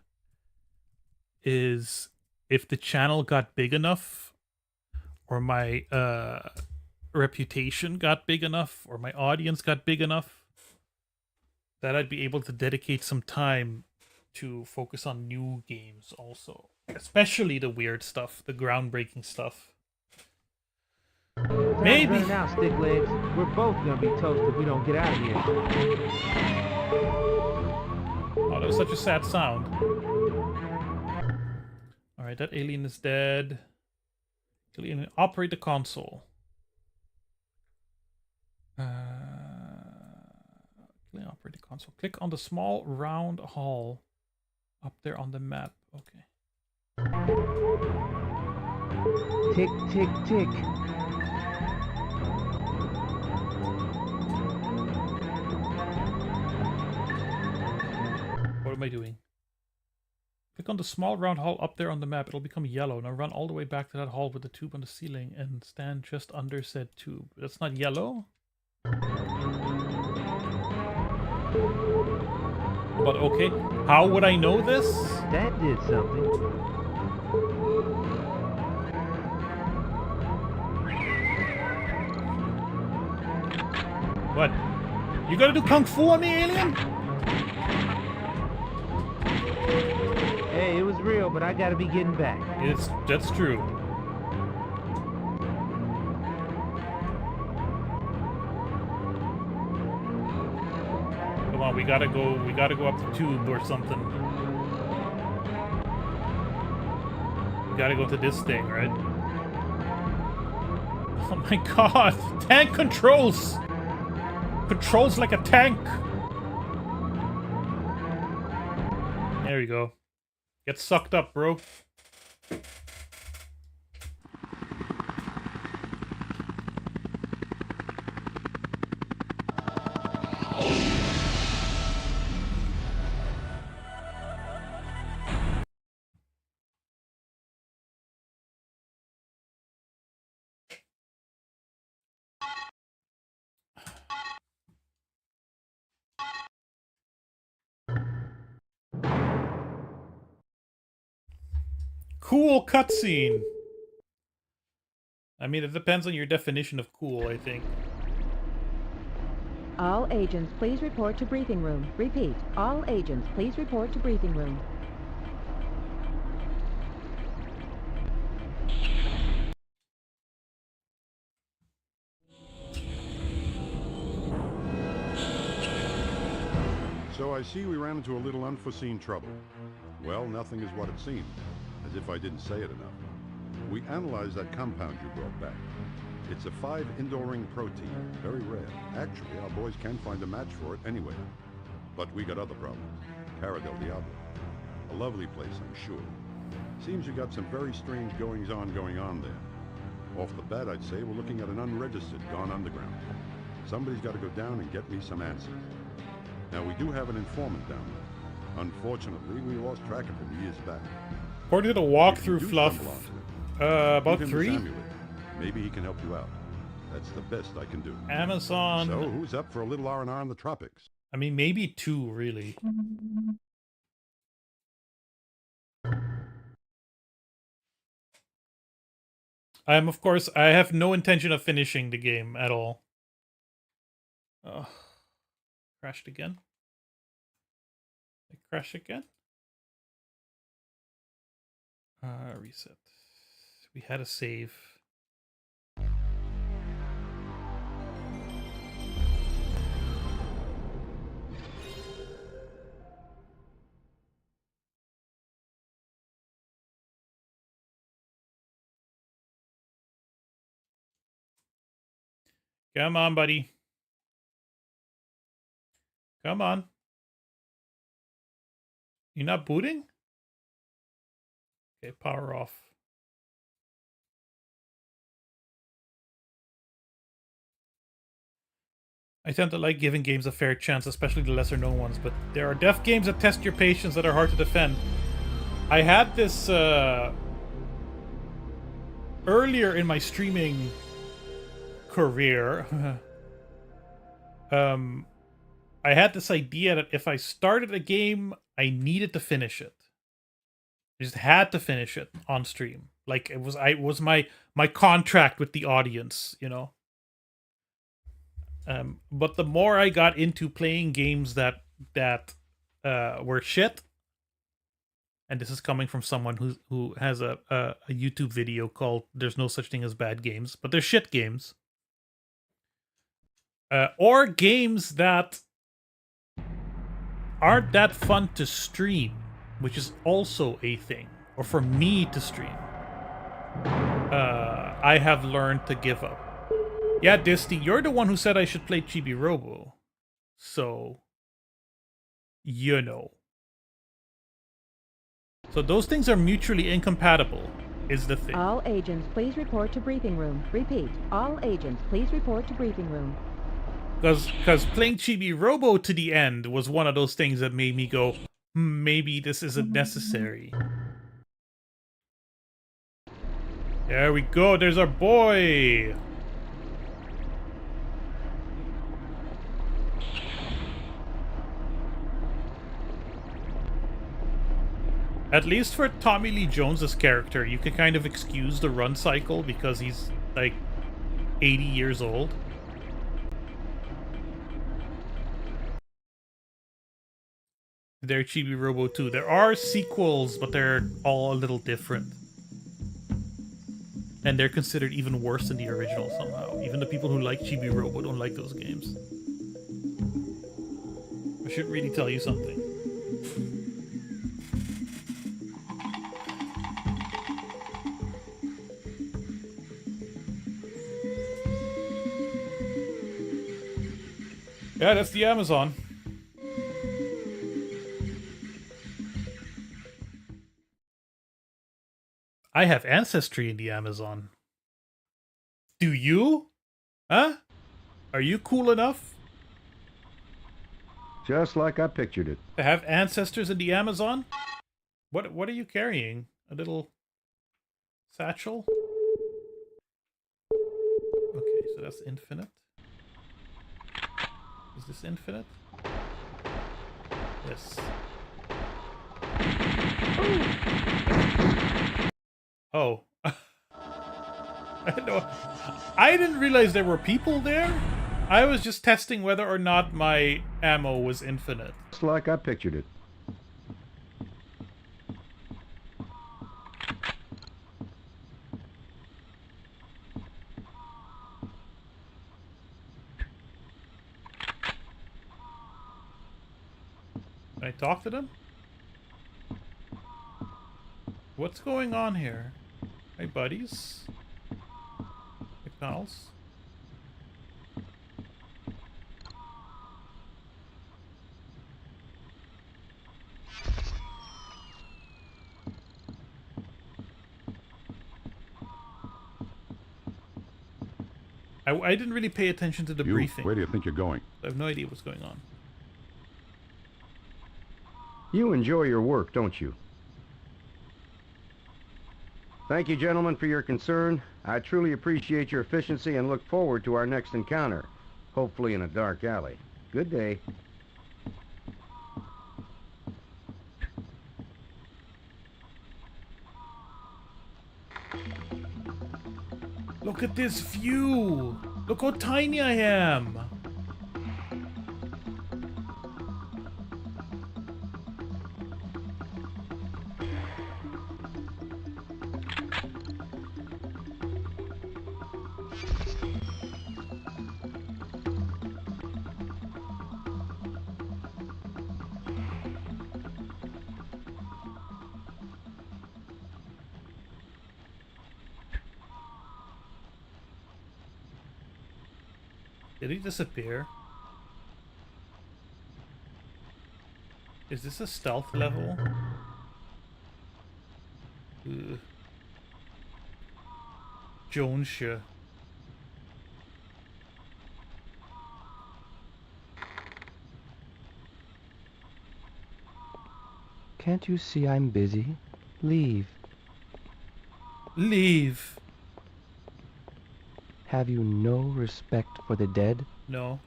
B: is if the channel got big enough, or my reputation got big enough, or my audience got big enough, that I'd be able to dedicate some time to focus on new games also. Especially the weird stuff, the groundbreaking stuff. Maybe.
E: Time's running out, stick legs. We're both gonna be toast if we don't get out of here.
B: Oh, that was such a sad sound. Alright, that alien is dead. Alien, operate the console. Operate the console. Click on the small round hall up there on the map. Okay.
E: Tick, tick, tick.
B: What am I doing? Click on the small round hall up there on the map. It'll become yellow. Now run all the way back to that hall with the tube on the ceiling and stand just under said tube. That's not yellow? But okay, how would I know this?
E: That did something.
B: What? You gonna do kung fu on me, alien?
E: Hey, it was real, but I gotta be getting back.
B: That's true. Come on, we gotta go up the tube or something. We gotta go to this thing, right? Oh my god! Tank controls! Controls like a tank! There we go. Get sucked up, bro. Cool cutscene. I mean, it depends on your definition of cool, I think.
D: All agents, please report to briefing room. Repeat, all agents, please report to briefing room.
I: So I see we ran into a little unforeseen trouble. Well, nothing is what it seemed, as if I didn't say it enough. We analyzed that compound you brought back. It's a 5-indoring protein, very rare. Actually, our boys can't find a match for it anywhere. But we got other problems. Cara del Diablo. A lovely place, I'm sure. Seems you got some very strange goings-on going on there. Off the bat, I'd say we're looking at an unregistered, gone underground. Somebody's got to go down and get me some answers. Now, we do have an informant down there. Unfortunately, we lost track of him years back.
B: According to the walkthrough fluff, about
I: Give him
B: 3.
I: this amulet. Maybe he can help you out. That's the best I can do.
B: Amazon.
I: So, who's up for a little R&R in the tropics?
B: I mean, maybe 2, really. Of course, I have no intention of finishing the game at all. Oh, crashed again. It crashed again. Reset. We had a save. Come on, buddy. Come on. You're not booting? Okay, power off. I tend to like giving games a fair chance, especially the lesser known ones, but there are def games that test your patience that are hard to defend. I had this earlier in my streaming career. I had this idea that if I started a game, I needed to finish it. I just had to finish it on stream. Like it was my contract with the audience, you know. But the more I got into playing games that were shit, and this is coming from someone who has a YouTube video called "There's No Such Thing as Bad Games," but they're shit games, or games that aren't that fun to stream, which is also a thing, or for me to stream. I have learned to give up. Yeah, Disty, you're the one who said I should play Chibi Robo. So, you know. So those things are mutually incompatible, is the thing.
D: All agents, please report to briefing room. Repeat, all agents, please report to briefing room.
B: Because playing Chibi Robo to the end was one of those things that made me go, maybe this isn't necessary. There we go, there's our boy! At least for Tommy Lee Jones's character, you can kind of excuse the run cycle because he's like 80 years old. They're Chibi Robo 2. There are sequels, but they're all a little different. And they're considered even worse than the original somehow. Even the people who like Chibi Robo don't like those games. I should really tell you something. Yeah, that's the Amazon. I have ancestry in the Amazon. Do you? Huh? Are you cool enough
I: Just like I pictured it.
B: to have ancestors in the Amazon? What are you carrying? A little satchel? Okay, so that's infinite. Is this infinite? Yes. Oh. No, I didn't realize there were people there. I was just testing whether or not my ammo was infinite.
I: Just like I pictured it.
B: Can I talk to them? What's going on here? Hey, buddies. McDonald's. I didn't really pay attention to the briefing.
I: Where do you think you're going?
B: I have no idea what's going on.
K: You enjoy your work, don't you? Thank you, gentlemen, for your concern. I truly appreciate your efficiency and look forward to our next encounter. Hopefully in a dark alley. Good day.
B: Look at this view! Look how tiny I am! Did he disappear? Is this a stealth level? Ugh. Jonesha.
G: Can't you see I'm busy? Leave.
B: Leave.
G: Have you no respect for the dead?
B: No.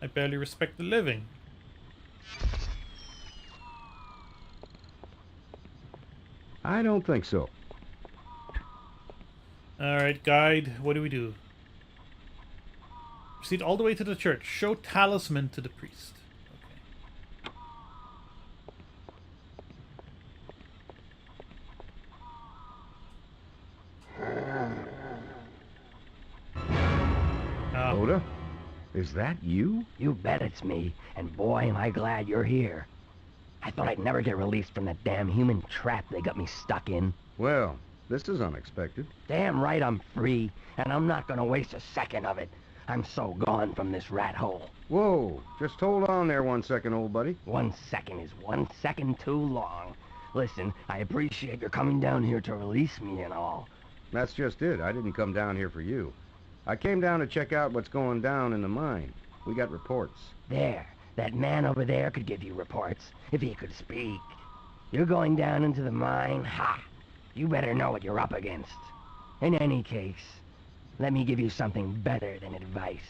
B: I barely respect the living.
K: I don't think so.
B: Alright, guide. What do we do? Proceed all the way to the church. Show talisman to the priest.
K: Oda? Is that you?
F: You bet it's me, and boy am I glad you're here. I thought I'd never get released from that damn human trap they got me stuck in.
K: Well, this is unexpected.
F: Damn right I'm free, and I'm not gonna waste a second of it. I'm so gone from this rat hole.
K: Whoa, just hold on there 1 second, old buddy.
F: 1 second is 1 second too long. Listen, I appreciate your coming down here to release me and all.
K: That's just it. I didn't come down here for you. I came down to check out what's going down in the mine. We got reports.
F: There, that man over there could give you reports, if he could speak. You're going down into the mine? Ha! You better know what you're up against. In any case, let me give you something better than advice.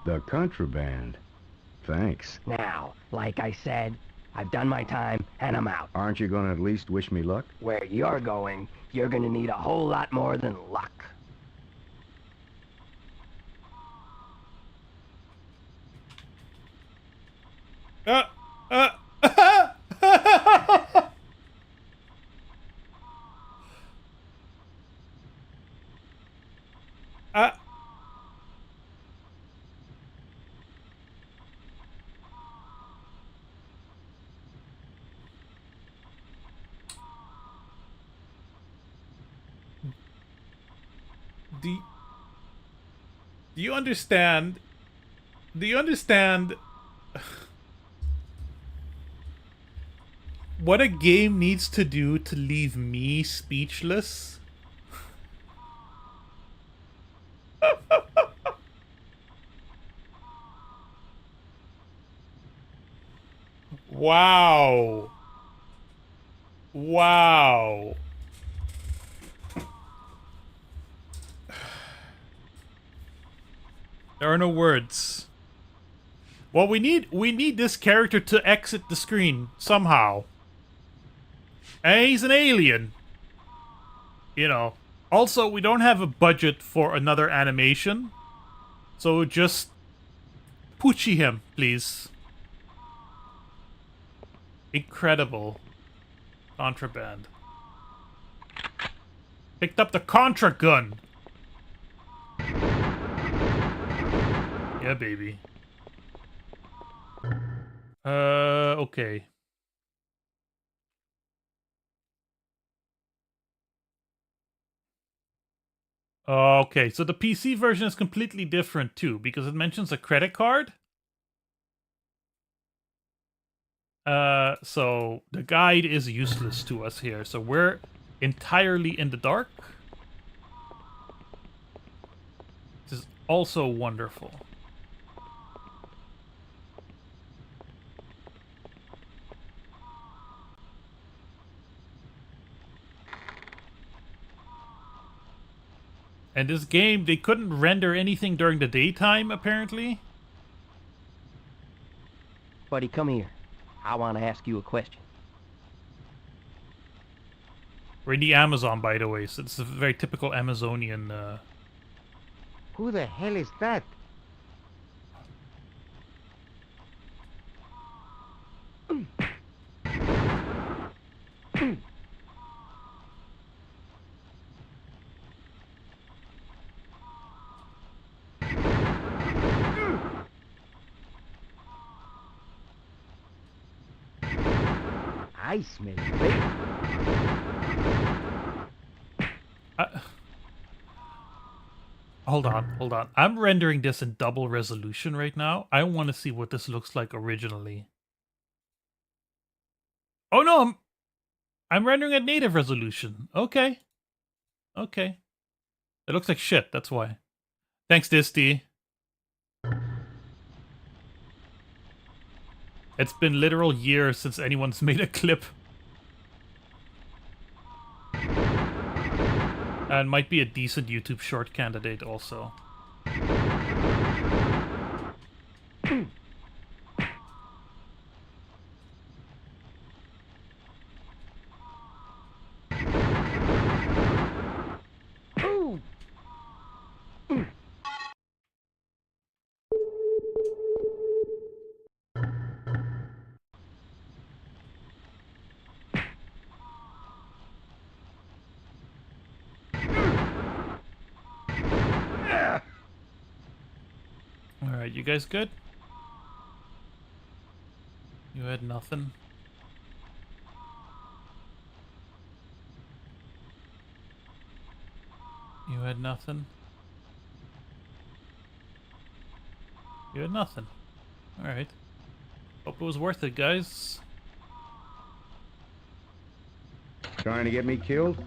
K: The contraband. Thanks.
F: Now, like I said, I've done my time, and I'm out.
K: Aren't you gonna at least wish me luck?
F: Where you're going, you're gonna need a whole lot more than luck.
B: Do you understand? Do you understand? what a game needs to do to leave me speechless. Wow. Wow. There are no words. Well, we need this character to exit the screen somehow. And he's an alien. You know. Also, we don't have a budget for another animation. So just Poochie him, please. Incredible. Contraband. Picked up the Contra gun. Yeah, baby. Okay. Okay, so the PC version is completely different too, because it mentions a credit card. So the guide is useless to us here, so we're entirely in the dark. This is also wonderful. And this game, they couldn't render anything during the daytime, apparently.
F: Buddy, come here. I want to ask you a question.
B: We're in the Amazon, by the way, so it's a very typical Amazonian,
K: Who the hell is that? I smell bacon.
B: Hold on. I'm rendering this in double resolution right now. I want to see what this looks like originally. Oh no, I'm rendering at native resolution. Okay. Okay. It looks like shit, that's why. Thanks, Disty. It's been literal years since anyone's made a clip. And might be a decent YouTube short candidate also. Alright, you guys good? You had nothing? You had nothing? You had nothing. Alright. Hope it was worth it, guys.
K: Trying to get me killed?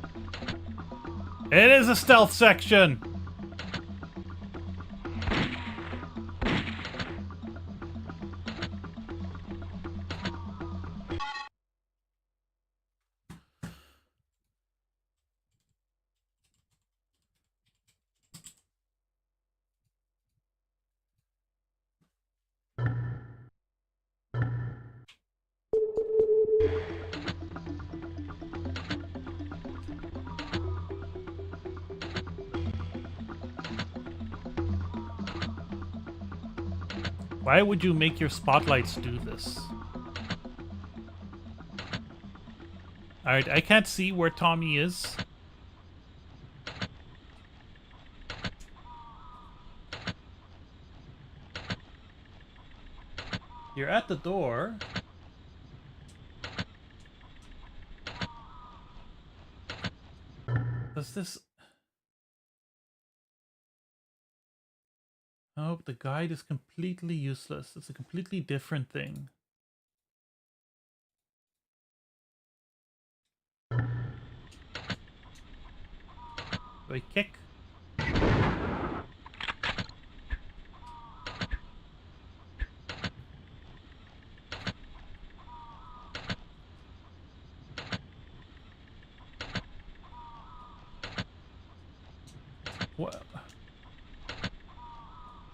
B: It is a stealth section! Why would you make your spotlights do this? Alright, I can't see where Tommy is. You're at the door. Does this... Oh, the guide is completely useless. It's a completely different thing. Do I kick? What?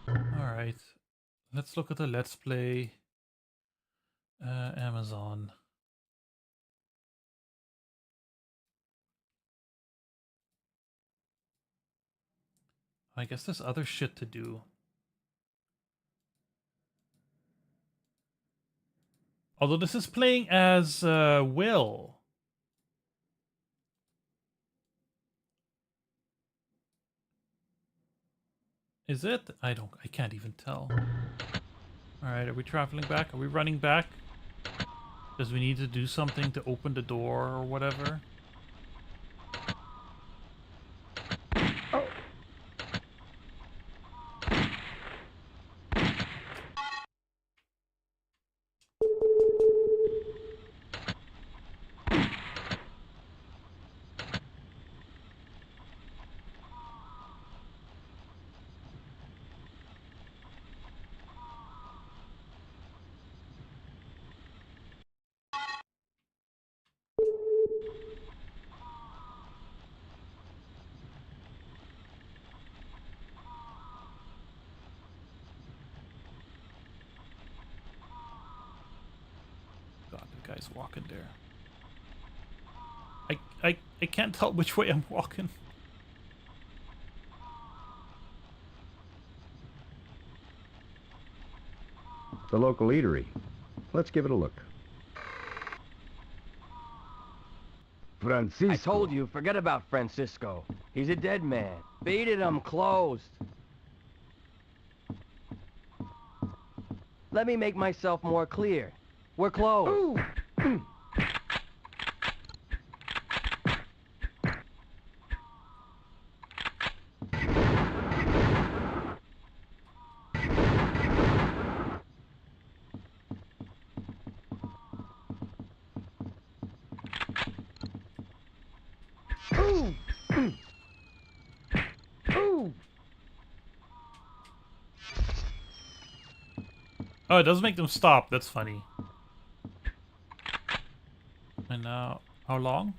B: Alright. Let's look at the Let's Play. Amazon. I guess there's other shit to do. Although this is playing as Will. Is it? I can't even tell. Alright, are we traveling back? Are we running back? Does we need to do something to open the door or whatever? God, the guy's walking there. I can't tell which way I'm walking.
K: The local eatery. Let's give it a look. Francisco.
F: I told you, forget about Francisco. He's a dead man. Beat it, I'm closed. Let me make myself more clear. We're closed.
B: Oh, it does make them stop. That's funny. And now, how long?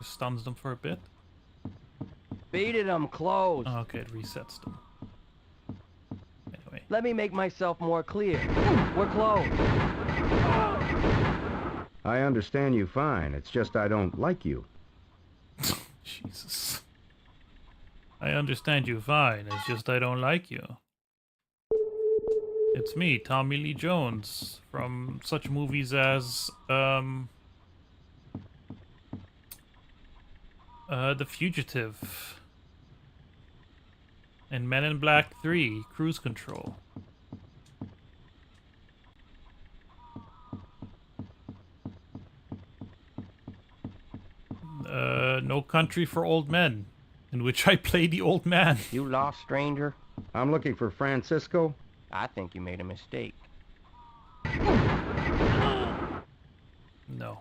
B: Just stuns them for a bit.
F: Beat it, I'm closed.
B: Oh, okay, it resets them. Anyway.
F: Let me make myself more clear. We're closed.
K: I understand you fine. It's just I don't like you.
B: Jesus. I understand you fine. It's just I don't like you. It's me, Tommy Lee Jones, from such movies as The Fugitive and Men in Black 3, Cruise Control. No Country for Old Men, in which I play the old man.
F: You lost, stranger?
K: I'm looking for Francisco.
F: I think you made a mistake.
B: No.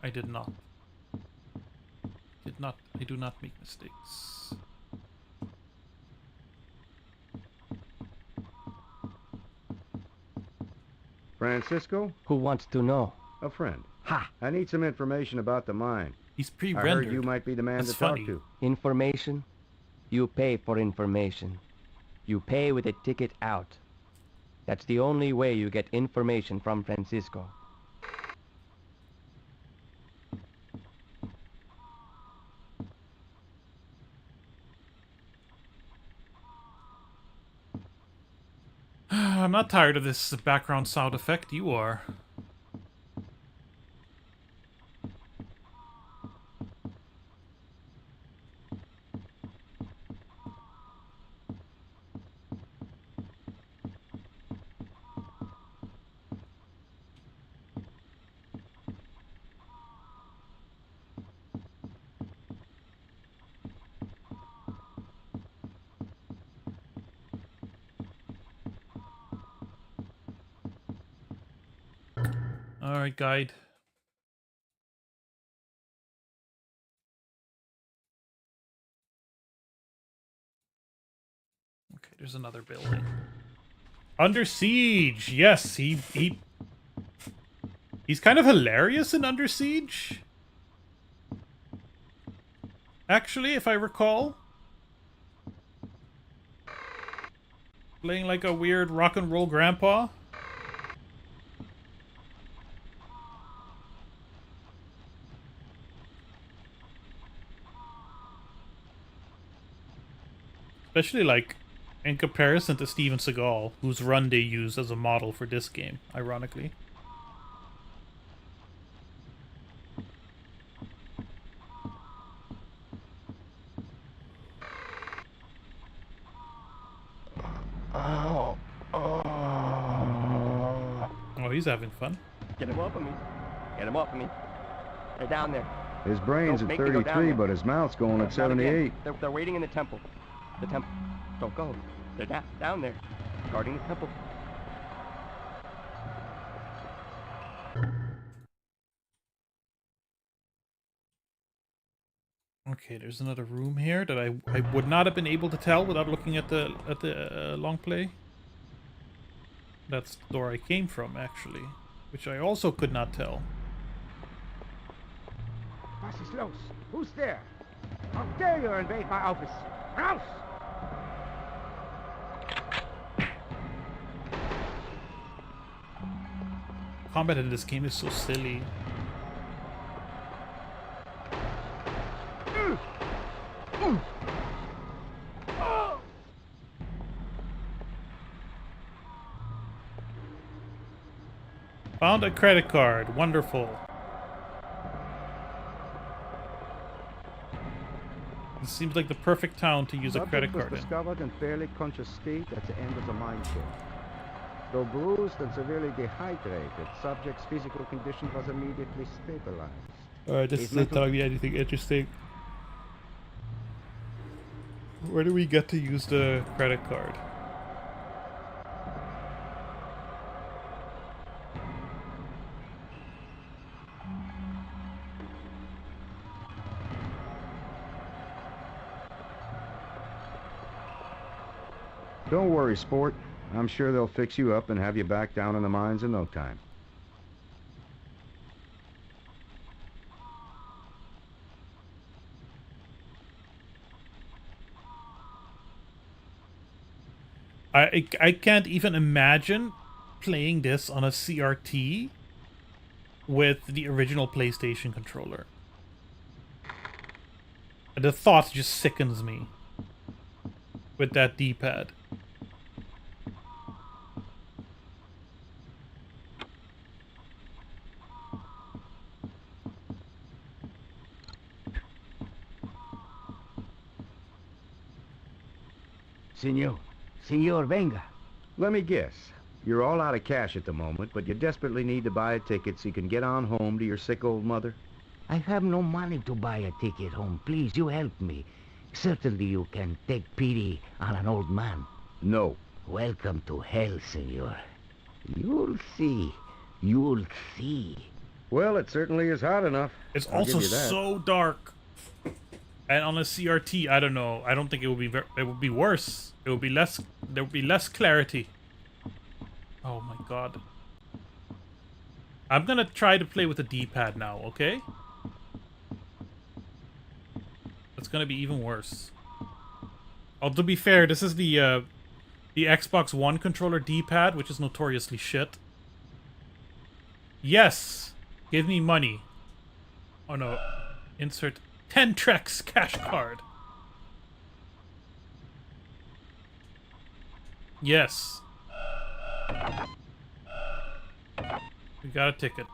B: I did not. I do not make mistakes.
K: Francisco?
F: Who wants to know?
K: A friend.
F: Ha!
K: I need some information about the mine.
B: He's
K: I
B: pre-rendered.
K: heard you might be the man
B: That's
K: to
B: funny.
K: talk to.
F: Information? You pay for information. You pay with a ticket out. That's the only way you get information from Francisco.
B: I'm not tired of this background sound effect. You are. Alright, guide. there's another building. Under Siege. Yes, he's kind of hilarious in Under Siege. Actually, if I recall. Playing like a weird rock and roll grandpa. Especially like in comparison to Steven Seagal, whose run they used as a model for this game, ironically.
F: Oh.
B: Oh, he's having fun.
G: Get him off of me. Get him off of me. They're down there.
K: His brain's
G: Don't
K: at
G: make me go down
K: 33,
G: there.
K: but his mouth's going at
G: Not again.
K: 78.
G: They're waiting in the temple. The temple. Don't go. They're down there. Guarding the temple.
B: Okay, there's another room here that I would not have been able to tell without looking at the long play. That's the door I came from, actually, which I also could not tell.
E: Was ist los? Who's there? How dare you invade my office? Raus!
B: Combat in this game is so silly. Found a credit card. Wonderful. This seems like the perfect town to use a credit card
K: was
B: in.
K: discovered in fairly conscious state at the end of the mine shift. Though bruised and severely dehydrated, subject's physical condition was immediately stabilized.
B: Alright, this isn't telling me anything interesting. Where do we get to use the credit card?
K: Don't worry, sport. I'm sure they'll fix you up and have you back down in the mines in no time.
B: I can't even imagine playing this on a CRT with the original PlayStation controller. The thought just sickens me with that D-pad.
F: Senor, venga.
K: Let me guess. You're all out of cash at the moment, but you desperately need to buy a ticket so you can get on home to your sick old mother?
F: I have no money to buy a ticket home. Please, you help me. Certainly you can take pity on an old man.
K: No.
F: Welcome to hell, senor. You'll see. You'll see.
K: Well, it certainly is hot enough.
B: It's
K: I'll give
B: also
K: you that.
B: so dark. And on a CRT, I don't know. I don't think it would be it would be worse. It would be less. There would be less clarity. Oh my god. I'm gonna try to play with the D-pad now, okay? It's gonna be even worse. Oh, to be fair, this is the Xbox One controller D-pad, which is notoriously shit. Yes! Give me money. Oh no. Insert 10 Trex cash card. Yes. We got a ticket.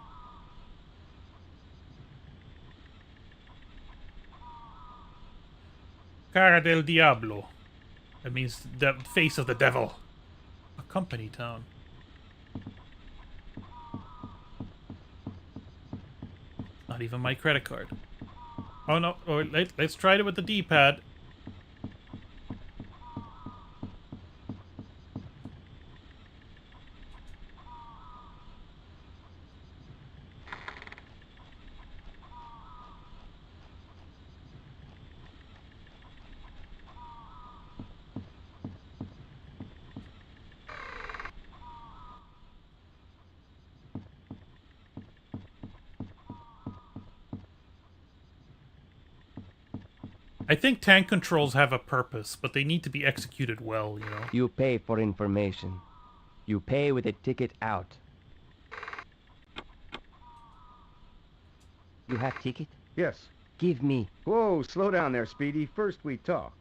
B: Cara del Diablo. That means the face of the devil. A company town. Not even my credit card. Oh no, oh, let's try it with the D-pad. I think tank controls have a purpose, but they need to be executed well, you know?
G: You pay for information. You pay with a ticket out. You have ticket?
K: Yes.
G: Give me.
K: Whoa, slow down there, Speedy. First we talk.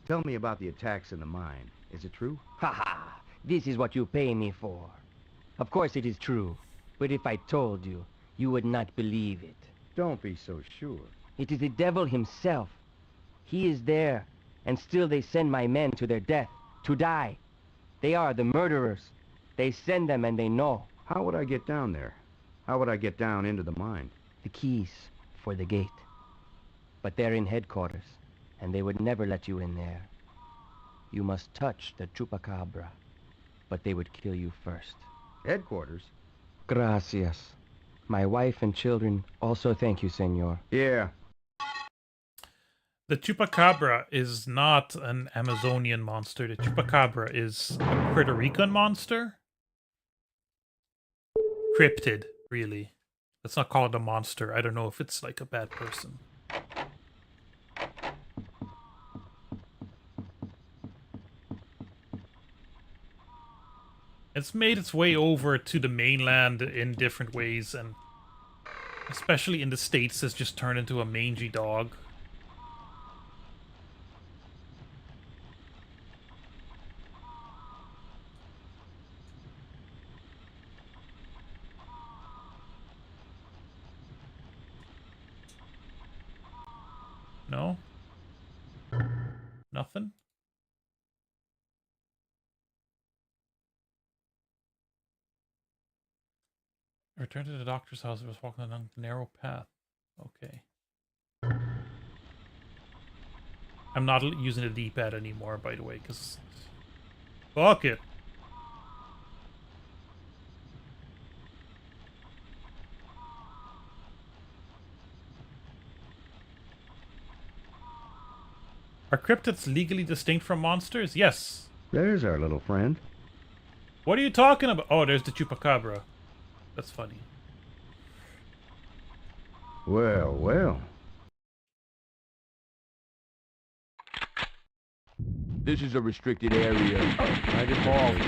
K: Tell me about the attacks in the mine. Is it true?
F: Ha ha! This is what you pay me for. Of course it is true. But if I told you, you would not believe it.
K: Don't be so sure.
F: It is the devil himself. He is there, and still they send my men to their death, to die. They are the murderers. They send them and they know.
K: How would I get down there? How would I get down into the mine?
F: The keys for the gate. But they're in headquarters, and they would never let you in there. You must touch the chupacabra, but they would kill you first.
K: Headquarters?
F: Gracias. My wife and children also thank you, senor.
K: Yeah.
B: The chupacabra is not an Amazonian monster. The chupacabra is a Puerto Rican monster. Cryptid, really. Let's not call it a monster. I don't know if it's like a bad person. It's made its way over to the mainland in different ways, and especially in the States, has just turned into a mangy dog. No? Nothing? I returned to the doctor's house. I was walking along a narrow path. Okay. I'm not using the D-pad anymore, by the way, because... Fuck it! Are cryptids legally distinct from monsters? Yes.
K: There's our little friend.
B: What are you talking about? Oh, there's the chupacabra. That's funny.
K: Well, well.
L: This is a restricted area.
K: I just always...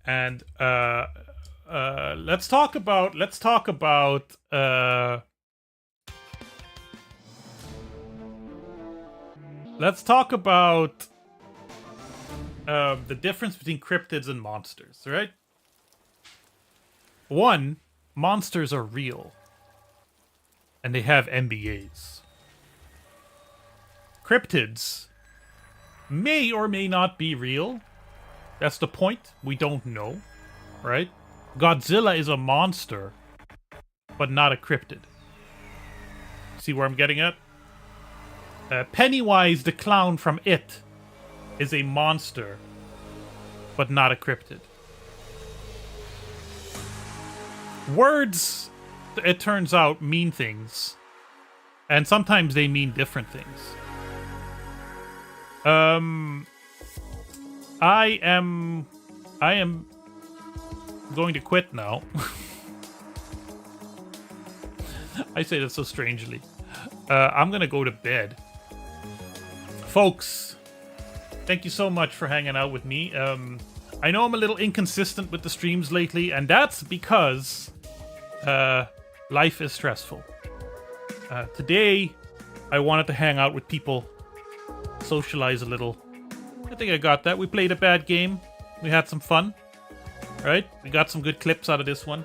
B: And let's talk about the difference between cryptids and monsters, right? One, monsters are real, and they have MBAs. Cryptids may or may not be real. That's the point. We don't know, right? Godzilla is a monster, but not a cryptid. See where I'm getting at? Pennywise the clown from It is a monster, but not a cryptid. Words, it turns out, mean things, and sometimes they mean different things. I am going to quit now. I say that so strangely. I'm gonna go to bed. Folks, thank you so much for hanging out with me. I know I'm a little inconsistent with the streams lately, and that's because life is stressful. Today, I wanted to hang out with people, socialize a little. I think I got that. We played a bad game. We had some fun. Right? We got some good clips out of this one.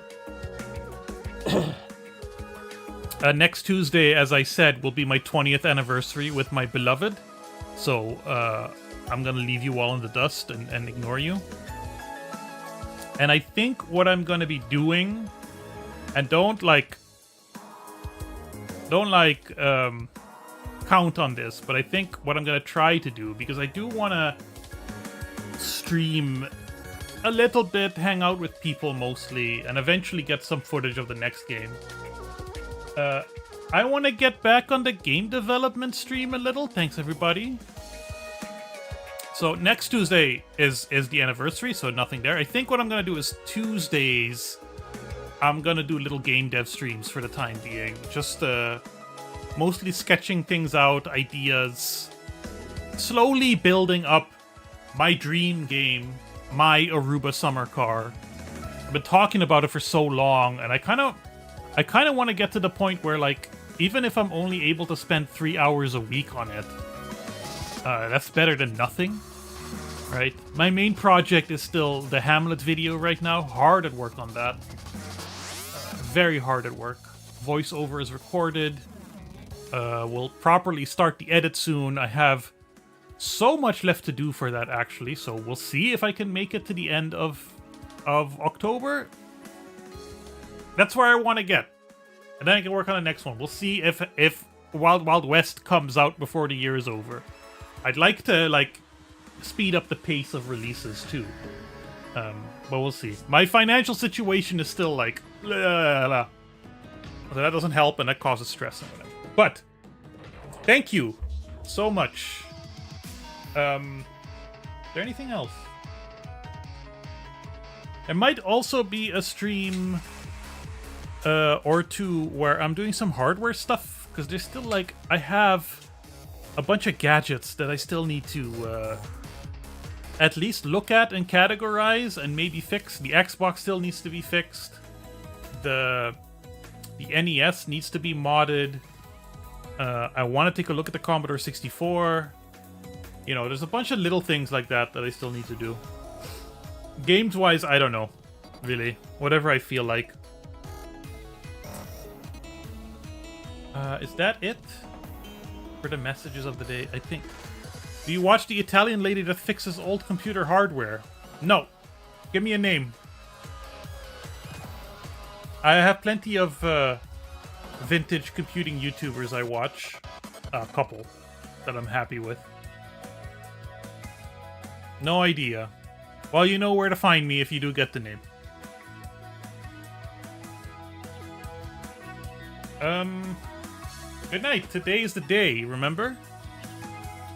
B: Next Tuesday, as I said, will be my 20th anniversary with my beloved. So, I'm gonna leave you all in the dust and ignore you. And I think what I'm gonna be doing, and don't count on this, but I think what I'm gonna try to do, because I do wanna stream a little bit, hang out with people mostly, and eventually get some footage of the next game. I want to get back on the game development stream a little. Thanks, everybody. So next Tuesday is the anniversary, so nothing there. I think what I'm gonna do is Tuesdays, I'm gonna do little game dev streams for the time being. Just mostly sketching things out, ideas, slowly building up my dream game, my Aruba summer car. I've been talking about it for so long, and I kind of want to get to the point where, like, even if I'm only able to spend 3 hours a week on it, that's better than nothing, right? My main project is still the Hamlet video right now. Hard at work on that. Very hard at work. Voiceover is recorded. We'll properly start the edit soon. I have so much left to do for that, actually, so we'll see if I can make it to the end of October. That's where I want to get. And then I can work on the next one. We'll see if Wild Wild West comes out before the year is over. I'd like to, like, speed up the pace of releases, too. But we'll see. My financial situation is still, like, blah, blah. So that doesn't help, and that causes stress and whatever. But, thank you so much. Is there anything else? There might also be a stream or two where I'm doing some hardware stuff, because there's still, like, I have a bunch of gadgets that I still need to at least look at and categorize and maybe fix. The Xbox still needs to be fixed. The NES needs to be modded. I want to take a look at the Commodore 64. You know, there's a bunch of little things like that I still need to do. Games-wise, I don't know. Really. Whatever I feel like. Is that it? For the messages of the day, I think. Do you watch the Italian lady that fixes old computer hardware? No. Give me a name. I have plenty of vintage computing YouTubers I watch. A couple that I'm happy with. No idea. Well, you know where to find me if you do get the name. Good night. Today is the day, remember?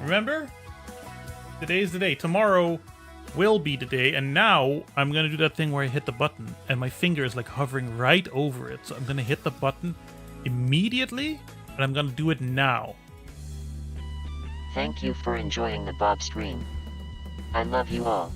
B: Remember? Today is the day. Tomorrow will be the day, and now I'm gonna do that thing where I hit the button, and my finger is like hovering right over it. So I'm gonna hit the button immediately, and I'm gonna do it now.
H: Thank you for enjoying the Bob stream. I love you all.